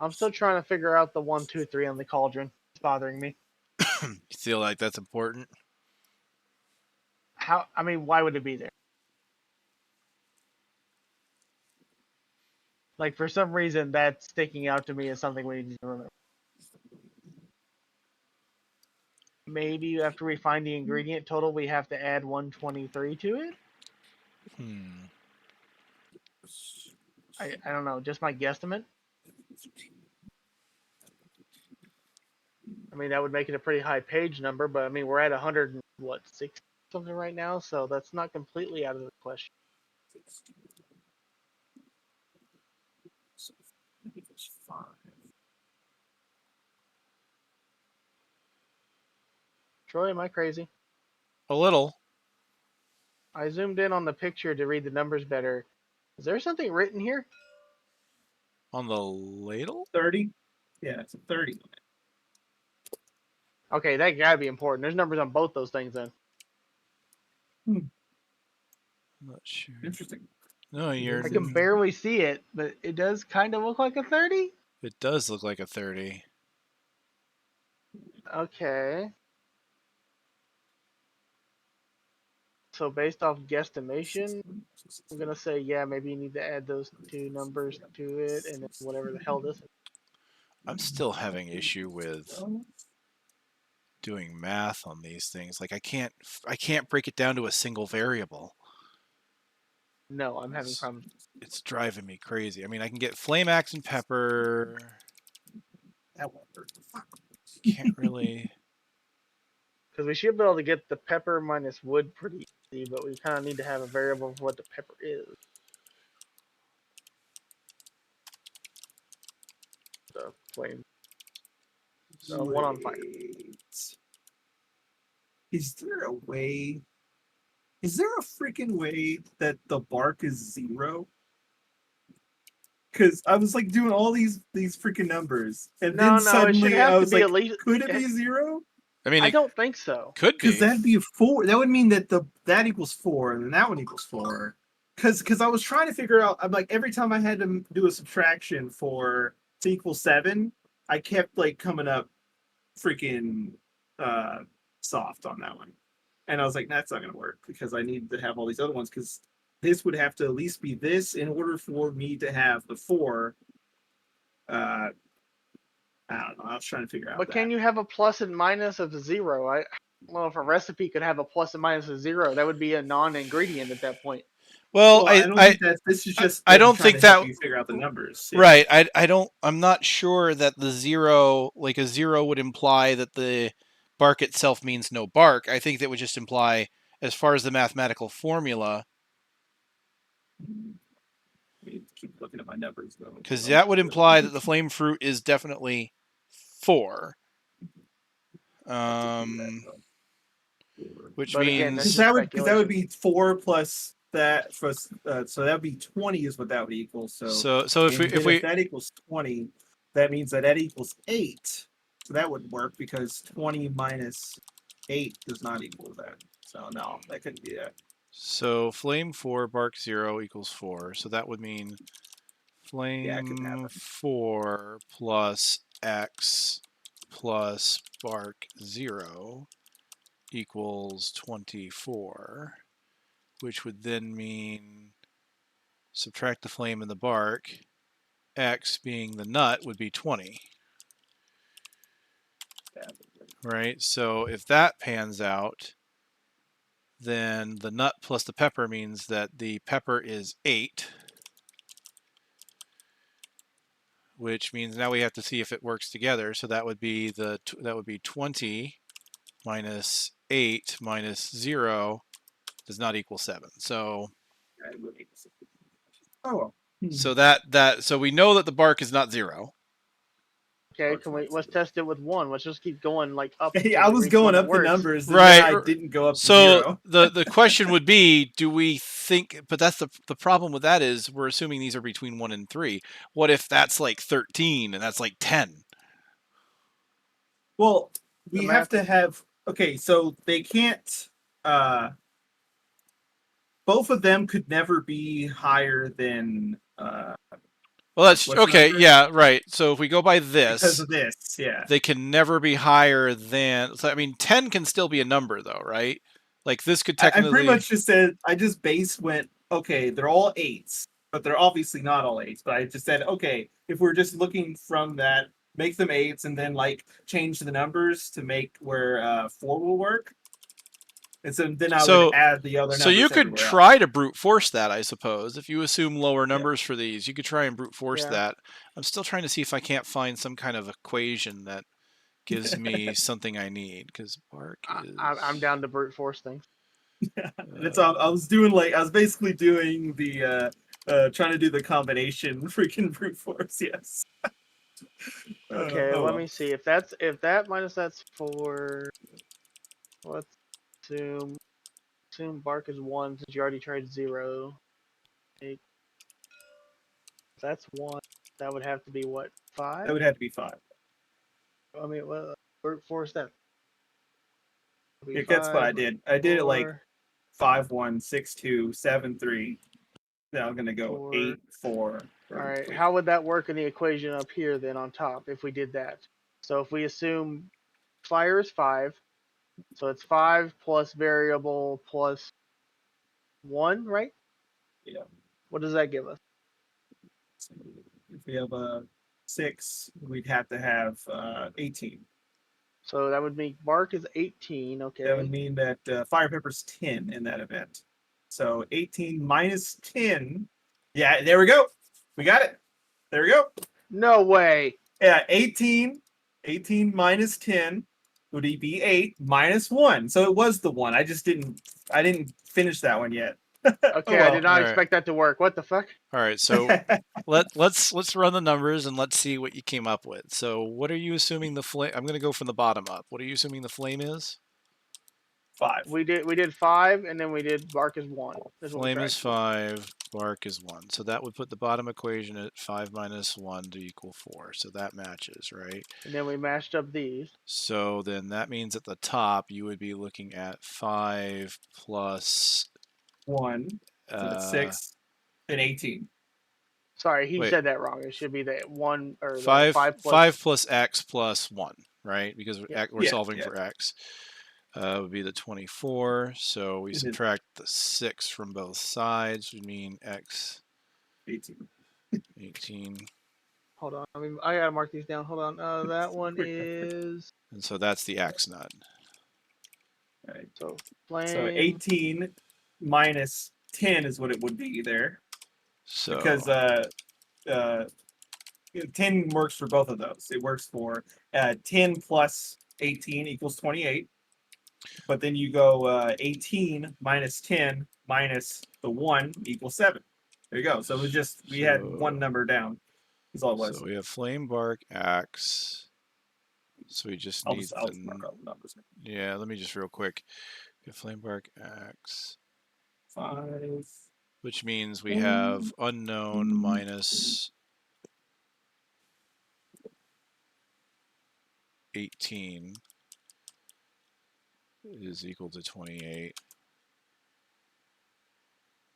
I'm still trying to figure out the 1, 2, 3 on the cauldron. It's bothering me. you feel like that's important? How? I mean, why would it be there? Like for some reason, that's sticking out to me as something we need to remember. Maybe after we find the ingredient total, we have to add 123 to it. Hmm. I don't know. Just my guesstimate. I mean, that would make it a pretty high page number, but I mean, we're at 100 and what, 6 something right now, so that's not completely out of the question. Troy, am I crazy? A little. I zoomed in on the picture to read the numbers better. Is there something written here? On the ladle? 30? Yeah, it's a 30. Okay, that gotta be important. There's numbers on both those things then. I'm not sure. Interesting. No, you're. I can barely see it, but it does kind of look like a 30. It does look like a 30. Okay. So based off guesstimation, I'm gonna say yeah, maybe you need to add those two numbers to it, and then whatever the hell this is. I'm still having issue with doing math on these things. Like I can't break it down to a single variable. No, I'm having problems It's driving me crazy. I mean, I can get flame axe and pepper. That won't hurt. Can't really. because we should be able to get the pepper minus wood pretty easy, but we kind of need to have a variable of what the pepper is. The flame. One on fire. Is there a way? Is there a freaking way that the bark is 0? Because I was like doing all these freaking numbers, and No, then it should suddenly I have to was be like, at least. could it be 0? I mean, I it don't think so. could Because be. that'd be 4. That would mean that that equals 4, and then that one equals 4. Because I was trying to figure out, I'm like, every time I had to do a subtraction for to equal 7, I kept like coming up freaking soft on that one. And I was like, that's not going to work because I need to have all these other ones because this would have to at least be this in order for me to have the 4. I don't know. I was trying to figure out But that. can you have a plus and minus of 0? I don't know if a recipe could have a plus and minus of 0. That would be a non-ingredient at that point. Well, I don't think that this is just I them don't trying think to help that. you figure out the numbers. Yeah. Right. I don't. I'm not sure that the 0, like a 0, would imply that the bark itself means no bark. I think that would just imply, as far as the mathematical formula, I keep looking at my numbers though. because that would imply that the flame fruit is definitely 4. Which But again, that's means just because that would speculation. be 4 plus that for so that would be 20 is what that would equal. So if that equals 20, that means that equals 8. So that would work because 20 minus 8 does not equal that. So no, that couldn't be that. So flame 4 bark 0 equals 4. So that would mean flame 4 plus x plus bark 0 equals 24. which would then mean subtract the flame and the bark. X being the nut would be 20. Right? So if that pans out, then the nut plus the pepper means that the pepper is 8, which means now we have to see if it works together. So that would be 20 minus 8 minus 0 does not equal 7. So so we know that the bark is not 0. Okay, let's test it with 1. Let's just keep going like up. Hey, I was going up the numbers, and right? then I didn't go up to so 0. the question would be, do we think? But that's the problem with that is we're assuming these are between 1 and 3. What if that's like 13 and that's like 10? Well, we have to have. Okay, so they can't. Both of them could never be higher than. Well, that's okay. Yeah, right. So if we go by this, because of this, yeah, they can never be higher than. So I mean, 10 can still be a number, though, right? Like this could technically. I pretty much just said I just went. Okay, they're all 8s, but they're obviously not all 8s. But I just said, okay, if we're just looking from that, make them 8s, and then like change the numbers to make where 4 will work. And so then I would add the other numbers. So you could try to brute force that, I suppose. If you assume lower numbers for these, you could try and brute force that. I'm still trying to see if I can't find some kind of equation that gives me something I need. Because bark is. I'm down to brute force things. That's all. I was basically doing the trying to do the combination freaking brute force. Yes. Okay, let me see if that minus that's 4. Let's assume bark is 1 since you already tried 0. That's 1. That would have to be what, 5? That would have to be 5. I mean, well, brute force that. Yeah, that's what I did. I did it like 5, 1, 6, 2, 7, 3. Now I'm gonna go 8, 4. All right. How would that work in the equation up here then on top if we did that? So if we assume fire is 5, so it's 5 plus variable plus 1, right? Yeah. What does that give us? If we have a 6, we'd have to have 18. So that would mean bark is 18. Okay. That would mean that fire pepper's 10 in that event. So 18 minus 10. Yeah, there we go. We got it. There we go. No way. Yeah, 18 minus 10 would be 8 minus 1. So it was the 1. I didn't finish that one yet. Okay, I did not expect that to work. What the fuck? All right, so let's run the numbers and let's see what you came up with. So what are you assuming the flame? I'm going to go from the bottom up. What are you assuming the flame is? 5. We did 5, and then we did bark is 1. Flame is 5, bark is 1. So that would put the bottom equation at 5 minus 1 to equal 4. So that matches, right? And then we mashed up these. So then that means at the top you would be looking at 5 plus 1. So that's 6 and 18. Sorry, he said that wrong. It should be the 1 or 5 plus x plus 1, right? Because we're solving for x. Would be the 24. So we subtract the 6 from both sides. We mean x 18. Hold on. I gotta mark these down. Hold on. That one is. And so that's the x nut. All right. So flame. So 18 minus 10 is what it would be there. So because 10 works for both of those. It works for 10 plus 18 equals 28. But then you go 18 minus 10 minus the 1 equals 7. There you go. So it was just, we had one number down. That's all it was. So we have flame, bark, axe. So we just need I'll mark all the numbers. Yeah, let me just real quick. We have flame, bark, axe. 5. Which means we have unknown minus 18 is equal to 28.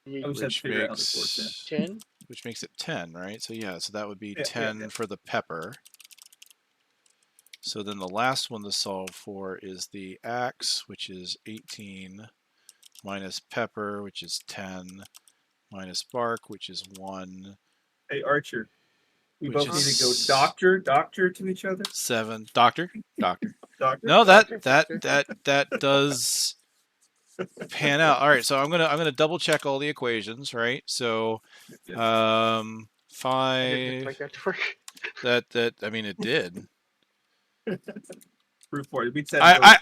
Which makes 10. Which makes it 10, right? So yeah, so that would be 10 for the pepper. So then the last one to solve for is the axe, which is 18 minus pepper, which is 10, minus bark, which is 1, Hey, Archer, we which both need to go is doctor to each other. 7. Doctor. Doctor. No, that Doctor, that doctor. that that does pan out. All right, so I'm gonna double check all the equations, right? So, I didn't 5. expect that to work. That I mean, it did. Proof for it. We just had to go. Okay,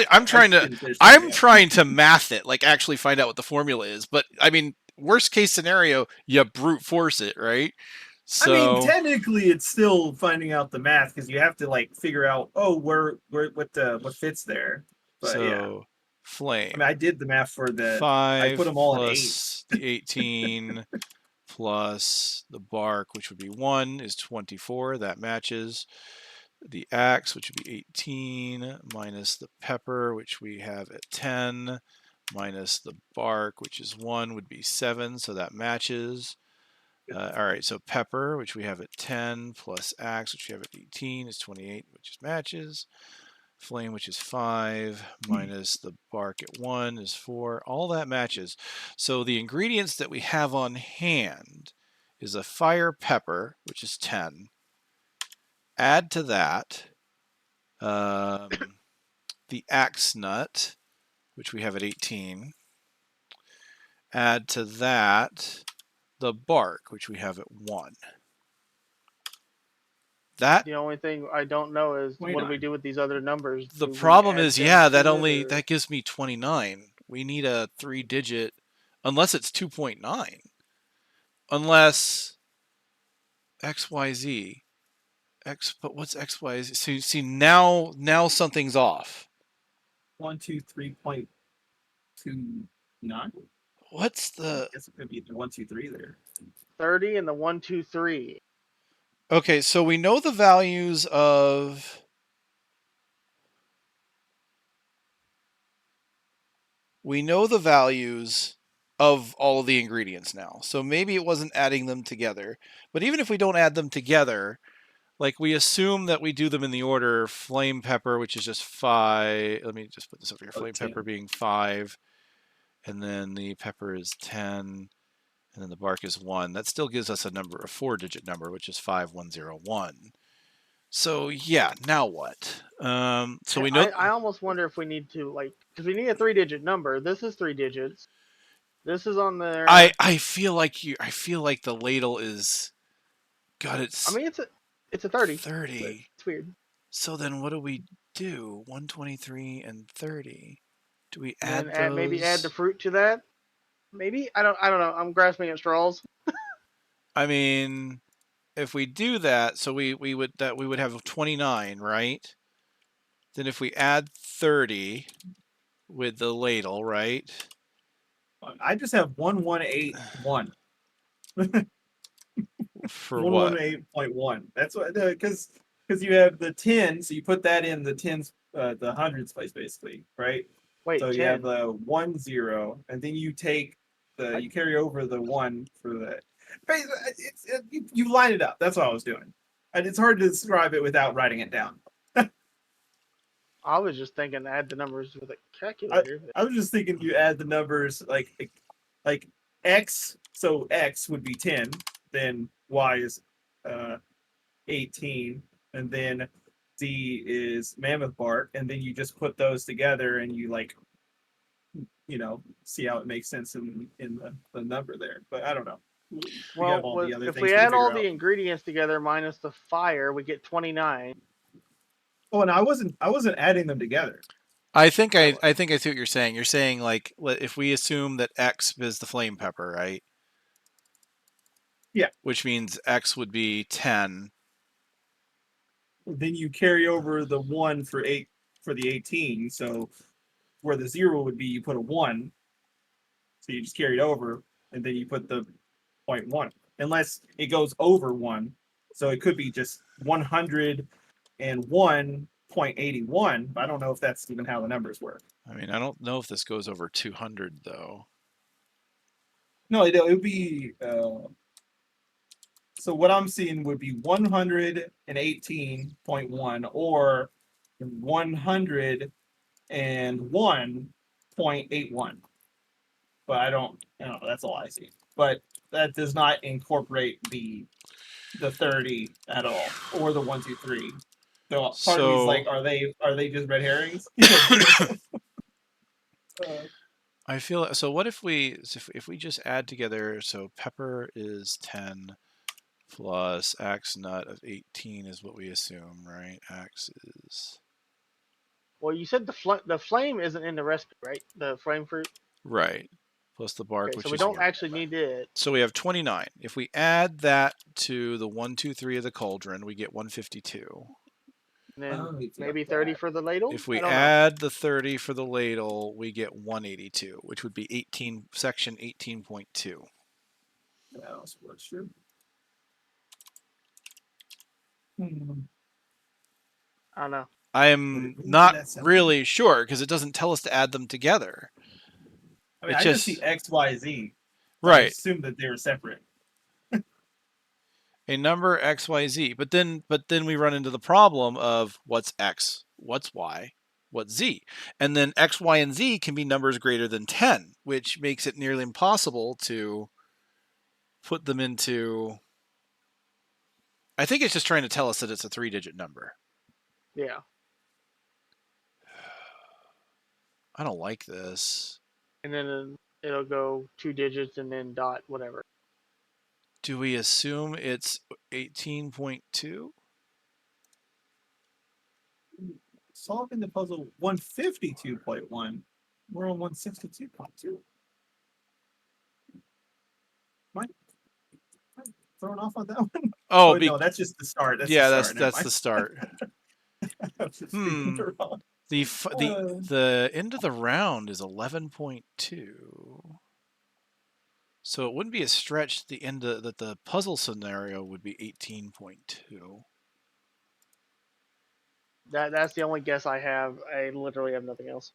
I'm I trying to didn't finish that yet. math it, like actually find out what the formula is. But I mean, worst case scenario, you brute force it, right? I mean, So technically, it's still finding out the math because you have to like figure out, oh, where what fits there. But yeah, so I mean, I flame did the math for the. I put 5 them all in 8. plus the 18 plus the bark, which would be 1, is 24. That matches. The axe, which would be 18, minus the pepper, which we have at 10, minus the bark, which is 1, would be 7, so that matches. All right, so pepper, which we have at 10, plus axe, which we have at 18, is 28, which matches. Flame, which is 5, minus the bark at 1 is 4. All that matches. So the ingredients that we have on hand is a fire pepper, which is 10. Add to that the axe nut, which we have at 18. Add to that the bark, which we have at 1. That The only thing I don't know is Why what do not? we do with these other numbers? the Do we problem add is, them yeah, to it, or that gives me 29. We need a 3-digit, unless it's 2.9, unless XYZ. But what's XYZ? So you see, now something's off. 123.29. What's I the guess it could be the 123 there. 30 and the 123? Okay, so we know the values of all of the ingredients now. So maybe it wasn't adding them together. But even if we don't add them together, like we assume that we do them in the order flame pepper, which is just 5. Let me just put this over here. Flame 10. pepper being 5, and then the pepper is 10, and then the bark is 1. That still gives us a 4-digit number, which is 5101. So yeah, now what? So we know I almost wonder if we need to, like, because we need a 3-digit number. This is 3 digits. This is on there. I feel like the ladle is God. I It's mean, it's a 30. But 30. it's weird. So then what do we do? 123 and 30. Do we And add then maybe add the those? fruit to that. Maybe I don't know. I'm grasping at straws. I mean, if we do that, so we would have 29, right? Then if we add 30 with the ladle, right? I just have 1181. For what? 118.1. That's what because you have the 10, so you put that in the tens, the hundreds place basically, right? Wait, So you 10. have the 10, and then you take you carry over the 1 for the. You line it up. That's what I was doing, and it's hard to describe it without writing it down. I was just thinking add the numbers with a calculator. I was just thinking you add the numbers like x, so x would be 10, then y is 18, and then z is mammoth bark, and then you just put those together and you see how it makes sense in the number there. But I don't know. We have all the other if things we to add all figure the out. ingredients together minus the fire, we get 29. Oh, and I wasn't adding them together. I think I see what you're saying. You're saying like if we assume that X is the flame pepper, right? Yeah. Which means X would be 10. Then you carry over the 1 for the 18. So where the 0 would be, you put a 1. So you just carry it over, and then you put the 0.1. Unless it goes over 1. So it could be just 101.81. But I don't know if that's even how the numbers work. I mean, I don't know if this goes over 200 though. No, it would be. So what I'm seeing would be 118.1 or 101.81. but I don't know. That's all I see. But that does not incorporate the 30 at all, or the 1, 2, 3. So part of me is So like, are they just red herrings? You know, I feel so. What if if we just add together? So pepper is 10 plus axe nut of 18 is what we assume, right? Axe is Well, you said the flame isn't in the recipe, right? The flame fruit. right plus the bark, Okay, so which we is don't here. actually need it. So we have 29. If we add that to the 1, 2, 3 of the cauldron, we get 152. And then oh, it's got maybe 30 that. for the ladle. If I we don't know. add the 30 for the ladle, we get 182, which would be 18 section 18.2. That also works true. Hmm. I don't know. I'm Would it be not that simple? really sure because it doesn't tell us to add them together. I mean, It I just see just X, Y, Z. So I right. assume that they were separate. A number XYZ. But then we run into the problem of what's X, what's Y, what's Z. And then X, Y, and Z can be numbers greater than 10, which makes it nearly impossible to put them into. I think it's just trying to tell us that it's a 3-digit number. Yeah. I don't like this. And then it'll go 2 digits and then dot whatever. Do we assume it's 18.2? Solving the puzzle 152.1. We're on 162.2. Am I thrown off on that one? Oh, Oh no, that's just the start. That's the yeah, start. Never that's mind. the start. I was just reading the wrong. The Uh, the end of the round is 11.2. So it wouldn't be a stretch the end that the puzzle scenario would be 18.2. That's the only guess I have. I literally have nothing else.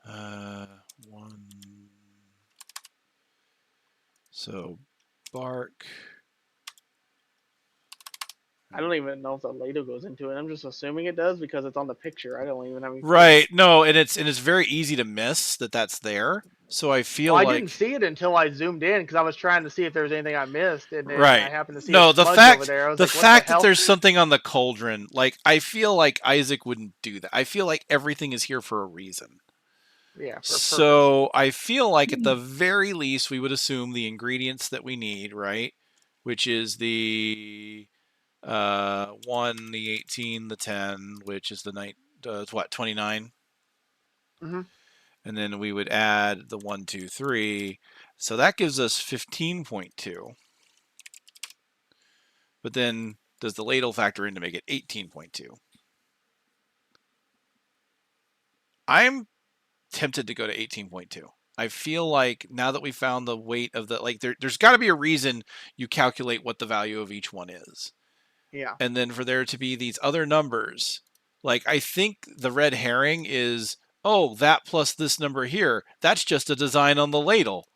One. So bark. I don't even know if the ladle goes into it. I'm just assuming it does because it's on the picture. I don't even have any clue. Right. No, and it's very easy to miss that that's there. So I feel Well, I didn't like see it until I zoomed in because I was trying to see if there was anything I missed, and then I right. happened to see a No, smudge over there. I was the like, "What the fact that hell?" there's something on the cauldron, like I feel like Isaac wouldn't do that. I feel like everything is here for a reason. Yeah, for purpose. So I feel like at the very least we would assume the ingredients that we need, right? Which is the 1, the 18, the 10, which is the night what 29, Hmm. and then we would add the 1, 2, 3. So that gives us 15.2. But then does the ladle factor in to make it 18.2? I'm tempted to go to 18.2. I feel like now that we found the weight of the like there's got to be a reason you calculate what the value of each one is. Yeah. And then for there to be these other numbers, like I think the red herring is, oh, that plus this number here, that's just a design on the ladle.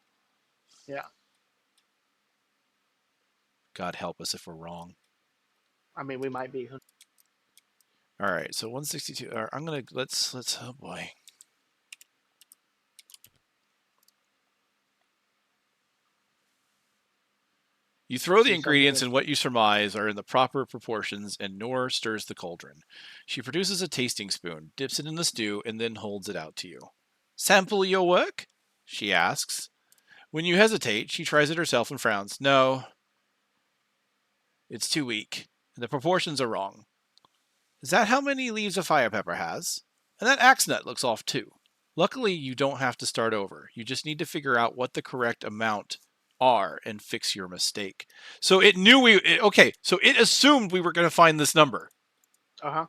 Yeah. God help us if we're wrong. I mean, we might be. All right, so 162. I'm gonna let's oh boy. You throw the Do ingredients something. in what you surmise are in the proper proportions, and Nor stirs the cauldron. She produces a tasting spoon, dips it in the stew, and then holds it out to you. Sample your work? She asks. When you hesitate, she tries it herself and frowns. No, it's too weak, and the proportions are wrong. Is that how many leaves a fire pepper has? And that axe nut looks off too. Luckily, you don't have to start over. You just need to figure out what the correct amount are and fix your mistake. So it knew okay, so it assumed we were going to find this number. Uh huh.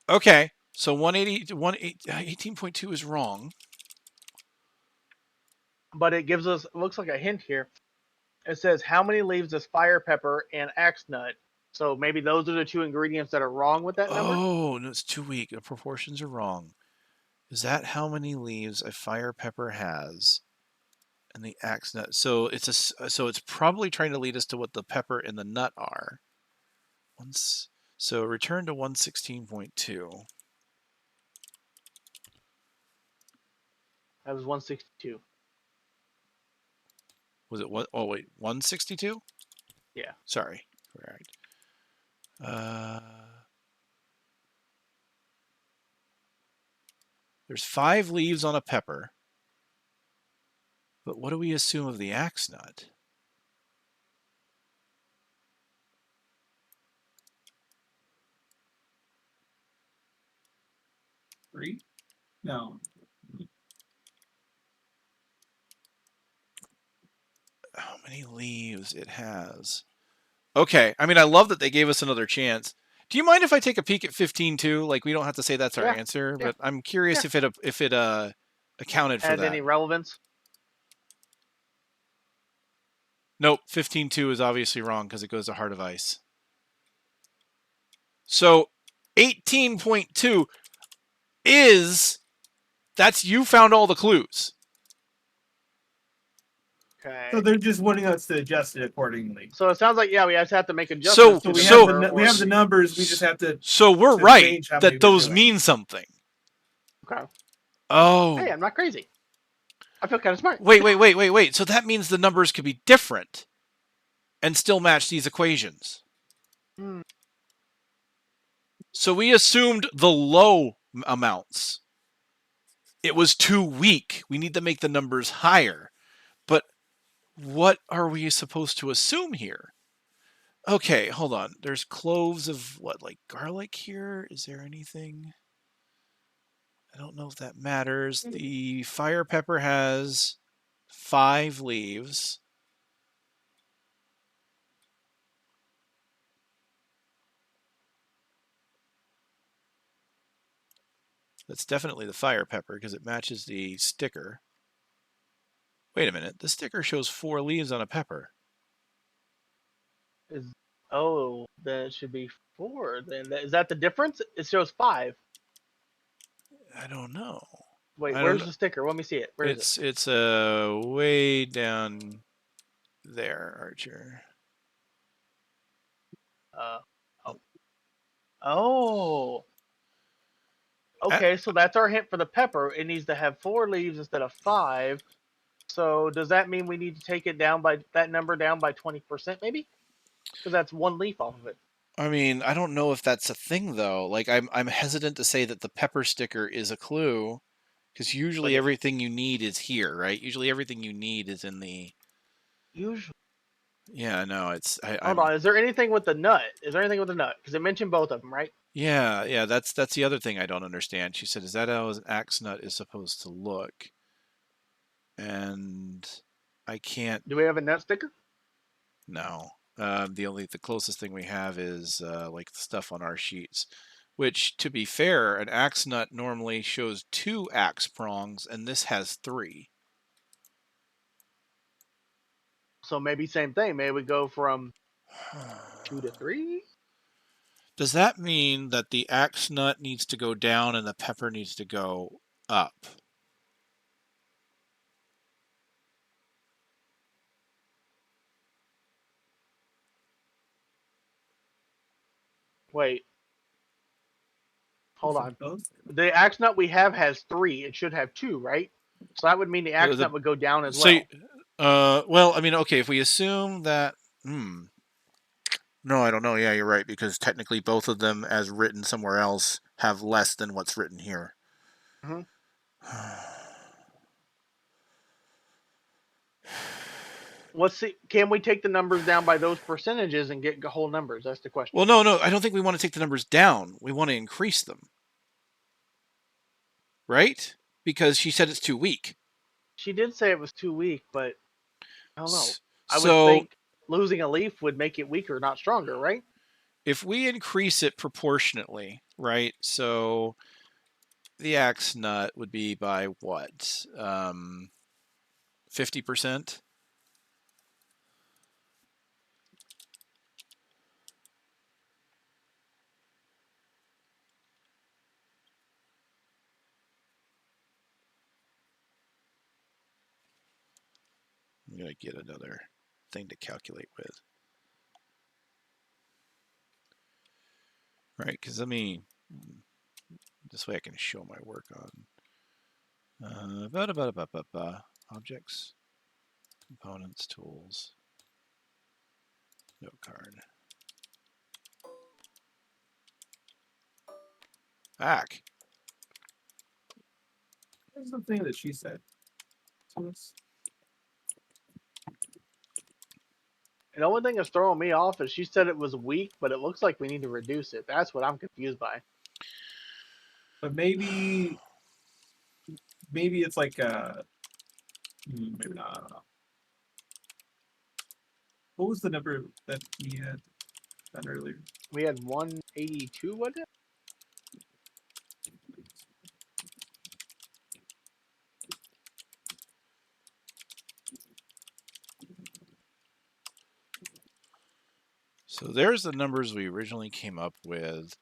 Okay, so 18.2 is wrong. But it gives us looks like a hint here. It says how many leaves does fire pepper and axe nut. So maybe those are the two ingredients that are wrong with that number. Oh, no, it's too weak. The proportions are wrong. Is that how many leaves a fire pepper has? And the axe nut. So it's probably trying to lead us to what the pepper and the nut are. So return to 116.2. That was 162. Was it what? Oh wait, 162. Yeah. Sorry. Correct. There's 5 leaves on a pepper. But what do we assume of the axe nut? Three? No. How many leaves it has? Okay. I mean, I love that they gave us another chance. Do you mind if I take a peek at 15 too? Like, we don't have to say that's our Yeah. answer, Yeah. but I'm curious Yeah. if it accounted for Had that. any relevance? Nope, 15.2 is obviously wrong because it goes to Heart of Ice. So 18.2 is that's you found all the clues. Okay. So they're just wanting us to adjust it accordingly. So it sounds like we just have to make adjustments. So to we the have number the we or have the numbers. We just have to. So we're to right change how many that we're those doing. mean something. Okay. Oh. Hey, I'm not crazy. I feel kind of smart. Wait. So that means the numbers could be different and still match these equations. Hmm. So we assumed the low amounts. It was too weak. We need to make the numbers higher. But what are we supposed to assume here? Okay, hold on. There's cloves of what, like garlic here? Is there anything? I don't know if that matters. The fire pepper has 5 leaves. That's definitely the fire pepper because it matches the sticker. Wait a minute. The sticker shows 4 leaves on a pepper. Then it should be 4. Then is that the difference? It shows 5. I don't know. Wait, I don't where's know. the sticker? Let me see it. Where is it? It's way down there, Archer. Oh. Oh. I, Okay, so that's our hint for the pepper. It needs to have 4 leaves instead of 5. So does that mean we need to take it down by that number down by 20% maybe? Because that's 1 leaf off of it. I mean, I don't know if that's a thing though. Like I'm hesitant to say that the pepper sticker is a clue because usually But everything you need is here, right? Usually everything you need is in the. usually, Yeah, no, it's hold I'm. on. Is there anything with the nut? Is there anything with the nut? Because it mentioned both of them, right? Yeah. That's the other thing I don't understand. She said, "Is that how an axe nut is supposed to look?" And I can't. Do we have a nut sticker? No. The closest thing we have is like the stuff on our sheets, which, to be fair, an axe nut normally shows 2 axe prongs, and this has 3. So maybe same thing. Maybe we go from 2 to 3. Does that mean that the axe nut needs to go down and the pepper needs to go up? Wait, hold on. Both? The axe nut we have has 3. It should have 2, right? So that would mean the axe nut would go down as well. Well, I mean, okay, if we assume that, no, I don't know. Yeah, you're right because technically both of them, as written somewhere else, have less than what's written here. Mhm. Let's see. Can we take the numbers down by those percentages and get whole numbers? That's the question. Well, no, I don't think we want to take the numbers down. We want to increase them. Right? Because she said it's too weak. She did say it was too weak, but I don't know. I would So think losing a leaf would make it weaker, not stronger, right? if we increase it proportionately, right? So the axe nut would be by what? 50%? I'm going to get another thing to calculate with. Right, because this way I can show my work on objects, Components, tools. No card. Back. There's the thing that she said to us. The only thing that's throwing me off is she said it was weak, but it looks like we need to reduce it. That's what I'm confused by. But maybe it's like maybe not. I don't know. What was the number that we had done earlier? We had 182, was it? So there's the numbers we originally came up with.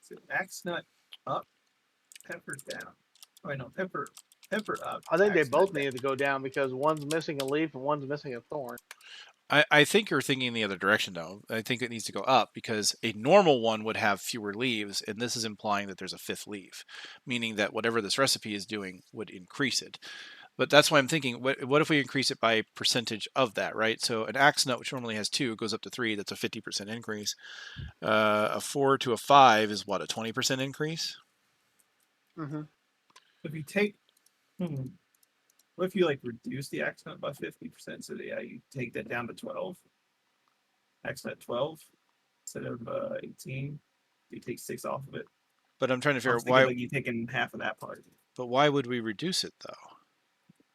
Is it axe nut up, pepper down? Oh, I know pepper up. I think they axe nut both down. needed to go down because one's missing a leaf and one's missing a thorn. I think you're thinking the other direction, though. I think it needs to go up because a normal one would have fewer leaves, and this is implying that there's a fifth leaf, meaning that whatever this recipe is doing would increase it. But that's why I'm thinking, what if we increase it by percentage of that, right? So an axe nut, which normally has 2, goes up to 3. That's a 50% increase. A 4 to a 5 is what, a 20% increase? Mm-hmm. If you take, what if you like reduce the axe nut by 50%? So yeah, you take that down to 12. Axe nut 12 instead of 18. You take 6 off of it. But I'm trying to I figure was out thinking why. like you taking half of that part. But why would we reduce it though?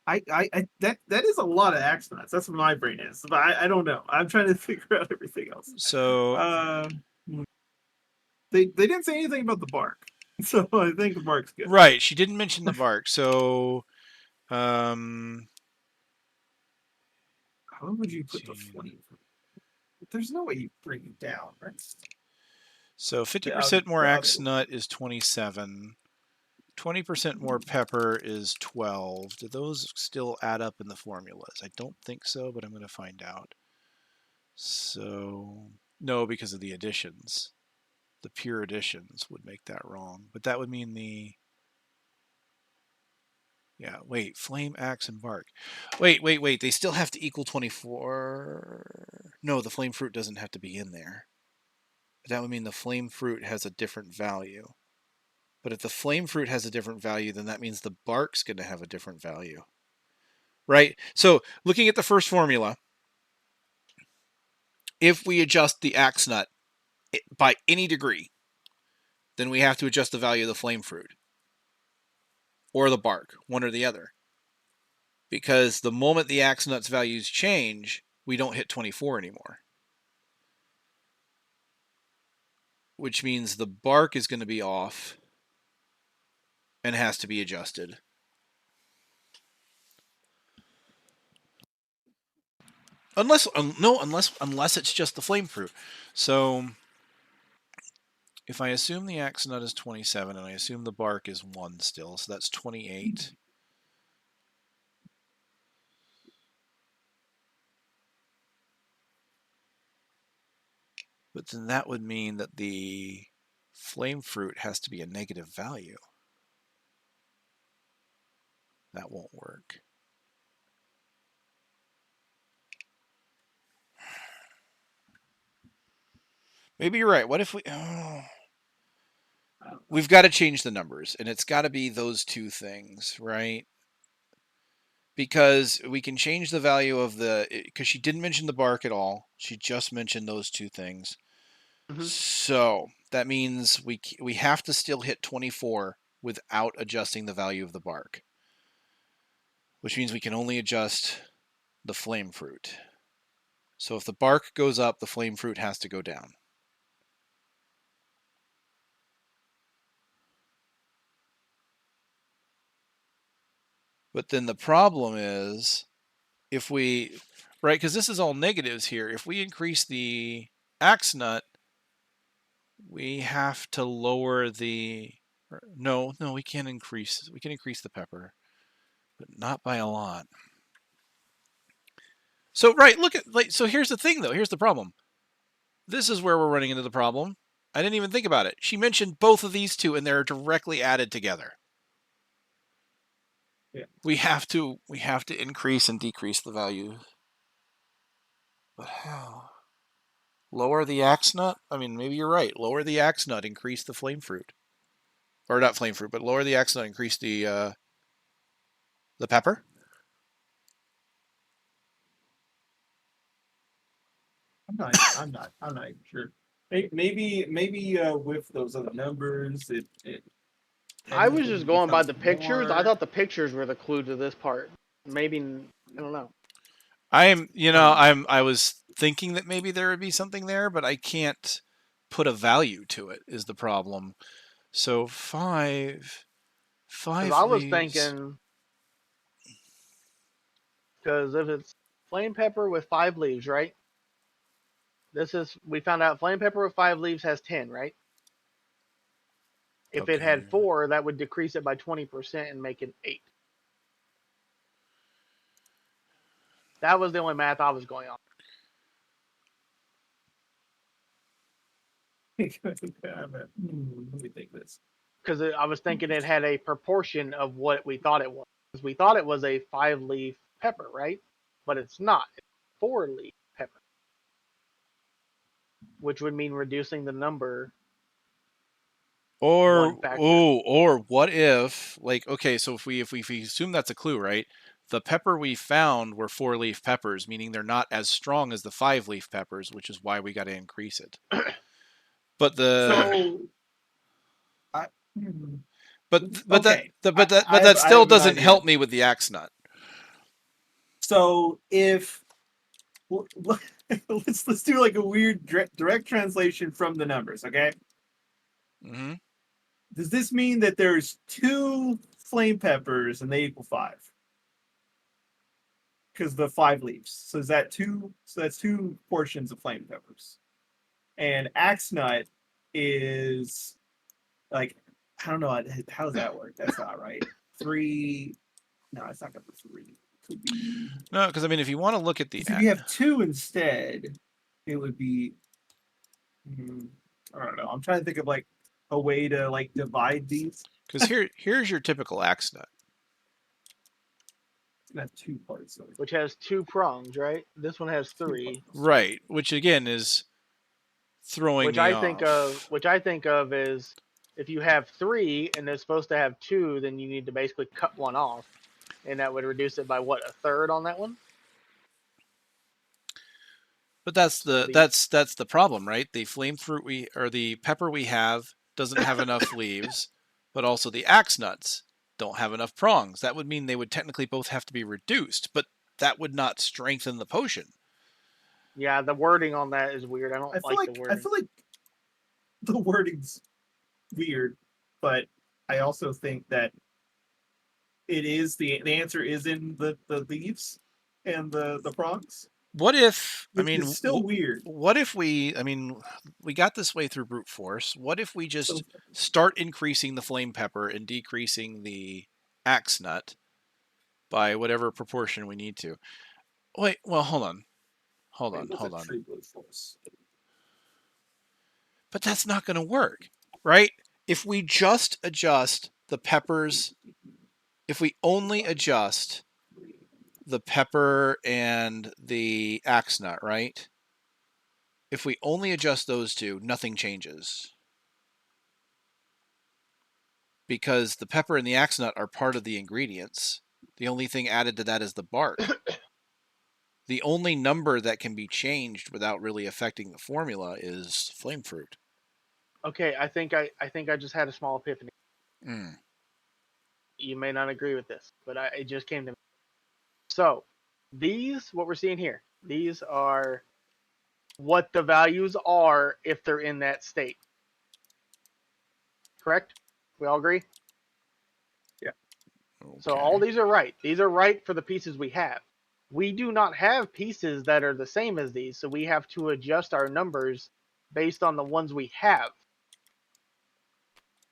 That is a lot of axe nuts. That's what my brain is. But I don't know. I'm trying to figure out everything else. So They didn't say anything about the bark, so I think the bark's good. right, she didn't mention the bark. So um, How would you put the flame? There's no way you bring it down, right? So 50% more The axe other nut is 27. 20% more pepper is 12. Do those still add up in the formulas? I don't think so, but I'm going to find out. So, no, because of the additions. The pure additions would make that wrong. But that would mean the... Yeah, wait, flame, axe, and bark. Wait. They still have to equal 24. No, the flame fruit doesn't have to be in there. But that would mean the flame fruit has a different value. But if the flame fruit has a different value, then that means the bark's going to have a different value. Right? So looking at the first formula, if we adjust the axe nut by any degree, then we have to adjust the value of the flame fruit. Or the bark, one or the other. Because the moment the axe nut's values change, we don't hit 24 anymore. Which means the bark is going to be off and has to be adjusted. Unless it's just the flame fruit. So if I assume the axe nut is 27 and I assume the bark is 1 still, so that's 28. But then that would mean that the flame fruit has to be a negative value. That won't work. Maybe you're right. What if we... Oh, we've got to change the numbers, and it's got to be those two things, right? Because we can change the value of the... Because she didn't mention the bark at all. She just mentioned those two things. Mm-hmm. So that means we have to still hit 24 without adjusting the value of the bark. Which means we can only adjust the flame fruit. So if the bark goes up, the flame fruit has to go down. But then the problem is, if we, right, because this is all negatives here. If we increase the axe nut, we have to lower the, no, we can increase the pepper, but not by a lot. So, right, look at, so here's the thing though, here's the problem. This is where we're running into the problem. I didn't even think about it. She mentioned both of these two, and they're directly added together. Yeah. We have to increase and decrease the value. But how? Lower the axe nut? I mean, maybe you're right. Lower the axe nut, increase the flame fruit. Or not flame fruit, but lower the axe nut, increase the pepper? I'm not even sure. Maybe with those other numbers, it I was just going by becomes the pictures. I more. thought the pictures were the clue to this part. Maybe I don't know. I was thinking that maybe there would be something there, but I can't put a value to it is the problem. So five Because I was leaves. thinking, because if it's flame pepper with 5 leaves, right? We found out flame pepper with 5 leaves has 10, right? If it had Okay. 4, that would decrease it by 20% and make it 8. That was the only math I was going on. Let me think this. Because I was thinking it had a proportion of what we thought it was. Because we thought it was a 5-leaf pepper, right? But it's not. It's 4-leaf pepper. Which would mean reducing the number one factor. Or what if, like, okay, so if we assume that's a clue, right? The pepper we found were 4-leaf peppers, meaning they're not as strong as the 5-leaf peppers, which is why we got to increase it. But So, I, okay. That I still have an doesn't idea. help me with the axe nut. So if let's do like a weird direct translation from the numbers, okay? Mm-hmm. Does this mean that there's 2 flame peppers and they equal 5? Because the 5 leaves. So is that 2? So that's 2 portions of flame peppers. And axe nut is like, I don't know how does that work. That's not right. 3. No, it's not gonna be 3. It could be. No, because I mean, if you want to look at the, If you have 2 instead, it would be. I don't know. I'm trying to think of like a way to like divide these. because here's your typical axe nut. It's gonna have 2 parts. So Which has 2 prongs, right? This one has 3. Right, which again is throwing Which me I off. think of is if you have 3 and it's supposed to have 2, then you need to basically cut one off, and that would reduce it by what, a third on that one? But that's the problem, right? The flame fruit the pepper we have doesn't have enough leaves, but also the axe nuts don't have enough prongs. That would mean they would technically both have to be reduced, but that would not strengthen the potion. Yeah, the wording on that is weird. I don't like the wording. I feel like the wording's weird, but I also think that it is the answer is in the leaves and the prongs. What if, I mean, It's still weird. What if we got this way through brute force. What if we just start increasing the flame pepper and decreasing the axe nut by whatever proportion we need to? Wait, well, hold on. But that's not going to work, right? If we just adjust the peppers, if we only adjust the pepper and the axe nut, right? If we only adjust those two, nothing changes. Because the pepper and the axe nut are part of the ingredients. The only thing added to that is the bark. The only number that can be changed without really affecting the formula is flame fruit. Okay, I think I just had a small epiphany. Mm. You may not agree with this, but it just came to me. So, what we're seeing here, these are what the values are if they're in that state. Correct? We all agree? Yeah. Okay. So all these are right. These are right for the pieces we have. We do not have pieces that are the same as these, so we have to adjust our numbers based on the ones we have.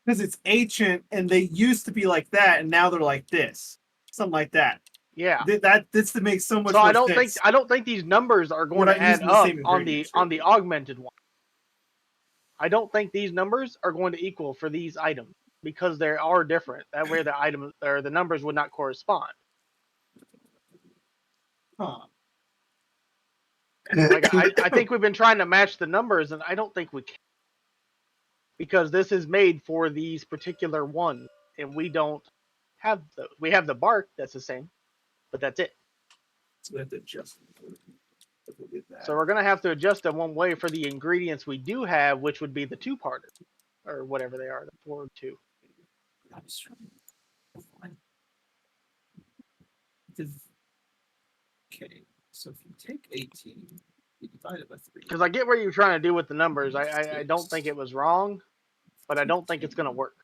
Because it's ancient and they used to be like that, and now they're like this, something like that. Yeah. This makes so much So more sense. I don't think these numbers are going to add up on the augmented one. I don't think these numbers are going to equal for these items because they are different. That way the items or the numbers would not correspond. Huh. Like I think we've been trying to match the numbers, and I don't think we can because this is made for these particular ones, and we don't have those. We have the bark that's the same, but that's it. So we have to adjust. If we did that. So we're gonna have to adjust them one way for the ingredients we do have, which would be the two-parter or whatever they are, the 4 2. I'm just trying to find. Okay, so if you take 18, you divide it by 3. Because I get what you're trying to do with the numbers. I don't think it was wrong, but I don't think it's gonna work.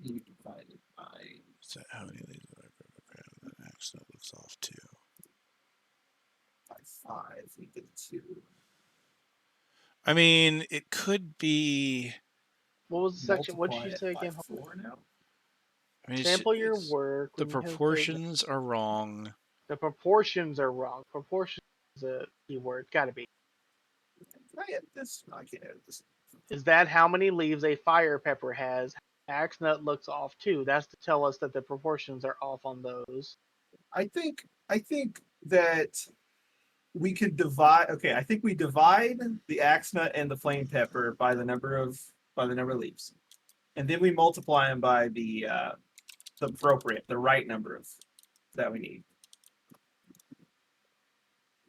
You divide it by So how many of these are that accent looks off too? 5. We get 2. I mean, it could be. What was the section? What did Multiply you it say by again? 4 now. I mean, Sample your work. the when you hesitate. proportions are wrong. The proportions are wrong. Proportions is a keyword. Got to be. I get this. I can't edit this. Is that how many leaves a fire pepper has? Axe nut looks off too. That's to tell us that the proportions are off on those. I think that we could divide. Okay, I think we divide the axe nut and the flame pepper by the number of leaves, and then we multiply them by the right number of that we need.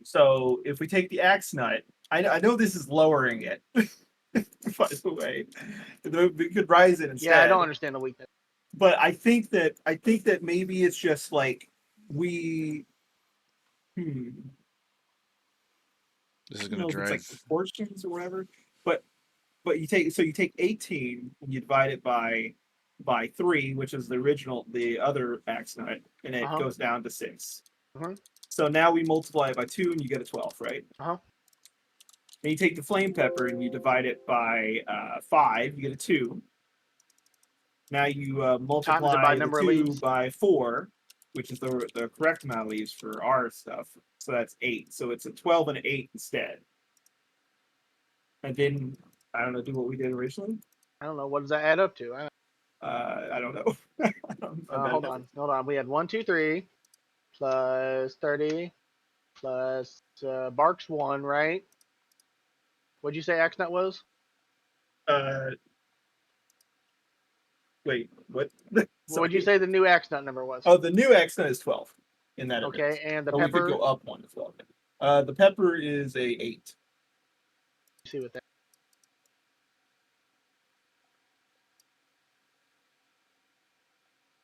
So if we take the axe nut, I know this is lowering it. By the way, we could rise it instead. Yeah, I don't understand the weakness. But I think that maybe it's just like we. This is I don't going know to if it's like drive. proportions or whatever, but you take 18 and you divide it by 3, which is the other axe nut, and it goes down to 6. So now we multiply it by 2 and you get a 12, right? Then you take the flame pepper and you divide it by 5, you get a 2. Now you multiply the 2 by 4, which is the correct amount of leaves for our stuff. So that's 8. So it's a 12 and an 8 instead. And then I don't know, do what we did originally. I don't know. What does that add up to? I don't know. Hold on. We had 1, 2, 3 plus 30 plus bark's 1, right? What'd you say axe nut was? Wait, what? What'd you say the new axe nut number was? Oh, the new axe nut is 12 in that. Okay, and the pepper. We could go up 1 as well. The pepper is a 8. See what that.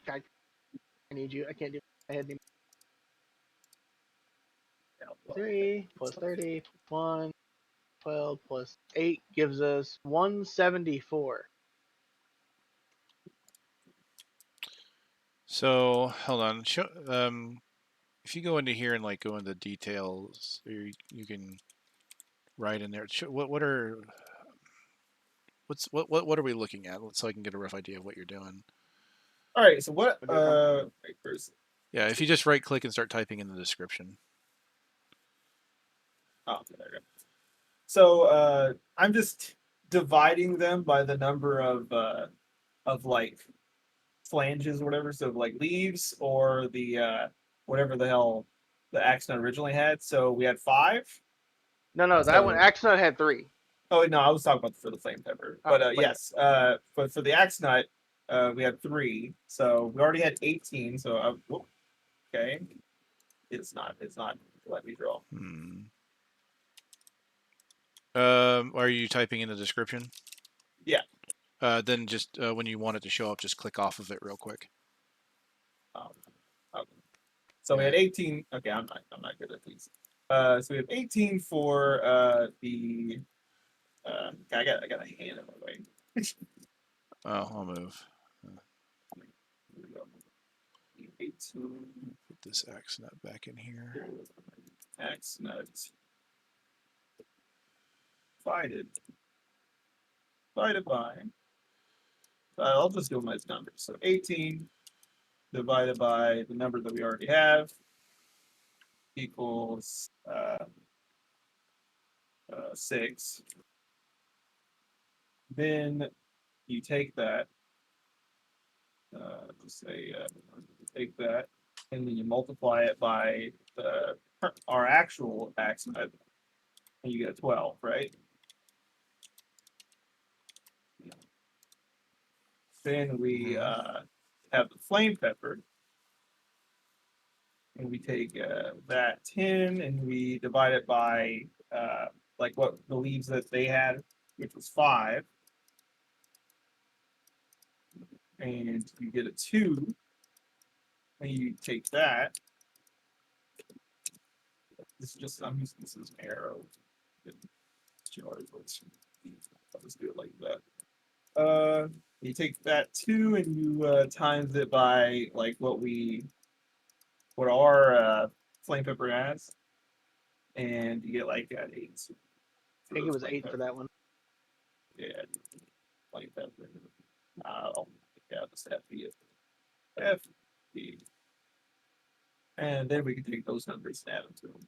I need you. I can't do. I had 3 plus 30 plus 1, 12 plus 8 gives us 174. So hold on. If you go into here and like go into details, you can write in there. What are what are we looking at? So I can get a rough idea of what you're doing. All right. So what? Yeah, if you just right click and start typing in the description. Oh, there we go. So I'm just dividing them by the number of like flanges or whatever. So like leaves or the whatever the hell the axe nut originally had. So we had 5. No, that one axe nut had 3. Oh no, I was talking about for the flame pepper. But yes, but for the axe nut, we had 3. So we already had 18. So okay, it's not. Let me draw. Are you typing in the description? Yeah. Then just when you want it to show up, just click off of it real quick. Okay. So we had 18. Okay, I'm not good at these. So we have 18 for the. I got a hand in my way. Oh, I'll move. 18. Put this axe nut back in here. Axe nut. Divided by. I'll just do them as numbers. So 18 divided by the number that we already have equals 6. Then you take that, just say, take that, and then you multiply it by our actual axe nut, and you get 12, right? Then we have the flame pepper, and we take that 10 and we divide it by like what the leaves that they had, which was 5, and you get a 2, and you take that. This is just, I'm using this as an arrow. I'll just do it like that. You take that 2 and you times it by like what our flame pepper has, and you get like an 8. I think it was 8 for that one. Yeah, flame pepper. Yeah, just FP. And then we can take those numbers and add them to them.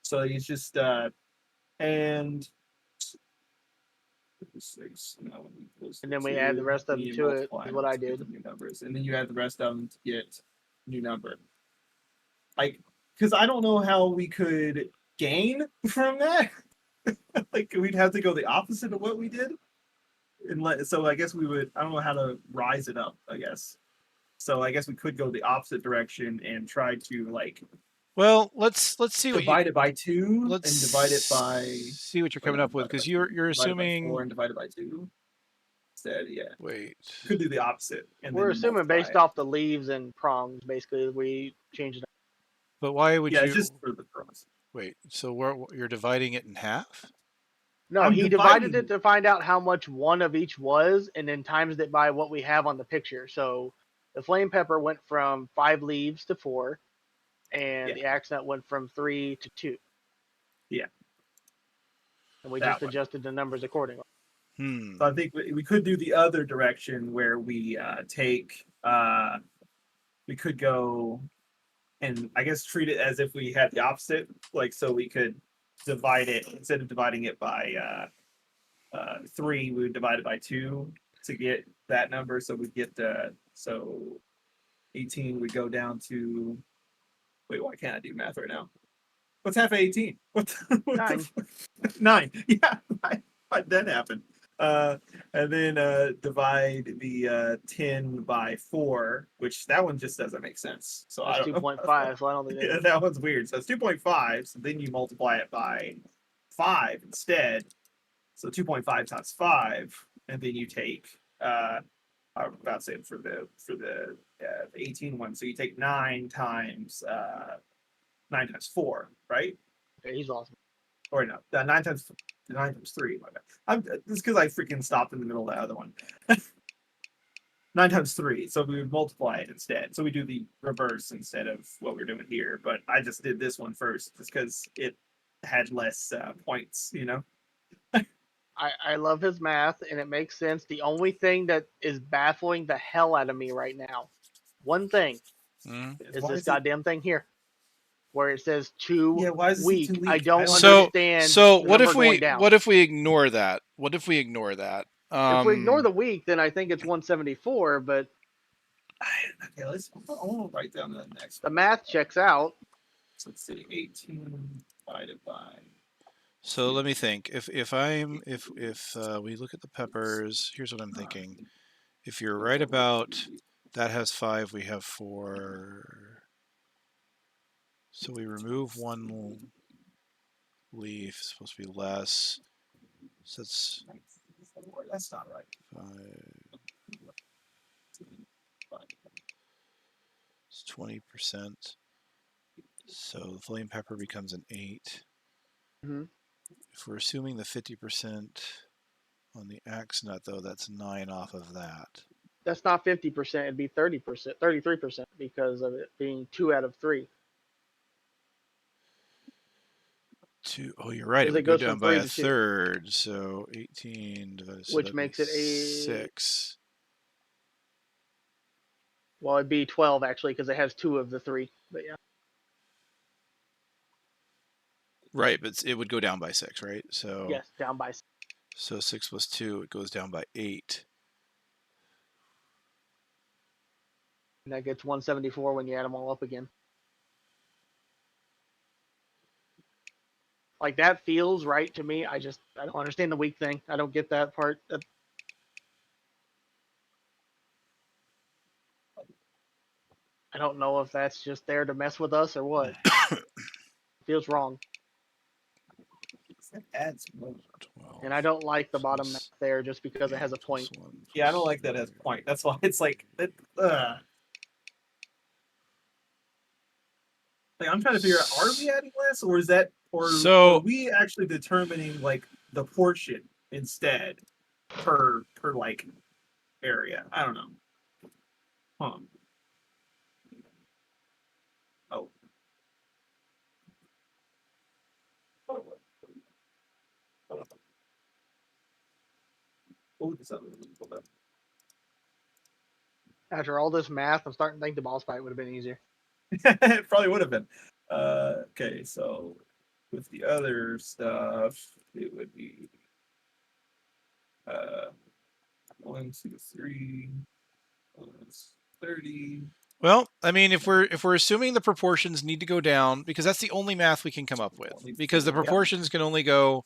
So it's just and 6. And then we add the rest of them to it, is what I did. New numbers, and then you add the rest of them to get new number. Like, because I don't know how we could gain from that. Like, we'd have to go the opposite of what we did. So I guess we would. I don't know how to rise it up. I guess. So I guess we could go the opposite direction and try to like. Well, let's see what divide it by 2 let's and divide it by. see what you're coming up with, because you're assuming 4 and divided by 2. Instead, yeah. Wait. Could do the opposite. And We're then assuming multiply based it. off the leaves and prongs, basically, we changed it. But why would Yeah, you just for the pros. wait? So you're dividing it in half? No, I'm he divided dividing- it to find out how much one of each was, and then times it by what we have on the picture. So the flame pepper went from 5 leaves to 4, and Yeah. the axe nut went from 3 to 2. Yeah. And we That just way. adjusted the numbers accordingly. So I think we could do the other direction where we take we could go and I guess treat it as if we had the opposite, like so we could divide it instead of dividing it by 3, we would divide it by 2 to get that number. So we get so 18 would go down to wait, why can't I do math right now? What's half of 18? What 9. 9. Yeah, why'd that happen? And then divide the 10 by 4, which that one just doesn't make sense. So That's I don't know. 2.5, so I don't think Yeah, that one's weird. So it's 2.5. So then you multiply it by 5 instead. So 2.5 times 5, and then you take I'm about to say for the 18 one. So you take 9 times 4, right? Okay, he's awesome. Or no, 9 times 3. My bad. This is because I freaking stopped in the middle of the other one. 9 times 3. So we would multiply it instead. So we do the reverse instead of what we're doing here. But I just did this one first just because it had less points, you know? I love his math, and it makes sense. The only thing that is baffling the hell out of me right now, one thing, is this goddamn thing here, where it says 2 Yeah, why is this weak. 2 weak? I don't So understand. so the what if number going we down. what if we ignore that? What if we ignore that? If we ignore the weak, then I think it's 174. But Okay, I want to write down the next the one. math checks out. So let's see, 18 divided by. So let me think. If we look at the peppers, here's what I'm thinking. If you're right about that has 5, we have 4. So we remove 1 leaf. It's supposed to be less. So That's not right. 5. It's 20%. So the flame pepper becomes an 8. Mm-hmm. If we're assuming the 50% on the axe nut, though, that's 9 off of that. That's not 50%. It'd be 30%, 33%, because of it being 2 out of 3. Oh, you're right. It Because would it go goes down from by 3 a to 2. third. So 18 divided, so Which that'd makes be it a 6. Well, it'd be 12 actually, because it has 2 of the 3. But yeah, Right, but it would go down by 6, right? So Yes, down by. So 6 plus 2, it goes down by 8. And that gets 174 when you add them all up again. Like that feels right to me. I don't understand the weak thing. I don't get that part. I don't know if that's just there to mess with us or what. Feels wrong. That adds more. 12. And I don't like the bottom plus math there just because it has a 8 plus point. 1 Yeah, I don't plus like that as 3. point. That's why it's like, like I'm trying to figure out, are we adding less, or is that, or So- are we actually determining like the portion instead per like area? I don't know. Huh. Oh. Oh, this other one. Hold up. After all this math, I'm starting to think the boss fight would have been easier. It probably would have been. Okay, so with the other stuff, it would be 1, 2, 3, plus 30. Well, I mean, if we're assuming the proportions need to go down, because that's the only math we can come up with, because the proportions can only go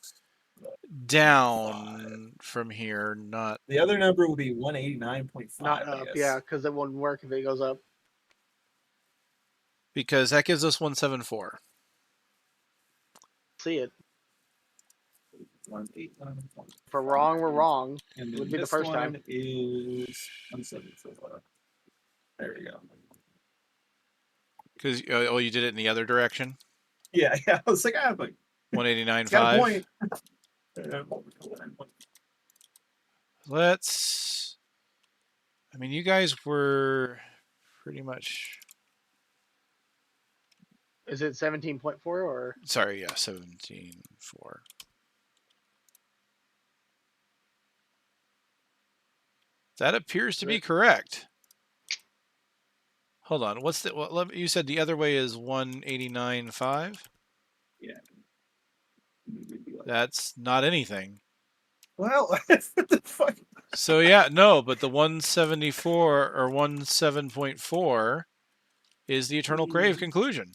down from here, not The other number will be 189.5. Not I up, guess. yeah, because it wouldn't work if it goes up. because that gives us 174. See it. 189.5. If we're wrong, we're wrong. And It then would be the this first one time. is 174. There we go. Because you did it in the other direction. Yeah, yeah. I was like, I have like 189.5. point. Let's. I mean, you guys were pretty much. Is it 17.4 or? Sorry, yeah, 17.4. That appears to be correct. Hold on. What's the? You said the other way is 189.5. Yeah. That's not anything. Well, what the fuck? So yeah, no, but the 174 or 17.4 is the Eternal Crave conclusion.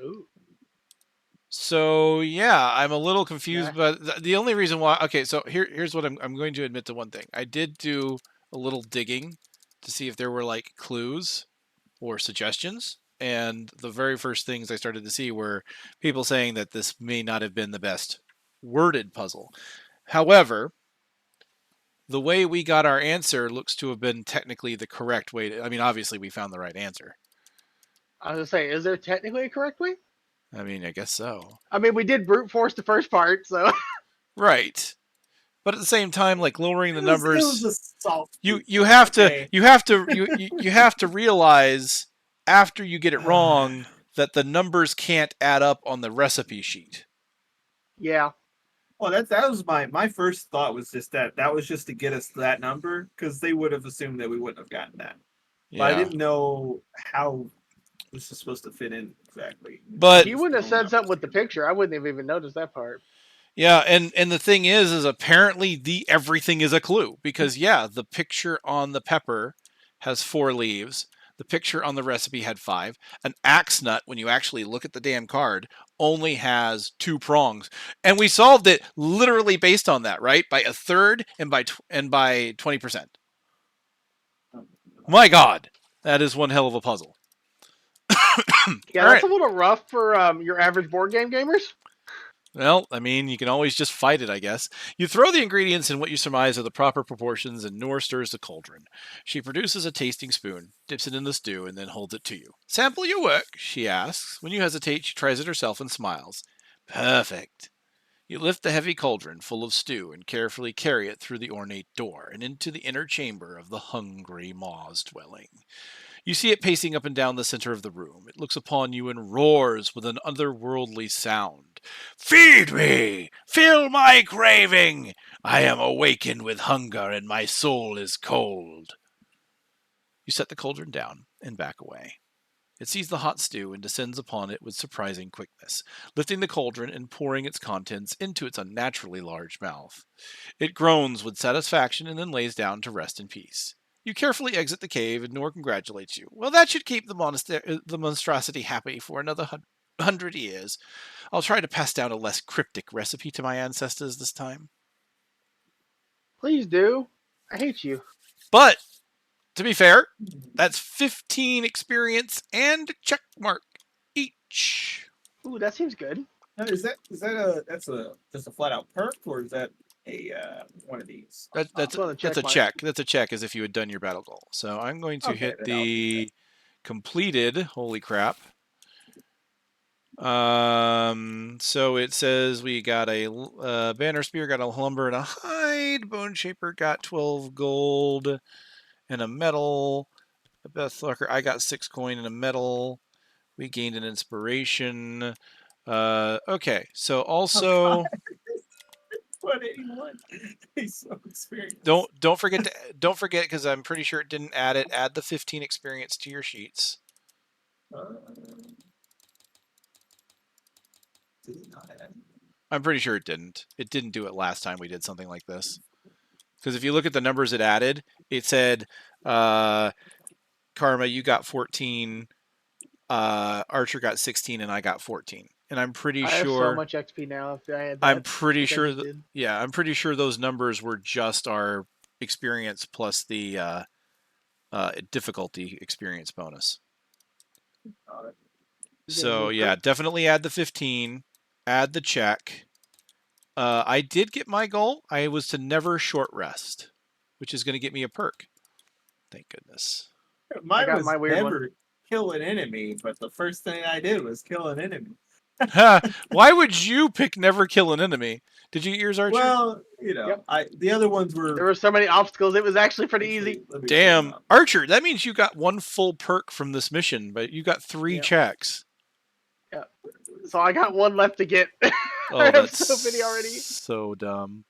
Ooh. So yeah, I'm a little confused, Yeah. but the only reason why. Okay, so here's what I'm going to admit to one thing. I did do a little digging to see if there were like clues or suggestions, and the very first things I started to see were people saying that this may not have been the best worded puzzle. However, the way we got our answer looks to have been technically the correct way to. I mean, obviously we found the right answer. I was gonna say, is there technically a correct way? I mean, I guess so. I mean, we did brute force the first part, so Right. But at the same time, like lowering the It numbers, was a soft. you have to okay. you have to you have to realize after you get it wrong that the numbers can't add up on the recipe sheet. yeah. Well, that was my first thought was just that was just to get us that number because they would have assumed that we wouldn't have gotten that. But I Yeah. didn't know how this is supposed to fit in exactly. But If you wouldn't have said something with the picture, I wouldn't have even noticed that part. yeah, and the thing is apparently the everything is a clue because yeah, the picture on the pepper has 4 leaves. The picture on the recipe had 5. An axe nut, when you actually look at the damn card, only has 2 prongs, and we solved it literally based on that, right? By a third and by 20%. My God, that is one hell of a puzzle. Yeah, All that's right. a little rough for your average board game gamers. Well, I mean, you can always just fight it, I guess. You throw the ingredients in what you surmise are the proper proportions, and Noor stirs the cauldron. She produces a tasting spoon, dips it in the stew, and then holds it to you. Sample your work, she asks. When you hesitate, she tries it herself and smiles. Perfect. You lift the heavy cauldron full of stew and carefully carry it through the ornate door and into the inner chamber of the hungry Maw's dwelling. You see it pacing up and down the center of the room. It looks upon you and roars with an otherworldly sound. Feed me! Fill my craving! I am awakened with hunger and my soul is cold. You set the cauldron down and back away. It sees the hot stew and descends upon it with surprising quickness, lifting the cauldron and pouring its contents into its unnaturally large mouth. It groans with satisfaction and then lays down to rest in peace. You carefully exit the cave, and Nor congratulates you. Well, that should keep the monstrosity happy for another 100 years. I'll try to pass down a less cryptic recipe to my ancestors this time. Please do. I hate you. But, to be fair, that's 15 experience and a check mark each. Ooh, that seems good. Now, is that that's just a flat out perk, or is that a one of these? That's Well, the a mark. check. That's a check as if you had done your battle goal. So I'm going to Okay, hit then I'll do the completed. Holy crap. So it says we got a banner spear, got a lumber and a hide. Boneshaper got 12 gold and a medal. Deathwalker, I got 6 coin and a medal. We gained an inspiration. Okay, so also 181. He's so experienced. don't forget because I'm pretty sure it didn't add it. Add the 15 experience to your sheets. Did it not add? I'm pretty sure it didn't. It didn't do it last time we did something like this. Because if you look at the numbers it added, it said, Karma, you got 14, Archer got 16, and I got 14. And I'm pretty I sure. have so much XP now. If I had that, I'm pretty like I sure. just did. Yeah, I'm pretty sure those numbers were just our experience plus the difficulty experience bonus. So yeah, definitely add the 15. Add the check. I did get my goal. I was to never short rest, which is going to get me a perk. Thank goodness. Mine got was my weird never kill an enemy, but the first thing I did was kill an enemy. Why would you pick never kill an enemy? Did you get yours, Archer? Well, you know, the other ones were. There were so many obstacles. It was actually pretty easy. Damn, Archer, that means you got 1 full perk from this mission, but you got 3 checks. Yeah. So I got 1 left to get. Oh, I have that's so many already. So dumb.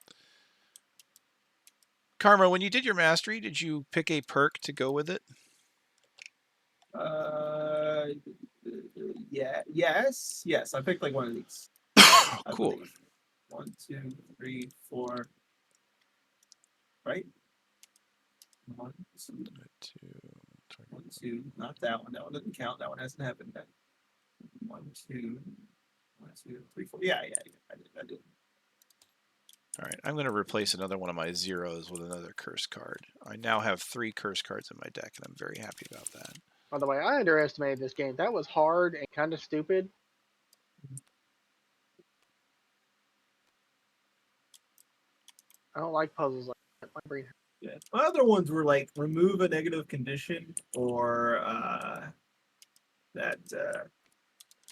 Karma, when you did your mastery, did you pick a perk to go with it? Yeah, yes. I picked like one of these. Cool. 1, 2, 3, 4. Right? 1, 2. Not that one. That one doesn't count. That one hasn't happened yet. 1, 2, 1, 2, 3, 4. Yeah. I did. All right, I'm going to replace another one of my zeros with another curse card. I now have 3 curse cards in my deck, and I'm very happy about that. By the way, I underestimated this game. That was hard and kind of stupid. I don't like puzzles like that. My brain. Yeah. My other ones were like remove a negative condition or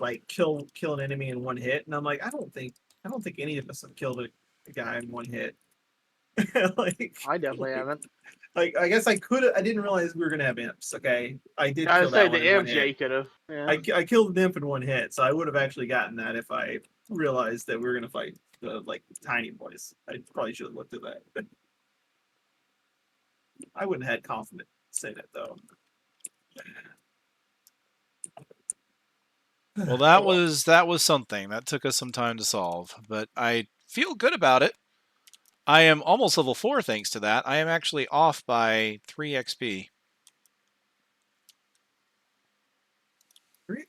like kill an enemy in 1 hit, and I'm like, I don't think any of us have killed a guy in 1 hit. Like I definitely haven't. Like I guess I could. I didn't realize we were gonna have imps. Okay, I did. I kill say that the one in 1 imps, yeah, hit. you could have. Yeah. I killed an imp in 1 hit, so I would have actually gotten that if I realized that we were gonna fight the tiny boys. I probably should have looked at that. I wouldn't have had confidence in it though. Well, that was something. That took us some time to solve, but I feel good about it. I am almost level 4 thanks to that. I am actually off by 3 XP.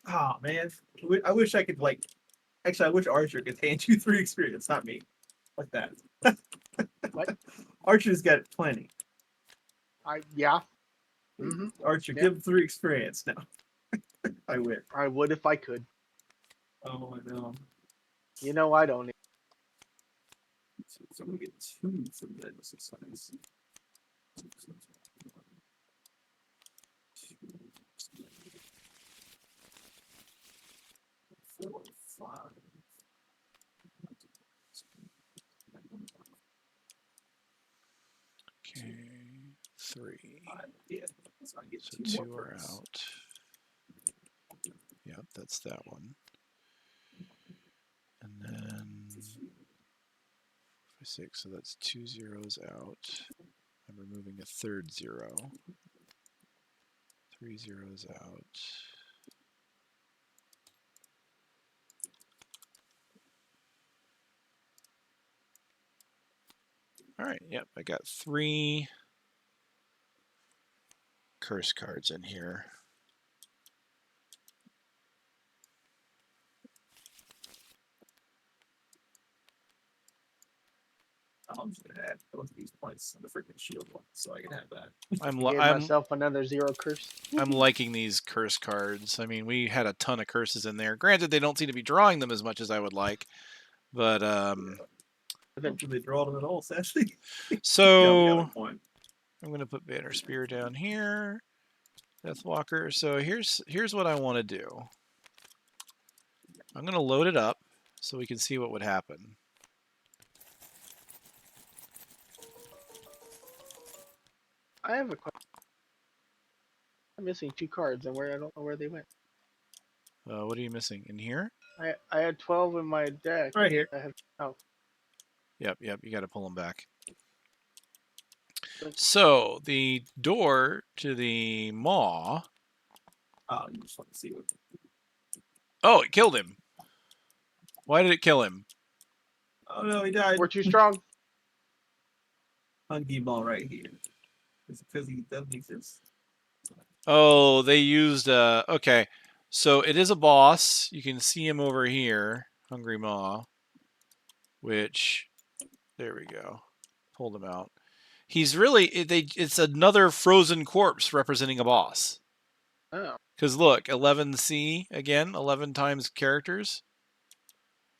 Oh man, I wish I could Actually, I wish Archer could hand you 3 experience, not me, like that. What? Archer's got plenty. Yeah. Mm-hmm. Archer, give him 3 experience now. I win. I would if I could. Oh, I know. You know I don't. So I'm gonna get 2 from that exercise. 4, 5. Okay, 3. Yeah, so I get So 2 2 more are perks. out. Yep, that's that one. And then 6, so that's 2 zeros out. I'm removing a 3rd 0. 3 zeros out. All right. Yep. I got 3 curse cards in here. I'm just gonna add both of these points on the freaking shield one, so I can have that. I'm Gave myself another 0 curse. I'm liking these curse cards. I mean, we had a ton of curses in there. Granted, they don't seem to be drawing them as much as I would like, but I don't think they draw them at all, sadly. so Point. I'm gonna put Banner Spear down here. Deathwalker. So here's what I want to do. I'm gonna load it up so we can see what would happen. I have a question. I'm missing 2 cards, and I don't know where they went. What are you missing in here? I had 12 in my deck. Right here. I have, oh, Yep. You got to pull them back. So the door to the maw. Oh, you just want to see what. Oh, it killed him. Why did it kill him? Oh no, he died. we're too strong. Hunky ball right here. It's because he doesn't exist. Oh, they used okay. So it is a boss. You can see him over here, Hungry Maw, which there we go. Pulled him out. He's really it's another frozen corpse representing a boss. Oh, Cuz look, 11C again, 11 times characters.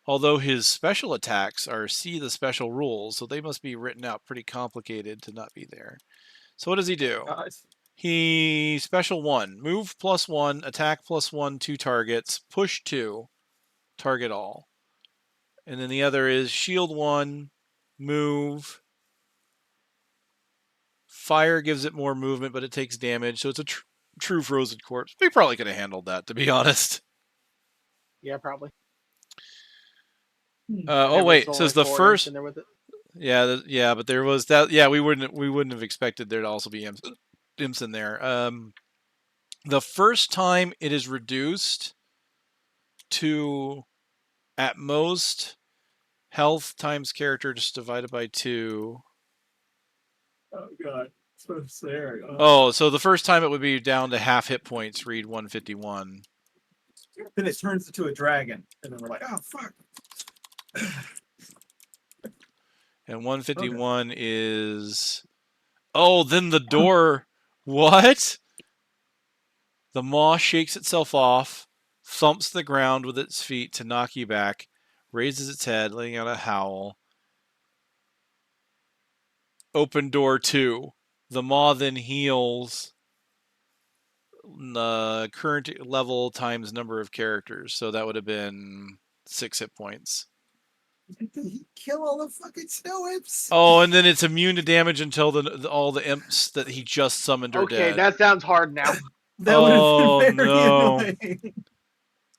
Although his special attacks are see the special rules, so they must be written out pretty complicated to not be there. So what does he do? He special 1, move +1, attack +1, 2 targets, push 2, target all. And then the other is shield 1, move. Fire gives it more movement, but it takes damage, so it's a true frozen corpse. We probably could have handled that, to be honest. yeah, probably. Oh wait, it says the first. In there with it. Yeah, but there was that. Yeah, we wouldn't have expected there to also be imps in there. The first time it is reduced to at most health times character just divided by 2. Oh god, so there. Oh, so the first time it would be down to half hit points. Read 151. Then it turns into a dragon, and then we're like, oh fuck. And 151 is. Oh, then the door. What? The maw shakes itself off, thumps the ground with its feet to knock you back, raises its head, letting out a howl. Open door 2. The maw then heals the current level times number of characters. So that would have been 6 hit points. Did he kill all the fucking snow imps? Oh, and then it's immune to damage until all the imps that he just summoned are dead. Okay, that sounds hard now. That would have been very no. annoying.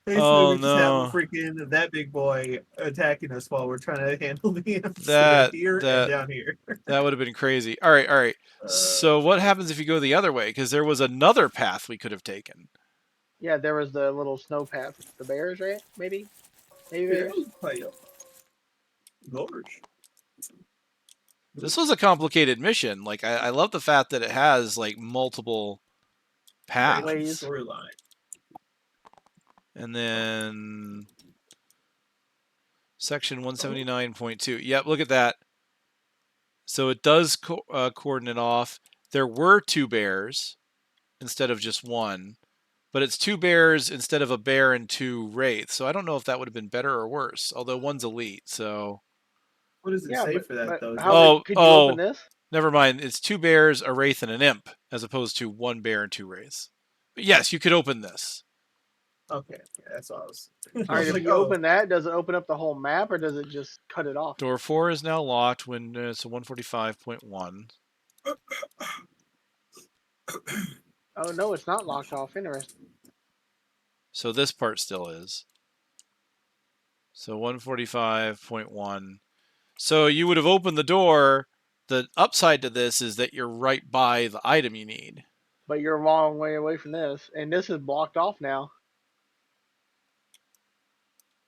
Oh, we just have no. a freaking that big boy attacking us while we're trying to handle the imps here and down here. That would have been crazy. All right. So what happens if you go the other way? Because there was another path we could have taken. Yeah, there was the little snow path. The bears, right? Maybe bears? Large. This was a complicated mission. Like I love the fact that it has like multiple paths. Storyline. And then section 179.2. Yep, look at that. So it does coordinate off. There were 2 bears instead of just 1. But it's 2 bears instead of a bear and 2 wraiths. So I don't know if that would have been better or worse. Although one's elite, so... What does it say for that, though? Could you open this? Never mind. It's 2 bears, a wraith, and an imp, as opposed to 1 bear and 2 wraiths. But yes, you could open this. Okay, that's all I was... All right, if you open that, does it open up the whole map, or does it just cut it off? Door 4 is now locked when it's a 145.1. Oh, no, it's not locked off. Interesting. So this part still is. So 145.1. So you would have opened the door. The upside to this is that you're right by the item you need. But you're a long way away from this. And this is blocked off now.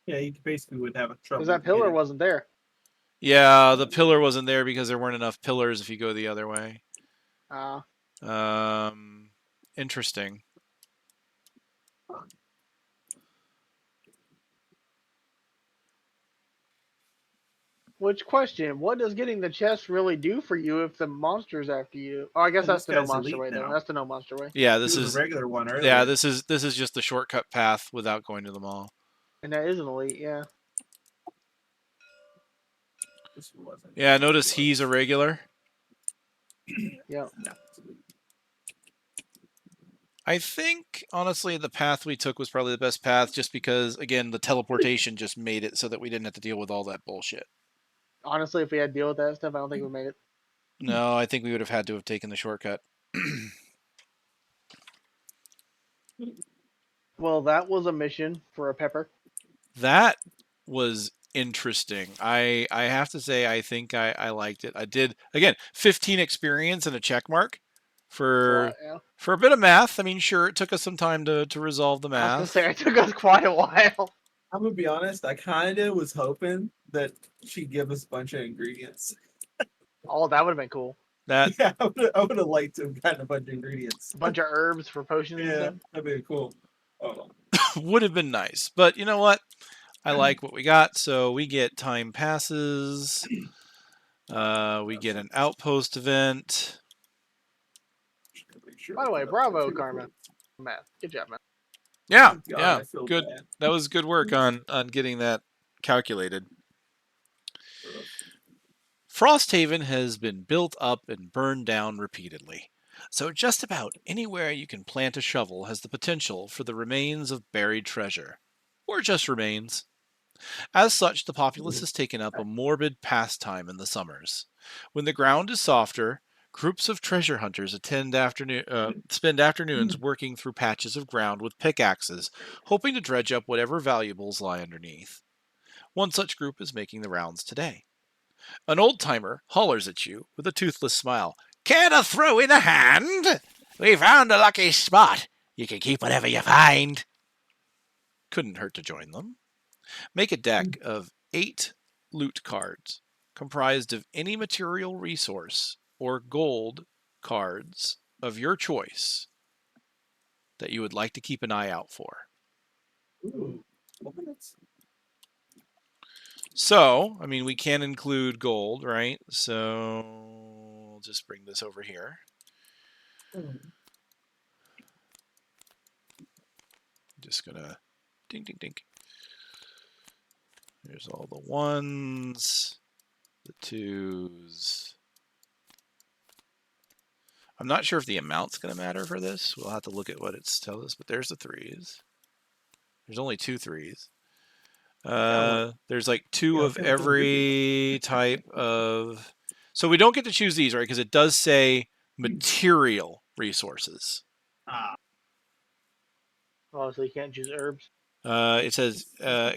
Yeah, you basically would have a trouble. Because that pillar wasn't there. Yeah, the pillar wasn't there because there weren't enough pillars if you go the other way. Interesting. Which question? What does getting the chest really do for you if the monster's after you? Oh, I guess Oh, that's this the no guy's monster elite way though. now. That's the no monster way. Yeah, He this was is a regular one earlier. yeah, this is just the shortcut path without going to the mall. And that is an elite, yeah. This wasn't. Yeah, notice he's a regular. Yeah. No. I think honestly the path we took was probably the best path just because again the teleportation just made it so that we didn't have to deal with all that bullshit. Honestly, if we had to deal with that stuff, I don't think we made it. No, I think we would have had to have taken the shortcut. Well, that was a mission for a pepper. That was interesting. I have to say I think I liked it. I did again 15 experience and a check mark for Yeah. for a bit of math. I mean, sure, it took us some time to resolve the I was gonna math. say it took us quite a while. I'm gonna be honest. I kind of was hoping that she'd give us a bunch of ingredients. Oh, that would have been cool. That Yeah, I would have liked to have gotten a bunch of ingredients. A bunch of herbs for potions and Yeah, stuff. that'd be cool. Oh, would have been nice, but you know what? I like what we got. So we get time passes. We get an outpost event. By the way, bravo, Karma. Matt, good job, man. Yeah, God, yeah, I feel good. bad. That was good work on getting that calculated. Frosthaven has been built up and burned down repeatedly, so just about anywhere you can plant a shovel has the potential for the remains of buried treasure, or just remains. As such, the populace has taken up a morbid pastime in the summers. When the ground is softer, groups of treasure hunters spend afternoons working through patches of ground with pickaxes, hoping to dredge up whatever valuables lie underneath. One such group is making the rounds today. An old-timer hollers at you with a toothless smile. Care to throw in a hand? We found a lucky spot. You can keep whatever you find. Couldn't hurt to join them. Make a deck of 8 loot cards comprised of any material resource or gold cards of your choice that you would like to keep an eye out for. Ooh. So, I mean, we can include gold, right? So, I'll just bring this over here. Just gonna ding, ding, ding. There's all the ones, the twos. I'm not sure if the amount's going to matter for this. We'll have to look at what it's telling us, but there's the threes. There's only 2 threes. There's like 2 of every type of... So we don't get to choose these, right? Because it does say material resources. Oh, so you can't choose herbs. It says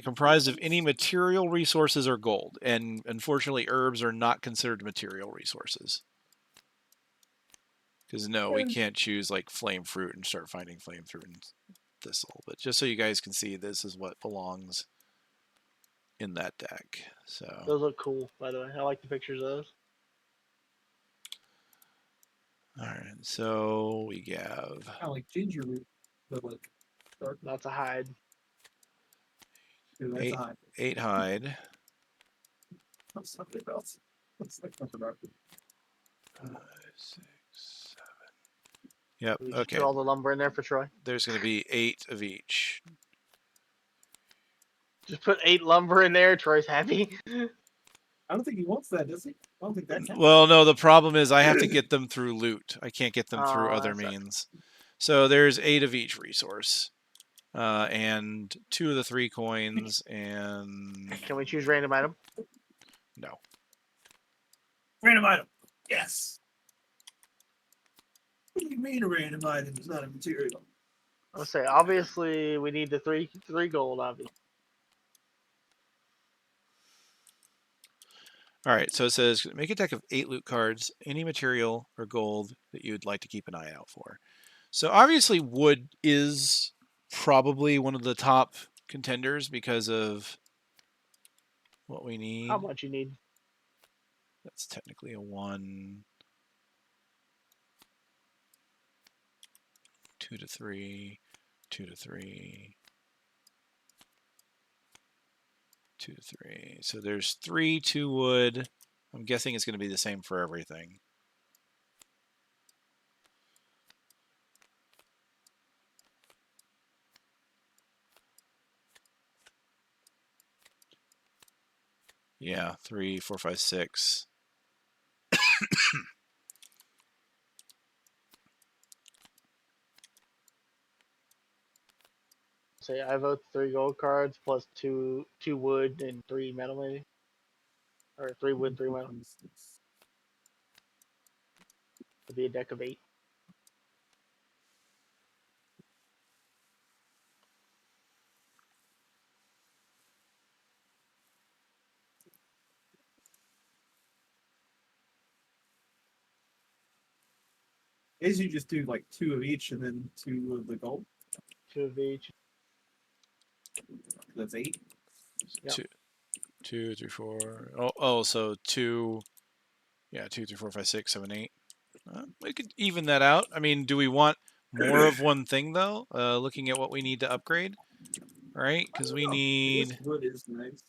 comprised of any material resources or gold. And unfortunately, herbs are not considered material resources. Because no, we can't choose like flame fruit and start finding flame fruit and thistle. But just so you guys can see, this is what belongs in that deck. So Those look cool, by the way. I like the pictures of those. all right, so we have kind of like ginger root, but like dark. That's a hide. Dude, that's a hide. 8 hide. That's something else. That's like nothing dark. 5, 6, 7. Yep. We just Okay. put all the lumber in there for Troy. There's going to be 8 of each. Just put 8 lumber in there. Troy's happy. I don't think he wants that, does he? I don't think that counts. Well, no. The problem is I have to get them through loot. I can't get them through other that sucks. means. So there's 8 of each resource, and 2 of the 3 coins, and Can we choose random item? no. Random item. Yes. What do you mean a random item is not a material? I'll say obviously we need the three gold, obviously. All right, so it says make a deck of 8 loot cards, any material or gold that you would like to keep an eye out for. So obviously wood is probably one of the top contenders because of what we need. How much you need? That's technically a 1. 2 to 3, 2 to 3, 2 to 3. So there's 3 2 wood. I'm guessing it's going to be the same for everything. Yeah, 3, 4, 5, 6. Say I vote 3 gold cards plus two wood and 3 metal maybe, or 3 wood, 3 metal. It'd be a deck of 8. Is you just do like 2 of each and then 2 of the gold? 2 of each. That's 8. Yep. 2, 3, 4. Oh, so 2. Yeah, 2, 3, 4, 5, 6, 7, 8. We could even that out. I mean, do we want more of one thing though? Looking at what we need to upgrade, right? Because we need. Wood is nice.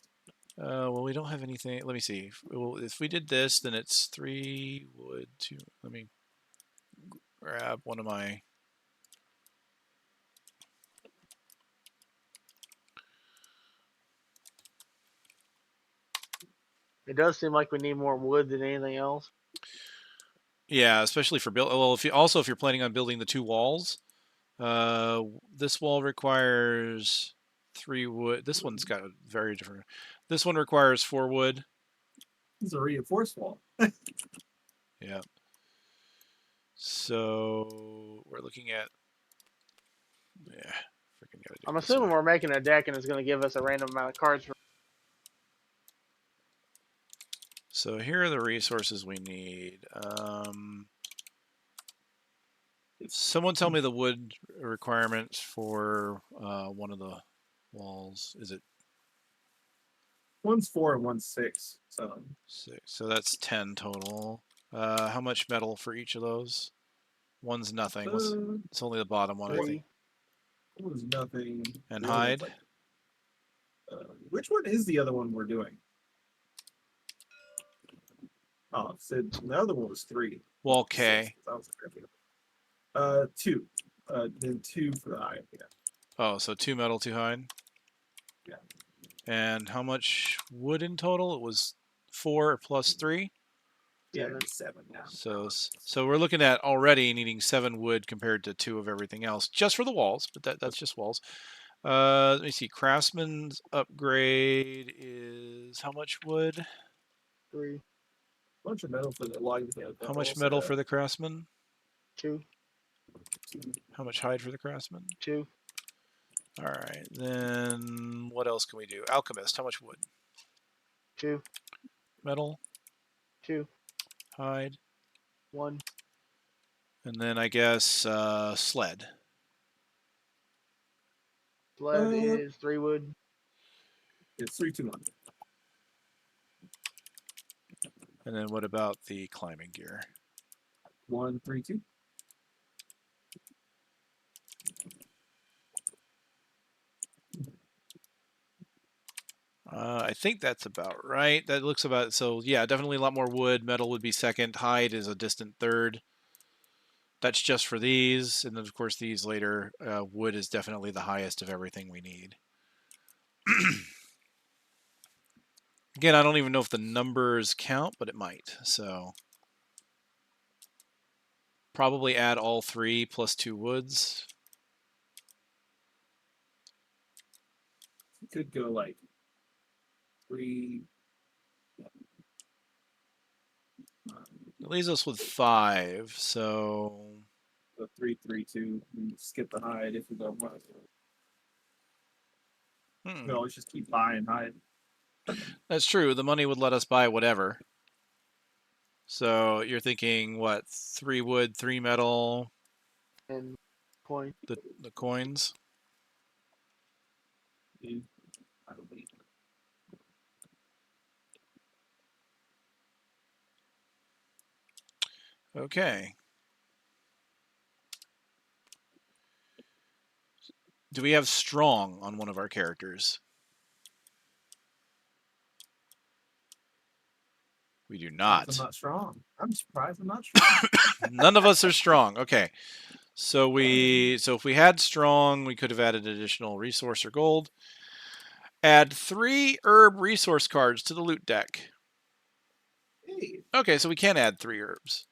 Well, we don't have anything. Let me see. If we did this, then it's 3 wood, 2. Let me grab one of my. It does seem like we need more wood than anything else. Yeah, especially for build. Well, if you're planning on building the 2 walls, this wall requires 3 wood. This one's got a very different. This one requires 4 wood. This is a reinforced wall. Yeah. So we're looking at. Yeah, freaking gotta do I'm this assuming way. we're making a deck and it's going to give us a random amount of cards. So here are the resources we need. Someone tell me the wood requirements for one of the walls. Is it One's 4 and one's 6. So 6? So that's 10 total. How much metal for each of those? One's nothing. It's only the bottom one, I 3. think. one's nothing. And The other one's hide? like, which one is the other one we're doing? Oh, so the other one was 3. Well, K. 2. Then 2 for the eye. Yeah. Oh, so 2 metal, 2 hide? Yeah. And how much wood in total? It was 4 plus 3? Yeah, 7. 7 now. So we're looking at already needing 7 wood compared to 2 of everything else, just for the walls. But that's just walls. Let me see. Craftsman's upgrade is how much wood? 3. Bunch of metal for the log. How much metal for the craftsman? 2. How much hide for the craftsman? 2. All right. Then what else can we do? Alchemist. How much wood? 2. Metal. 2. Hide. 1. And then I guess sled. Sled is 3 wood. It's 3, 2, 1. And then what about the climbing gear? 1, 3, 2. I think that's about right. That looks about so. Yeah, definitely a lot more wood. Metal would be second. Hide is a distant third. That's just for these, and then of course these later. Wood is definitely the highest of everything we need. Again, I don't even know if the numbers count, but it might. So probably add all 3 plus 2 woods. You could go like 3. It leaves us with 5. So 3, 3, 2. And skip the hide if we don't want to. We always just keep buying hide. That's true. The money would let us buy whatever. So you're thinking what? 3 wood, 3 metal, And coin. the coins. I don't think. Okay. Do we have strong on one of our characters? We do I'm not. not strong. I'm surprised I'm not strong. None of us are strong. Okay. So if we had strong, we could have added additional resource or gold. Add 3 herb resource cards to the loot deck. Hey, Okay, so we can add 3 herbs.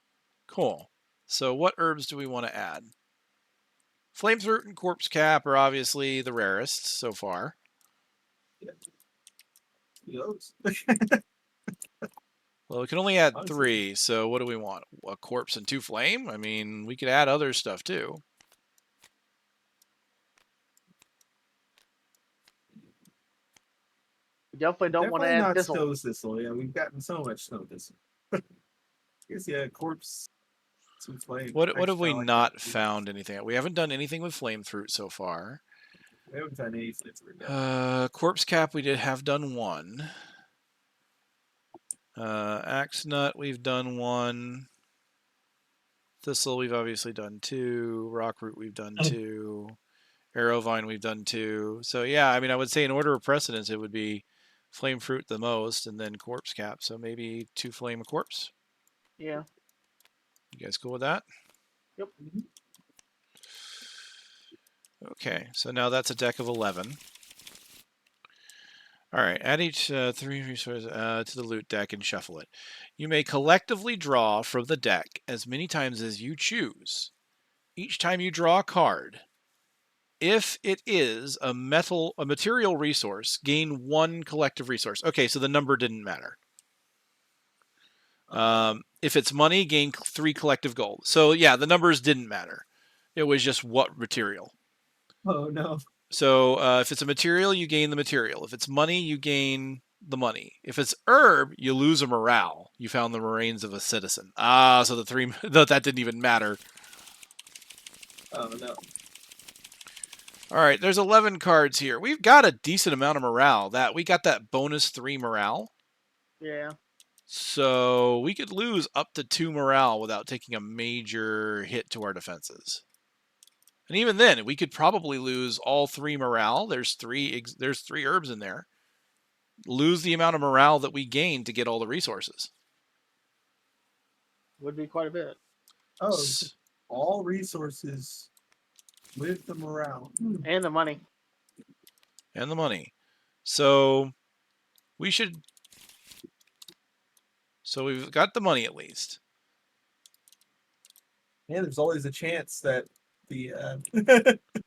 Cool. So what herbs do we want to add? Flamethroot and Corpse Cap are obviously the rarest so far. those. Well, we can only add Honestly. 3, so what do we want? A corpse and 2 flame? I mean, we could add other stuff too. We definitely don't want to Definitely add not thistle. snow thistle. Yeah, we've gotten so much snow thistle. I guess yeah, corpse, some flame. What Actually, have we I like not that. found anything? We haven't done anything with Flamethroot so far. We haven't done any flavor yet. Corpse Cap, we have done 1. Axe Nut, we've done 1. Thistle, we've obviously done 2. Rockroot, we've done 2. Arrowvine, we've done 2. So yeah, I mean, I would say in order of precedence, it would be Flame Fruit the most, and then Corpse Cap. So maybe 2 Flame a Corpse. Yeah. You guys cool with that? Yep. Okay, so now that's a deck of 11. All right, add each 3 resources to the loot deck and shuffle it. You may collectively draw from the deck as many times as you choose. Each time you draw a card, if it is a material resource, gain 1 collective resource. Okay, so the number didn't matter. If it's money, gain 3 collective gold. So yeah, the numbers didn't matter. It was just what material. Oh no. So if it's a material, you gain the material. If it's money, you gain the money. If it's herb, you lose a morale. You found the remains of a citizen. Ah, so the 3 that didn't even matter. Oh no. All right, there's 11 cards here. We've got a decent amount of morale. We got that bonus 3 morale. Yeah. So we could lose up to 2 morale without taking a major hit to our defenses. And even then, we could probably lose all 3 morale. There's 3 herbs in there. Lose the amount of morale that we gained to get all the resources. Would be quite a bit. Oh, all resources with the morale And the money. And the money. So we should. So we've got the money at least. And there's always a chance that the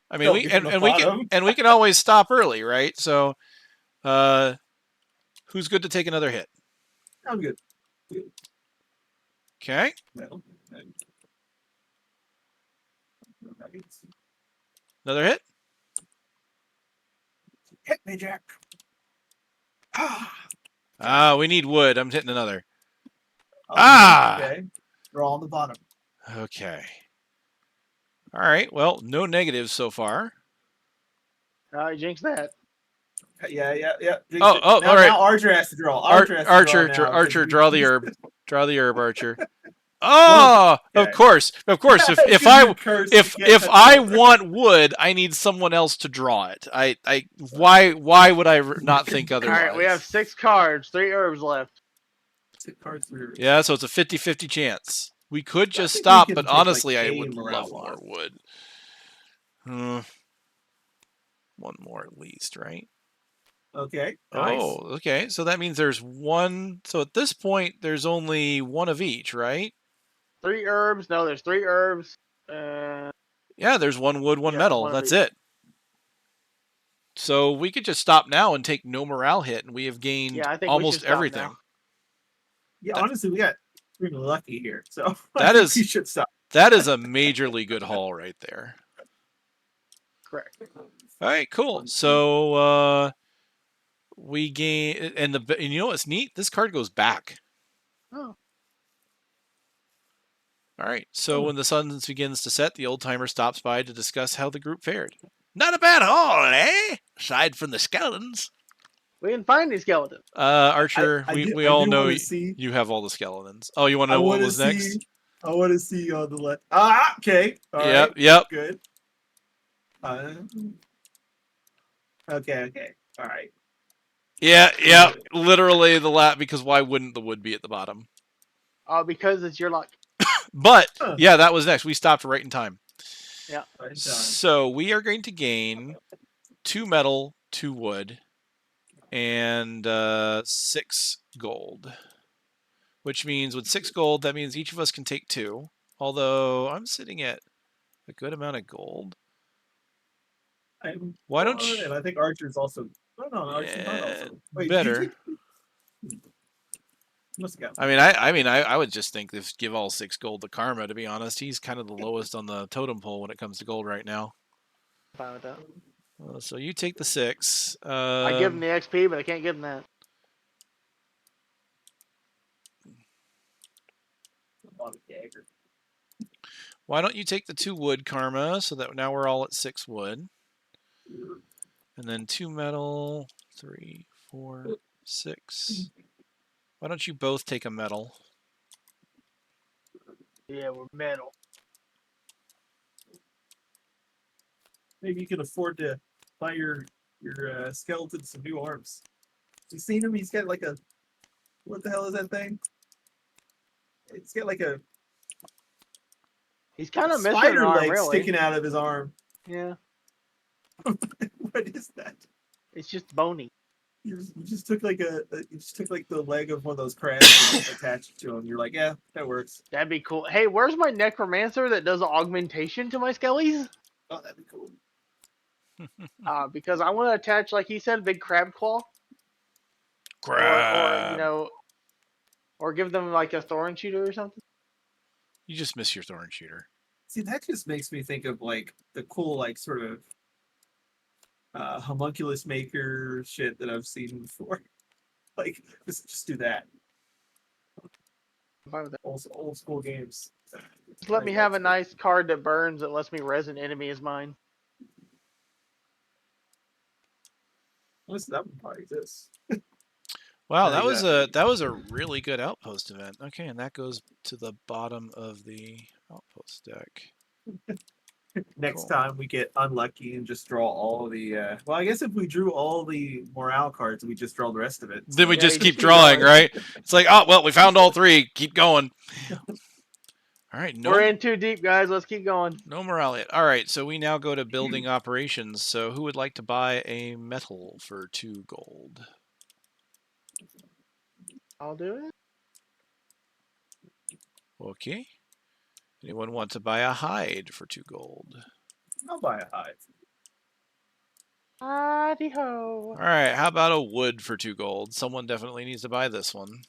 I mean, we can always stop early, right? So, who's good to take another hit? I'm good. Okay. Another hit. Hit me, Jack. We need wood. I'm hitting another. Okay. Draw on the bottom. Okay. All right. Well, no negatives so far. I jinxed that. Yeah. Now, all right. Now Archer has to draw. Archer, draw the herb. Draw the herb, Archer. Oh, okay. Of course. If I want wood, I need someone else to draw it. Why would I not think otherwise? All right, we have 6 cards, 3 herbs left. 6 cards, 3 herbs. Yeah, so it's a 50-50 chance. We could just stop, but honestly, I would love more wood. 1 more at least, right? Okay. Nice. Oh, okay. So that means there's 1. So at this point, there's only 1 of each, right? 3 herbs. No, there's 3 herbs. Yeah, there's 1 wood, 1 metal. That's it. So we could just stop now and take no morale hit, and we have gained almost everything. Yeah, honestly, we got really lucky here. So we should stop. That is a majorly good haul right there. Correct. All right, cool. So we gain, and you know what's neat? This card goes back. Oh. All right. So when the sun begins to set, the old timer stops by to discuss how the group fared. Not a bad haul, eh? Aside from the skeletons. We didn't find any skeletons. Archer, we all know you have all the skeletons. Oh, you want to know what was next? I want to see you on the left. Ah, okay. All right. Yep. Good. Okay. All right. Yeah. Literally the lat, because why wouldn't the wood be at the bottom? Because it's your luck. But yeah, that was next. We stopped right in time. Yeah. Right, So we are going to gain 2 metal, 2 wood, and 6 gold. Which means with 6 gold, that means each of us can take 2. Although I'm sitting at a good amount of gold. Why don't you? And I think Archer's also. No, Archer's not also. Wait, better. Must have got. I would just think this give all 6 gold to Karma. To be honest, he's kind of the lowest on the totem pole when it comes to gold right now. Fine with that. So you take the 6. I give him the XP, but I can't give him that. Why don't you take the 2 wood, Karma, so that now we're all at 6 wood. And then 2 metal, 3, 4, 6. Why don't you both take a metal? Yeah, we're metal. Maybe you can afford to buy your skeleton some new arms. You seen him? He's got like a. What the hell is that thing? It's got like a. He's kind of missing an spider arm, leg really. sticking out of his arm. Yeah. What is that? It's just bony. You just took like the leg of one of those crabs and attached it to him. You're like, yeah, that works. That'd be cool. Hey, where's my necromancer that does augmentation to my skellies? Oh, that'd be cool. Because I want to attach, like he said, big crab claw. Crab. Or give them like a thorn shooter or something. You just miss your thorn shooter. See, that just makes me think of like the cool, like sort of homunculus maker shit that I've seen before. Like, just do that. Old school games. Just let me have a nice card that burns that lets me res an enemy as mine. Listen, that one probably exists. Wow, that was a really good outpost event. Okay, and that goes to the bottom of the outpost deck. Next time we get unlucky and just draw all the. Well, I guess if we drew all the morale cards, we just draw the rest of it. Then we Yeah, just you keep just keep drawing, going. right? It's like, oh well, we found all 3. Keep going. All right, We're in too deep, guys. Let's keep going. No morale yet. All right, so we now go to building operations. So who would like to buy a metal for 2 gold? I'll do it. Okay. Anyone want to buy a hide for 2 gold? I'll buy a hide. Hidey-ho. All right, how about a wood for 2 gold? Someone definitely needs to buy this one,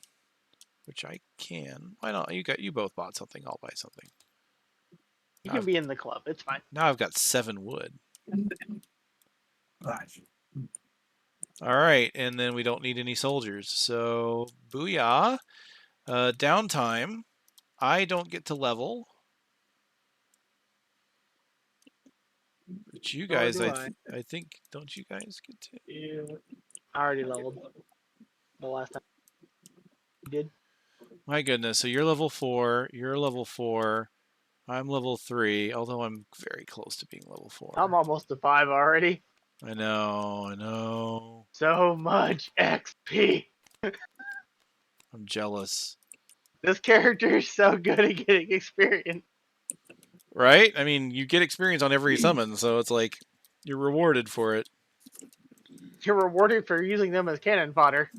which I can. Why not? You both bought something. I'll buy something. You can be in the club. It's fine. Now I've got 7 wood. Gosh. All right, and then we don't need any soldiers. So, booyah. Downtime. I don't get to level. But you guys, I think, don't you guys get to? Yeah. I already leveled the last time. You did? My goodness. So you're level 4. You're level 4. I'm level 3, although I'm very close to being level 4. I'm almost to 5 already. I know. So much XP. I'm jealous. This character is so good at getting experience. Right? I mean, you get experience on every summon, so it's like you're rewarded for it. You're rewarded for using them as cannon fodder.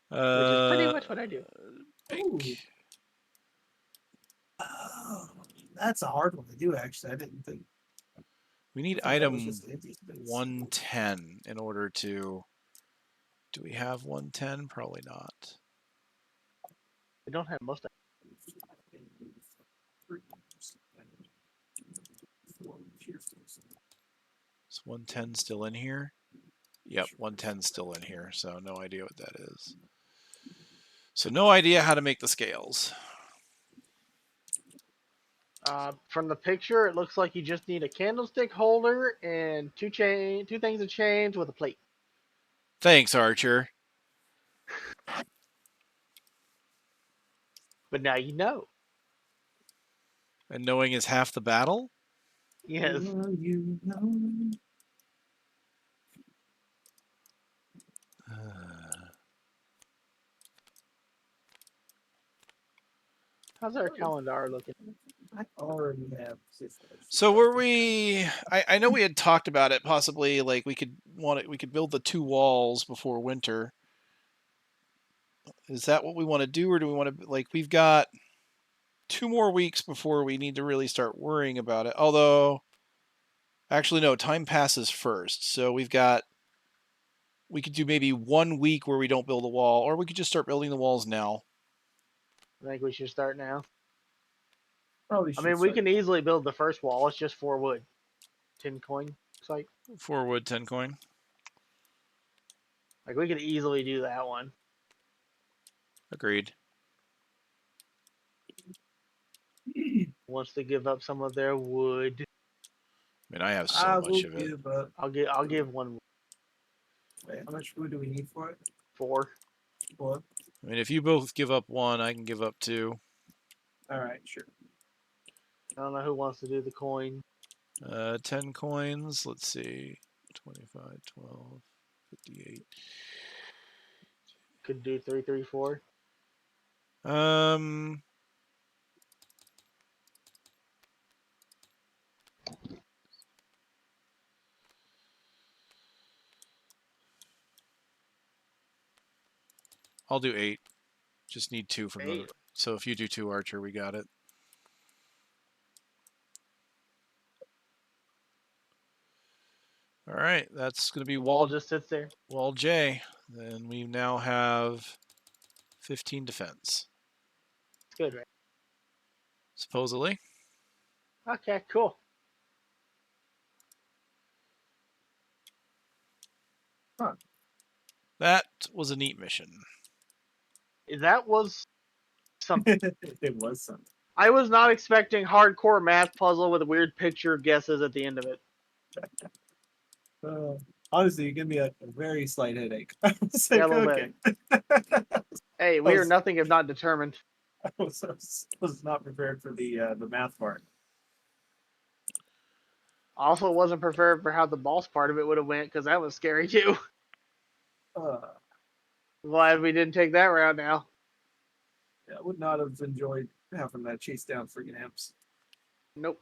Which is pretty much what I do. Pink. Oh, that's a hard one to do, actually. I didn't think. We need item 110 in order to... Do we have 110? Probably not. We don't have most of Is 110 still in here? Yep, 110's still in here, so no idea what that is. So no idea how to make the scales. From the picture, it looks like you just need a candlestick holder and two things of chains with a plate. Thanks, Archer. But now you know. And knowing is half the battle? Yes. You know. How's our calendar looking? I already have systems. So were we? I know we had talked about it. Possibly, like we could build the 2 walls before winter. Is that what we want to do, or do we want to like we've got 2 more weeks before we need to really start worrying about it? Although, actually, no, time passes first, so we could do maybe 1 week where we don't build a wall, or we could just start building the walls now. I think we should start now. Probably I should mean, we start. can easily build the first wall. It's just 4 wood. 10 coin. It's like 4 wood, 10 coin. we could easily do that one. Agreed. Wants to give up some of their wood. I mean, I have so I much will of it. give up. I'll give one Wait, how much food do we need for it? 4. 4. I mean, if you both give up 1, I can give up 2. All right, sure. I don't know who wants to do the coin. 10 coins. Let's see. 25, 12, 58. Could do 3, 3, 4. I'll do 8. Just need 2 from the. 8. So if you do 2 Archer, we got it. All right, that's going to be Wall wall just sits there. wall J. Then we now have 15 defense, It's good, right? supposedly. Okay, cool. That was a neat mission. That was something. It was something. I was not expecting hardcore math puzzle with weird picture guesses at the end of it. Honestly, you give me a very slight headache. I was Yeah, like, a little okay. Hey, we are was- nothing if not determined. I was not prepared for the math part. Also, wasn't prepared for how the boss part of it would have went because that was scary too. Glad we didn't take that route now. Yeah, I would not have enjoyed having that chase down freaking imps. Nope.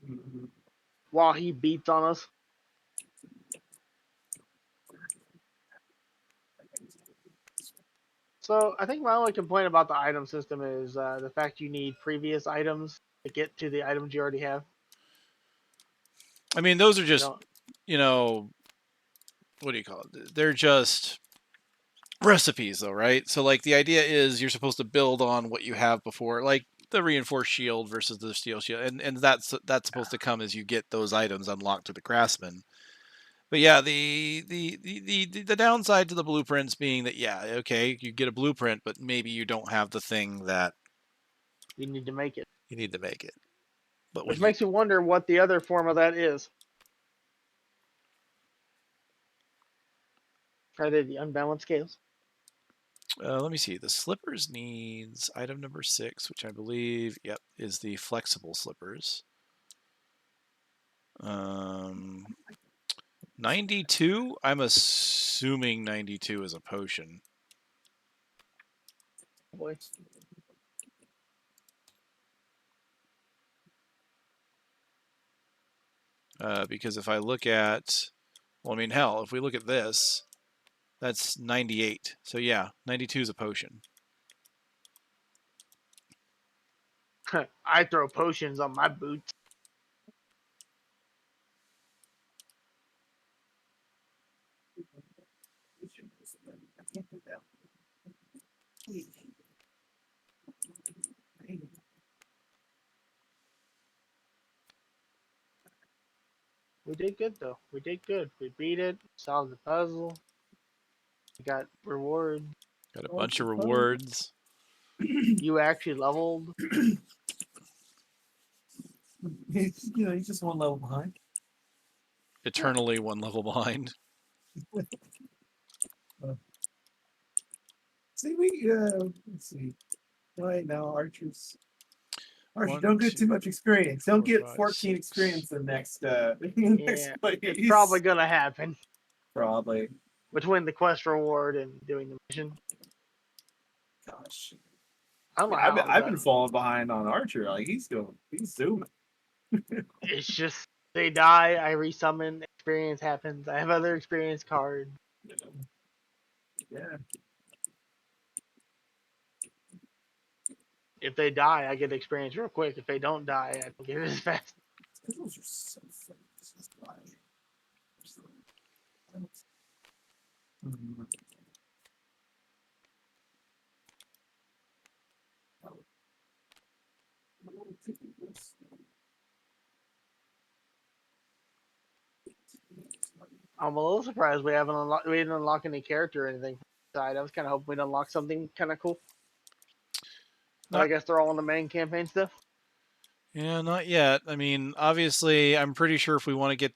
Mhm. While he beats on us. So I think my only complaint about the item system is the fact you need previous items to get to the items you already have. I mean, those are You just, know, you know, what do you call it? They're just recipes, though, right? So, like, the idea is you're supposed to build on what you have before, like the reinforced shield versus the steel shield, and that's supposed to come as you get those items unlocked to the craftsman. But yeah, the downside to the blueprints being that, yeah, okay, you get a blueprint, but maybe you don't have the thing that you need to make it. you need to make it. But Which when you, makes you wonder what the other form of that is. Are they the unbalanced scales? let me see, the slippers needs item number 6, which I believe, yep, is the flexible slippers. 92. I'm assuming 92 is a potion. Boy. Because if I look at, well, I mean, hell, if we look at this, that's 98. So yeah, 92 is a potion. I throw potions on my boots. I can't do that. We did good though. We did good. We beat it, solved the puzzle. We got reward. Got a bunch of rewards. You actually leveled. He's just one level behind. Eternally 1 level behind. See, let's see. Right now, Archer, One, don't get too two, much experience. Don't 4, get 5, 14 6. experience in the next Yeah, place. it's probably gonna happen Probably. between the quest reward and doing the mission. Gosh. I don't know Yeah, how, I've but been falling behind on Archer. Like he's zooming. it's just they die, I resummon, experience happens. I have other experience cards. Yeah. If they die, I get experience real quick. If they don't die, I don't get it as fast. Those are so fun. This is why. Mhm. I'm a little surprised we didn't unlock any character or anything from the side. I was kind of hoping we'd unlock something kind of cool. But I Not, guess they're all in the main campaign stuff. yeah, not yet. I mean, obviously, I'm pretty sure if we want to get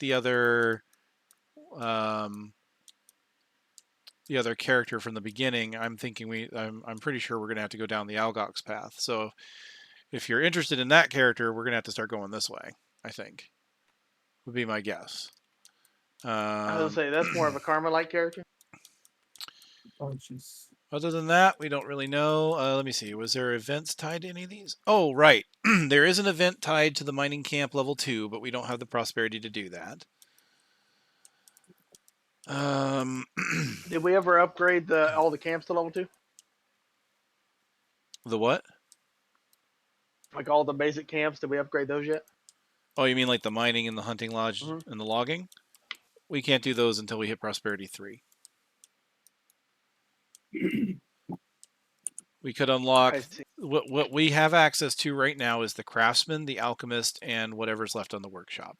um, the other character from the beginning, I'm pretty sure we're gonna have to go down the Algox path. So if you're interested in that character, we're gonna have to start going this way. I think would be my guess. I was gonna say that's more of a karma-like character. Punches. Other than that, we don't really know. Let me see. Was there events tied to any of these? Oh, right. There is an event tied to the mining camp level 2, but we don't have the prosperity to do that. Did we ever upgrade all the camps to level 2? The what? Like all the basic camps, did we upgrade those yet? Oh, you mean like the mining and the hunting lodge Mm-hmm. and the logging? We can't do those until we hit prosperity 3. We could unlock I see. what we have access to right now is the craftsman, the alchemist, and whatever's left on the workshop,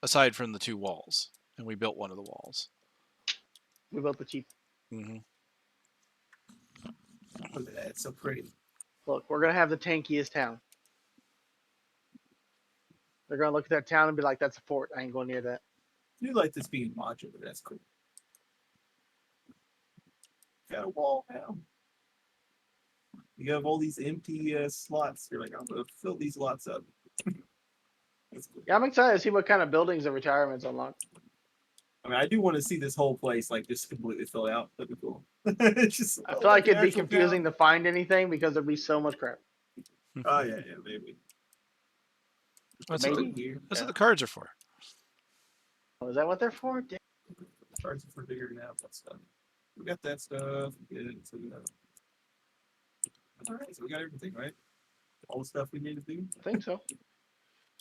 aside from the 2 walls. And we built one of the walls. We built the chief. Mm-hmm. Look at that. It's so pretty. Look, we're gonna have the tankiest town. They're gonna look at that town and be like, "That's a fort. I ain't going near that." I do like this being modular. That's cool. Got a wall now. You have all these empty slots. You're like, I'm gonna fill these lots up. That's cool. Yeah, I'm excited to see what kind of buildings and retirements unlock. I mean, I do want to see this whole place like just completely filled out. That'd be cool. It's just I feel like an it'd be actual confusing town. to find anything because there'd be so much crap. Oh yeah, maybe. That's Maybe. Here. what Yeah. the cards are for. Oh, is that what they're for? Charts for figuring out that stuff. We got that stuff. All right, so we got everything, right? All the stuff we need to do. I think so.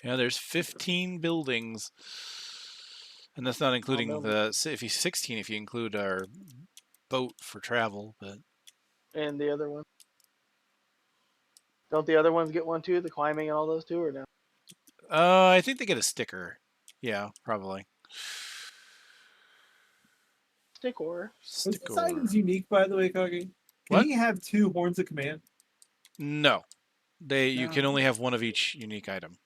Yeah, there's 15 buildings, and that's not including buildings. if you 16 if you include our boat for travel. But And the other one. Don't the other ones get one too? The climbing and all those too, or no? I think they get a sticker. Yeah, probably. Sticker. Was this item's unique, by the way, Kage? Can What? he have 2 horns of command? No, you No. can only have one of each unique item.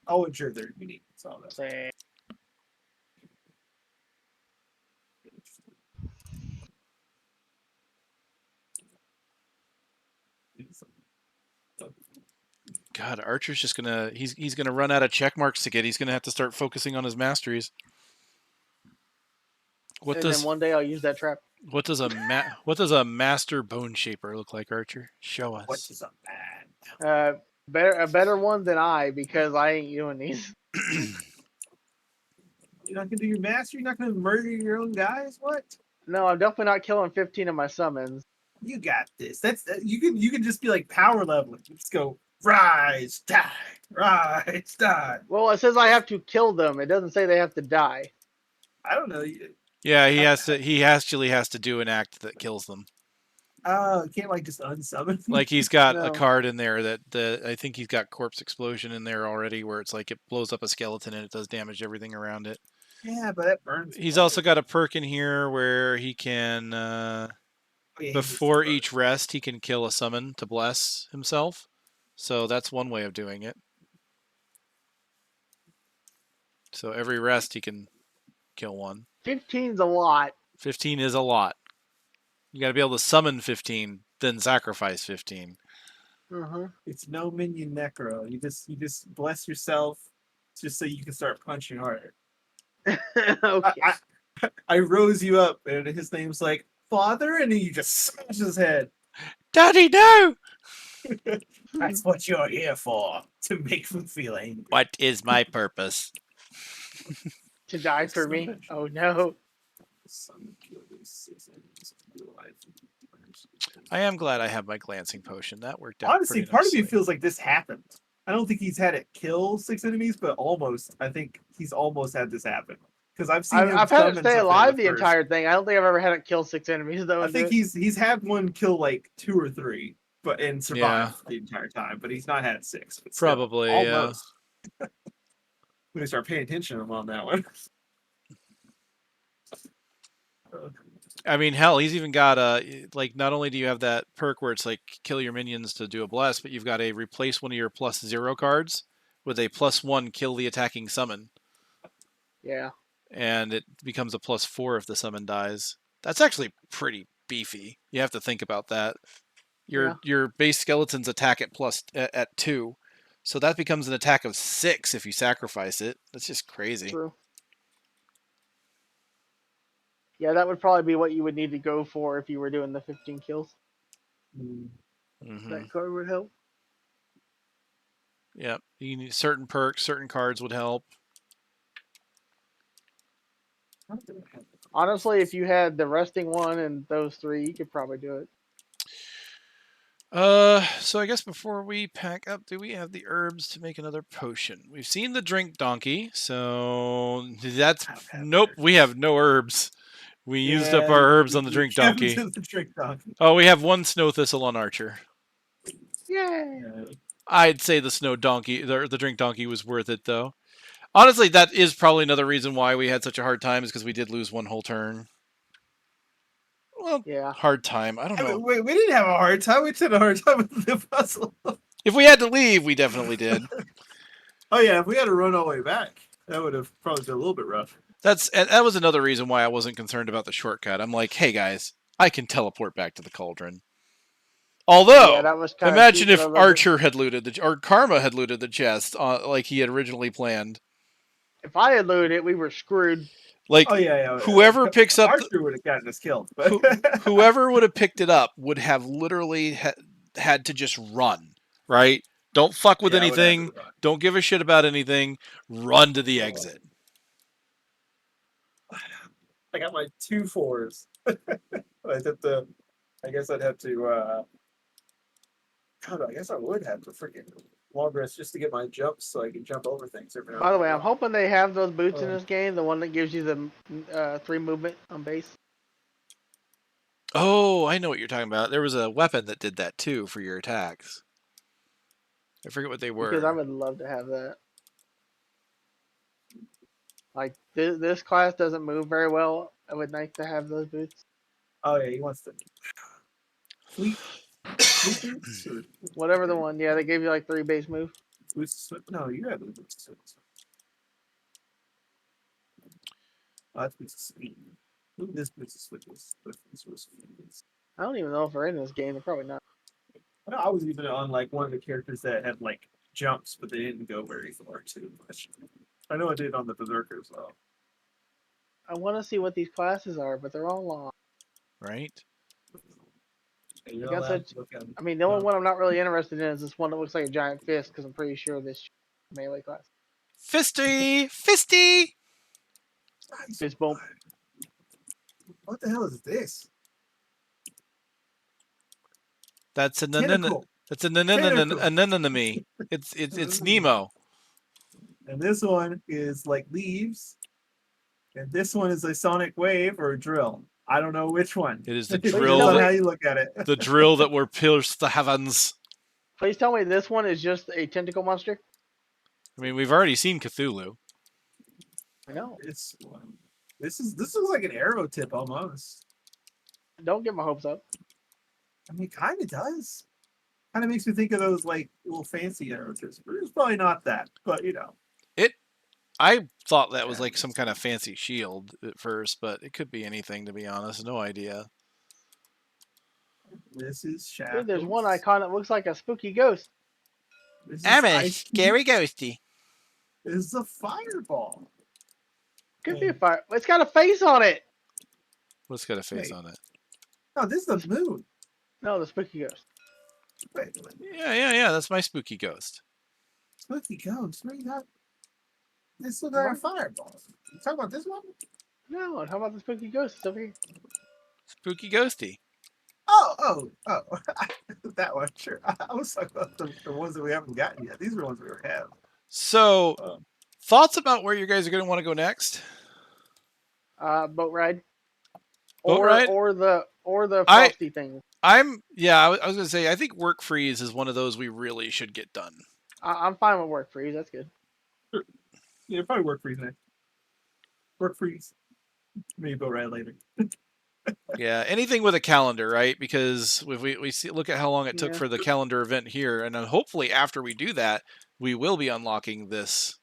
Oh, and sure, they're unique. So that's Say, God, Archer's just he's gonna run out of check marks to get. He's gonna have to start focusing on his masteries. and then one day I'll use that trap. What does a master Boneshaper look like, Archer? Show us. what is a man? A better one than I because I ain't doing these. You're not gonna do your master. You're not gonna murder your own guys. What? No, I'm definitely not killing 15 of my summons. You got this. That's you can just be like power leveling. You just go rise, die, rise, die. Well, it says I have to kill them. It doesn't say they have to die. I don't know. Yeah, he has to. He actually has to do an act that kills them. You can't like just unsummon. Like he's got a No. card in there that I think he's got Corpse Explosion in there already, where it's like it blows up a skeleton and it does damage to everything around it. Yeah, but that burns. He's also got a perk in here where he can, before each rest, he can kill a summon to bless himself. So that's one way of doing it. So every rest he can kill one. 15's a lot. 15 is a lot. You got to be able to summon 15, then sacrifice 15. It's no minion necro. You just bless yourself just so you can start punching harder. Okay. I rose you up, and his name's like Father, and then you just smash his head. Daddy, no! That's what you're here for, to make them feel angry. What is my purpose? To die for me? Oh no. I am glad I have my glancing potion. That worked out. Honestly, pretty part of me nicely. feels like this happened. I don't think he's had it kill 6 enemies, but almost. I think he's almost had this happen. Because I've seen him I've had it summon stay something alive the the first. entire thing. I don't think I've ever had it kill 6 enemies though. I And do think it. he's had one kill like 2 or 3, but and survived Yeah. the entire time. But he's not had 6. But still, Probably, almost. When I start paying attention to him on that one. I mean, hell, he's even got like, not only do you have that perk where it's like kill your minions to do a bless, but you've got a replace one of your +0 cards with a +1 kill the attacking summon. Yeah. And it becomes a +4 if the summon dies. That's actually pretty beefy. You have to think about that. Your base skeletons attack at 2. So that becomes an attack of 6 if you sacrifice it. That's just crazy. True. Yeah, that would probably be what you would need to go for if you were doing the 15 kills. Mm-hmm. That card would help. Yeah, you need certain perks, certain cards would help. Honestly, if you had the resting one and those 3, you could probably do it. So I guess before we pack up, do we have the herbs to make another potion? We've seen the drink donkey, so that's nope. We have no herbs. We used up our herbs on the drink donkey. Oh, we have 1 snow thistle on Archer. Yay! I'd say the snow donkey, the drink donkey, was worth it though. Honestly, that is probably another reason why we had such a hard time, is because we did lose 1 whole turn. Well, Yeah. hard time. I don't know. Wait, we didn't have a hard time. We had a hard time with the puzzle. If we had to leave, we definitely did. Oh yeah, if we had to run all the way back, that would have probably been a little bit rough. That was another reason why I wasn't concerned about the shortcut. I'm like, hey guys, I can teleport back to the cauldron. Although, Yeah, that was kinda imagine cheap, if but I loved it. Archer had looted or Karma had looted the chest like he had originally planned. If I had looted it, we were screwed. Like, Oh yeah. whoever picks up Archer would have gotten us killed. But whoever would have picked it up would have literally had to just run, right? Don't fuck with anything. Don't give a shit about anything. Run to the exit. I got my 2 4s. I guess I'd have to. God, I guess I would have to freaking long rest just to get my jumps so I can jump over things. By the way, I'm hoping they have those boots in this game. The one that gives you the 3 movement on base. Oh, I know what you're talking about. There was a weapon that did that too for your attacks. I forget what they were. Because I would love to have that. Like, this class doesn't move very well. I would like to have those boots. Oh yeah, he wants to. Whatever the one. Yeah, they gave you like 3 base move. No, you have the boots. Oh, that's boots of speed. Look at this boots of swiftness. I don't even know if they're in this game. They're probably not. I was even on like one of the characters that had like jumps, but they didn't go very far too much. I know I did on the Berserker as well. I want to see what these classes are, but they're all long. Right? I mean, the only one I'm not really interested in is this one that looks like a giant fist, because I'm pretty sure this melee class. Fisty! Fisty! Fist bump. What the hell is this? That's an Tentacle. That's an anemone. It's Nemo. And this one is like leaves. And this one is a sonic wave or a drill. I don't know which one. It is the Depends drill. on how you look at it. The drill that will pierce the heavens. Please tell me this one is just a tentacle monster. I mean, we've already seen Cthulhu. I know. This one. This looks like an arrow tip almost. Don't get my hopes up. I mean, it kind of does. Kind of makes me think of those like little fancy arrow tips, but it's probably not that. But you know, I thought that was like some kind of fancy shield at first, but it could be anything, to be honest. No idea. This is Dude, there's one Shackles. icon that looks like a spooky ghost. This I'm is a Ice scary Cube. ghosty. This is a fireball. Could be a And fire. It's got a face on it. What's got a face wait, on it? no, this is the moon. No, the spooky ghost. Wait, Yeah. That's my spooky ghost. Spooky Ghost. Where you got this? Look What? like a fireball. You talking about this one? No, how about the spooky ghost? It's over here. Spooky ghosty. Oh. That one. Sure. I was talking about the ones that we haven't gotten yet. These are the ones we have. So, Um, thoughts about where you guys are going to want to go next? Boat ride. Boat ride? Or the I- frosty thing. I was going to say, I think work freeze is one of those we really should get done. I'm fine with work freeze. That's good. yeah, probably work freeze next. Work freeze. Maybe go right later. Yeah, anything with a calendar, right? Because if we see, look at how long it took Yeah. for the calendar event here, and then hopefully after we do that, we will be unlocking this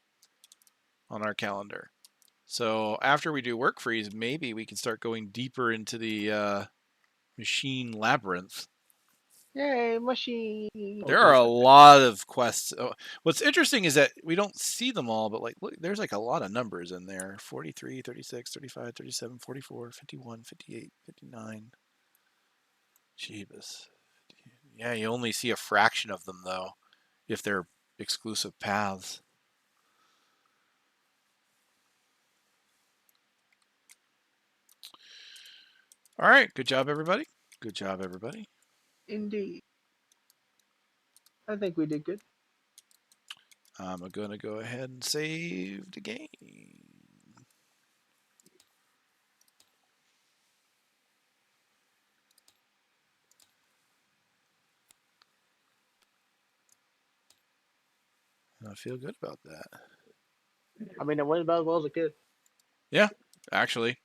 on our calendar. So after we do work freeze, maybe we can start going deeper into the machine labyrinth. Yay, machine. There are a lot of quests. What's interesting is that we don't see them all, but like, look, there's like a lot of numbers in there. 43, 36, 35, 37, 44, 51, 58, 59. Jeebus. Yeah, you only see a fraction of them, though, if they're exclusive paths. All right. Good job, everybody. Good job, everybody. Indeed. I think we did good. I'm going to go ahead and save the game. I feel good about that. I mean, it went about as well as it could. Yeah, actually.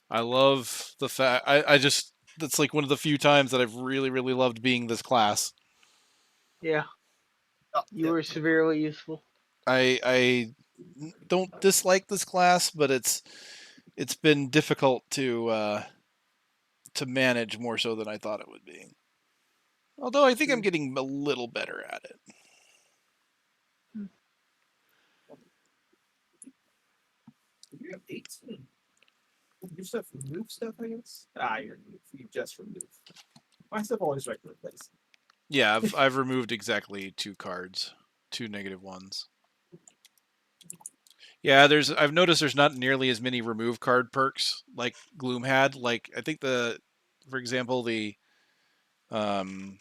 I love the fact I just that's like one of the few times that I've really, really loved being this class. Yeah, you were severely useful. I don't dislike this class, but it's been difficult to manage more so than I thought it would be. Although I think I'm getting a little better at it. You have 18. Your stuff remove stuff, I guess? You just remove. My stuff always right place. Yeah, I've removed exactly 2 cards, 2 negative ones. Yeah, I've noticed there's not nearly as many remove card perks like Gloom had. Like I think for example, the Mind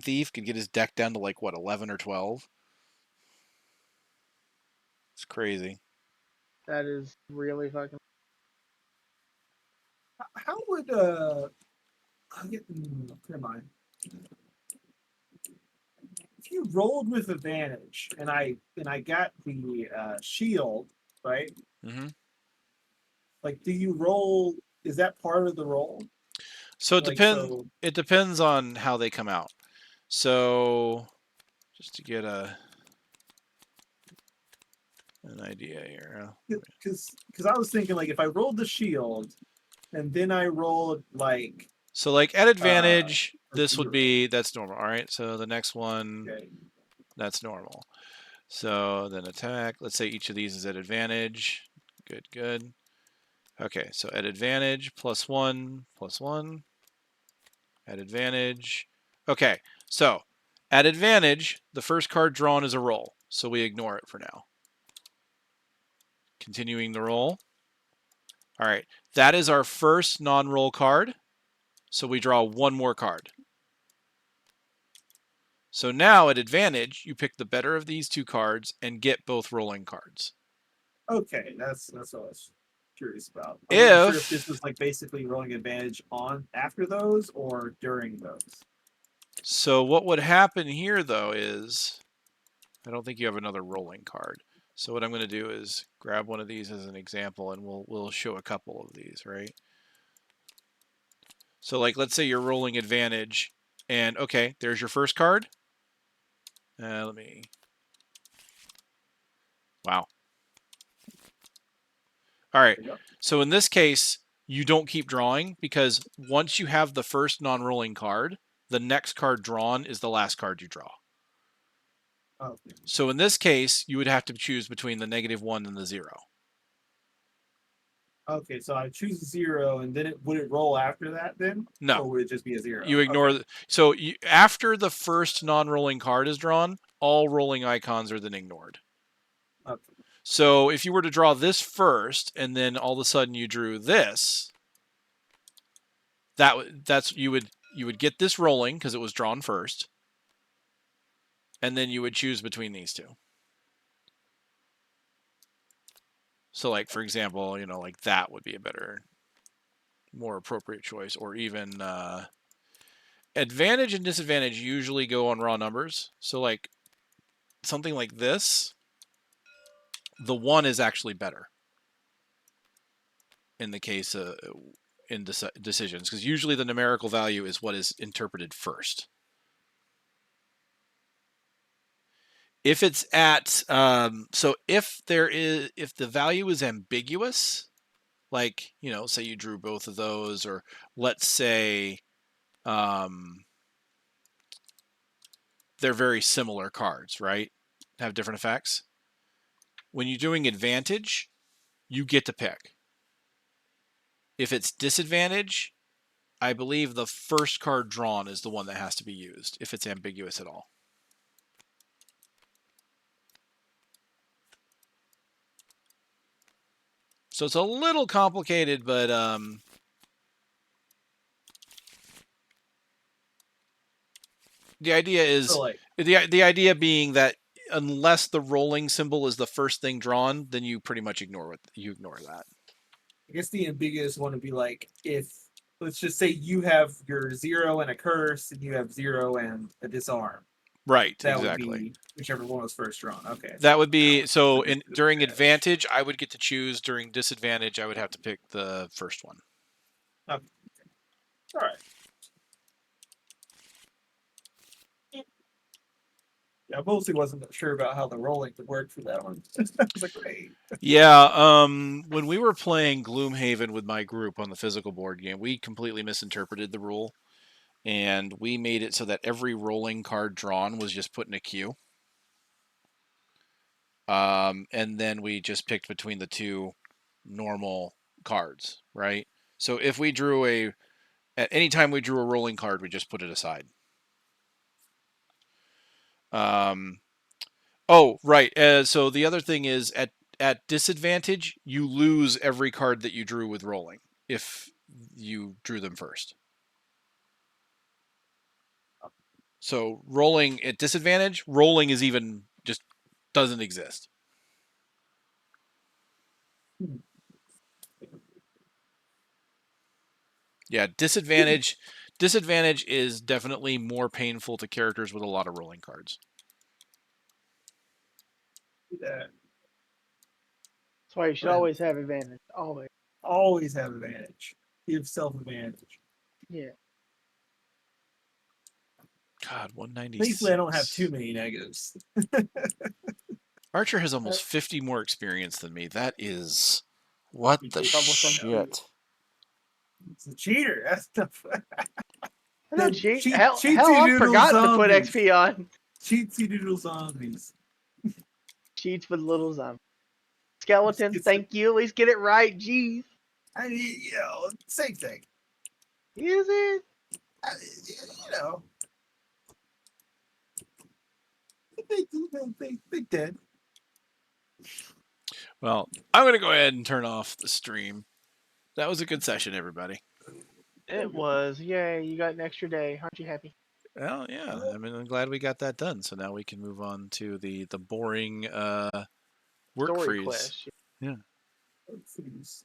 Thief could get his deck down to like what 11 or 12. It's crazy. That is really fucking. How would never mind. If you rolled with advantage and I got the shield, right? Mm-hmm. Like, do you roll? Is that part of the roll? So it Like, depends. so- It depends on how they come out. So just to get an idea here. Because I was thinking, like, if I rolled the shield and then I rolled like So like at advantage, this would 0. be that's normal. All right. So the next one, Okay. that's normal. So then attack. Let's say each of these is at advantage. Good. Okay. So at advantage, +1, +1. At advantage. Okay. So at advantage, the first card drawn is a roll. So we ignore it for now. Continuing the roll. All right. That is our first non-roll card. So we draw 1 more card. So now at advantage, you pick the better of these 2 cards and get both rolling cards. Okay, that's what I was curious about. I If- wasn't sure if this was like basically rolling advantage on after those or during those. So what would happen here, though, is I don't think you have another rolling card. So what I'm going to do is grab one of these as an example, and we'll show a couple of these, right? So like, let's say you're rolling advantage, and okay, there's your first card. Let me. Wow. All right. So in this case, you don't keep drawing, because once you have the first non-rolling card, the next card drawn is the last card you draw. Okay. So in this case, you would have to choose between the -1 and the 0. Okay, so I choose 0, and then would it roll after that then? No. Or would it just be a 0? You ignore Okay. so after the first non-rolling card is drawn, all rolling icons are then ignored. Okay. So if you were to draw this first, and then all of a sudden you drew this, that's you would get this rolling because it was drawn first, and then you would choose between these two. So, like, for example, like that would be a better, more appropriate choice, or even advantage and disadvantage usually go on raw numbers. So, like, something like this, the 1 is actually better in the case in decisions, because usually the numerical value is what is interpreted first. If it's at so if the value is ambiguous, like, say you drew both of those, or let's say they're very similar cards, right? Have different effects. When you're doing advantage, you get to pick. If it's disadvantage, I believe the first card drawn is the one that has to be used, if it's ambiguous at all. So it's a little complicated, but the idea is So, like, the idea being that unless the rolling symbol is the first thing drawn, then you pretty much ignore that. I guess the ambiguous one would be like, if, let's just say you have your 0 and a curse, and you have 0 and a disarm. Right, That exactly. would be whichever one was first drawn. Okay. That would be, so during advantage, I would get to choose. During disadvantage, I would have to pick the first one. Okay. All right. Yeah, I mostly wasn't sure about how the rolling would work for that one. I was like, great. Yeah, when we were playing Gloomhaven with my group on the physical board game, we completely misinterpreted the rule, and we made it so that every rolling card drawn was just put in a queue. And then we just picked between the two normal cards, right? So if we drew at any time we drew a rolling card, we just put it aside. Oh, right. So the other thing is, at disadvantage, you lose every card that you drew with rolling if you drew them first. So rolling at disadvantage, rolling is even just doesn't exist. Yeah, disadvantage is definitely more painful to characters with a lot of rolling cards. Yeah. That's why you should always have advantage. Always. Always have advantage. Give self advantage. Yeah. God, 196. Thankfully, I don't have too many negatives. Archer has almost 50 more experience than me. That is... What the shit? It's a cheater. That's the... No, hell, I've forgotten to put XP on. Cheatsy doodle zombies. Cheats with little zombies. Skeletons, thank you. At least get it right. Jeez. I mean, same thing. Is it? Big dead. Well, I'm going to go ahead and turn off the stream. That was a good session, everybody. It was. Yay, you got an extra day. Aren't you happy? Well, yeah. I mean, I'm glad we got that done. So now we can move on to the boring work Story freeze. quest. Yeah. Work freeze.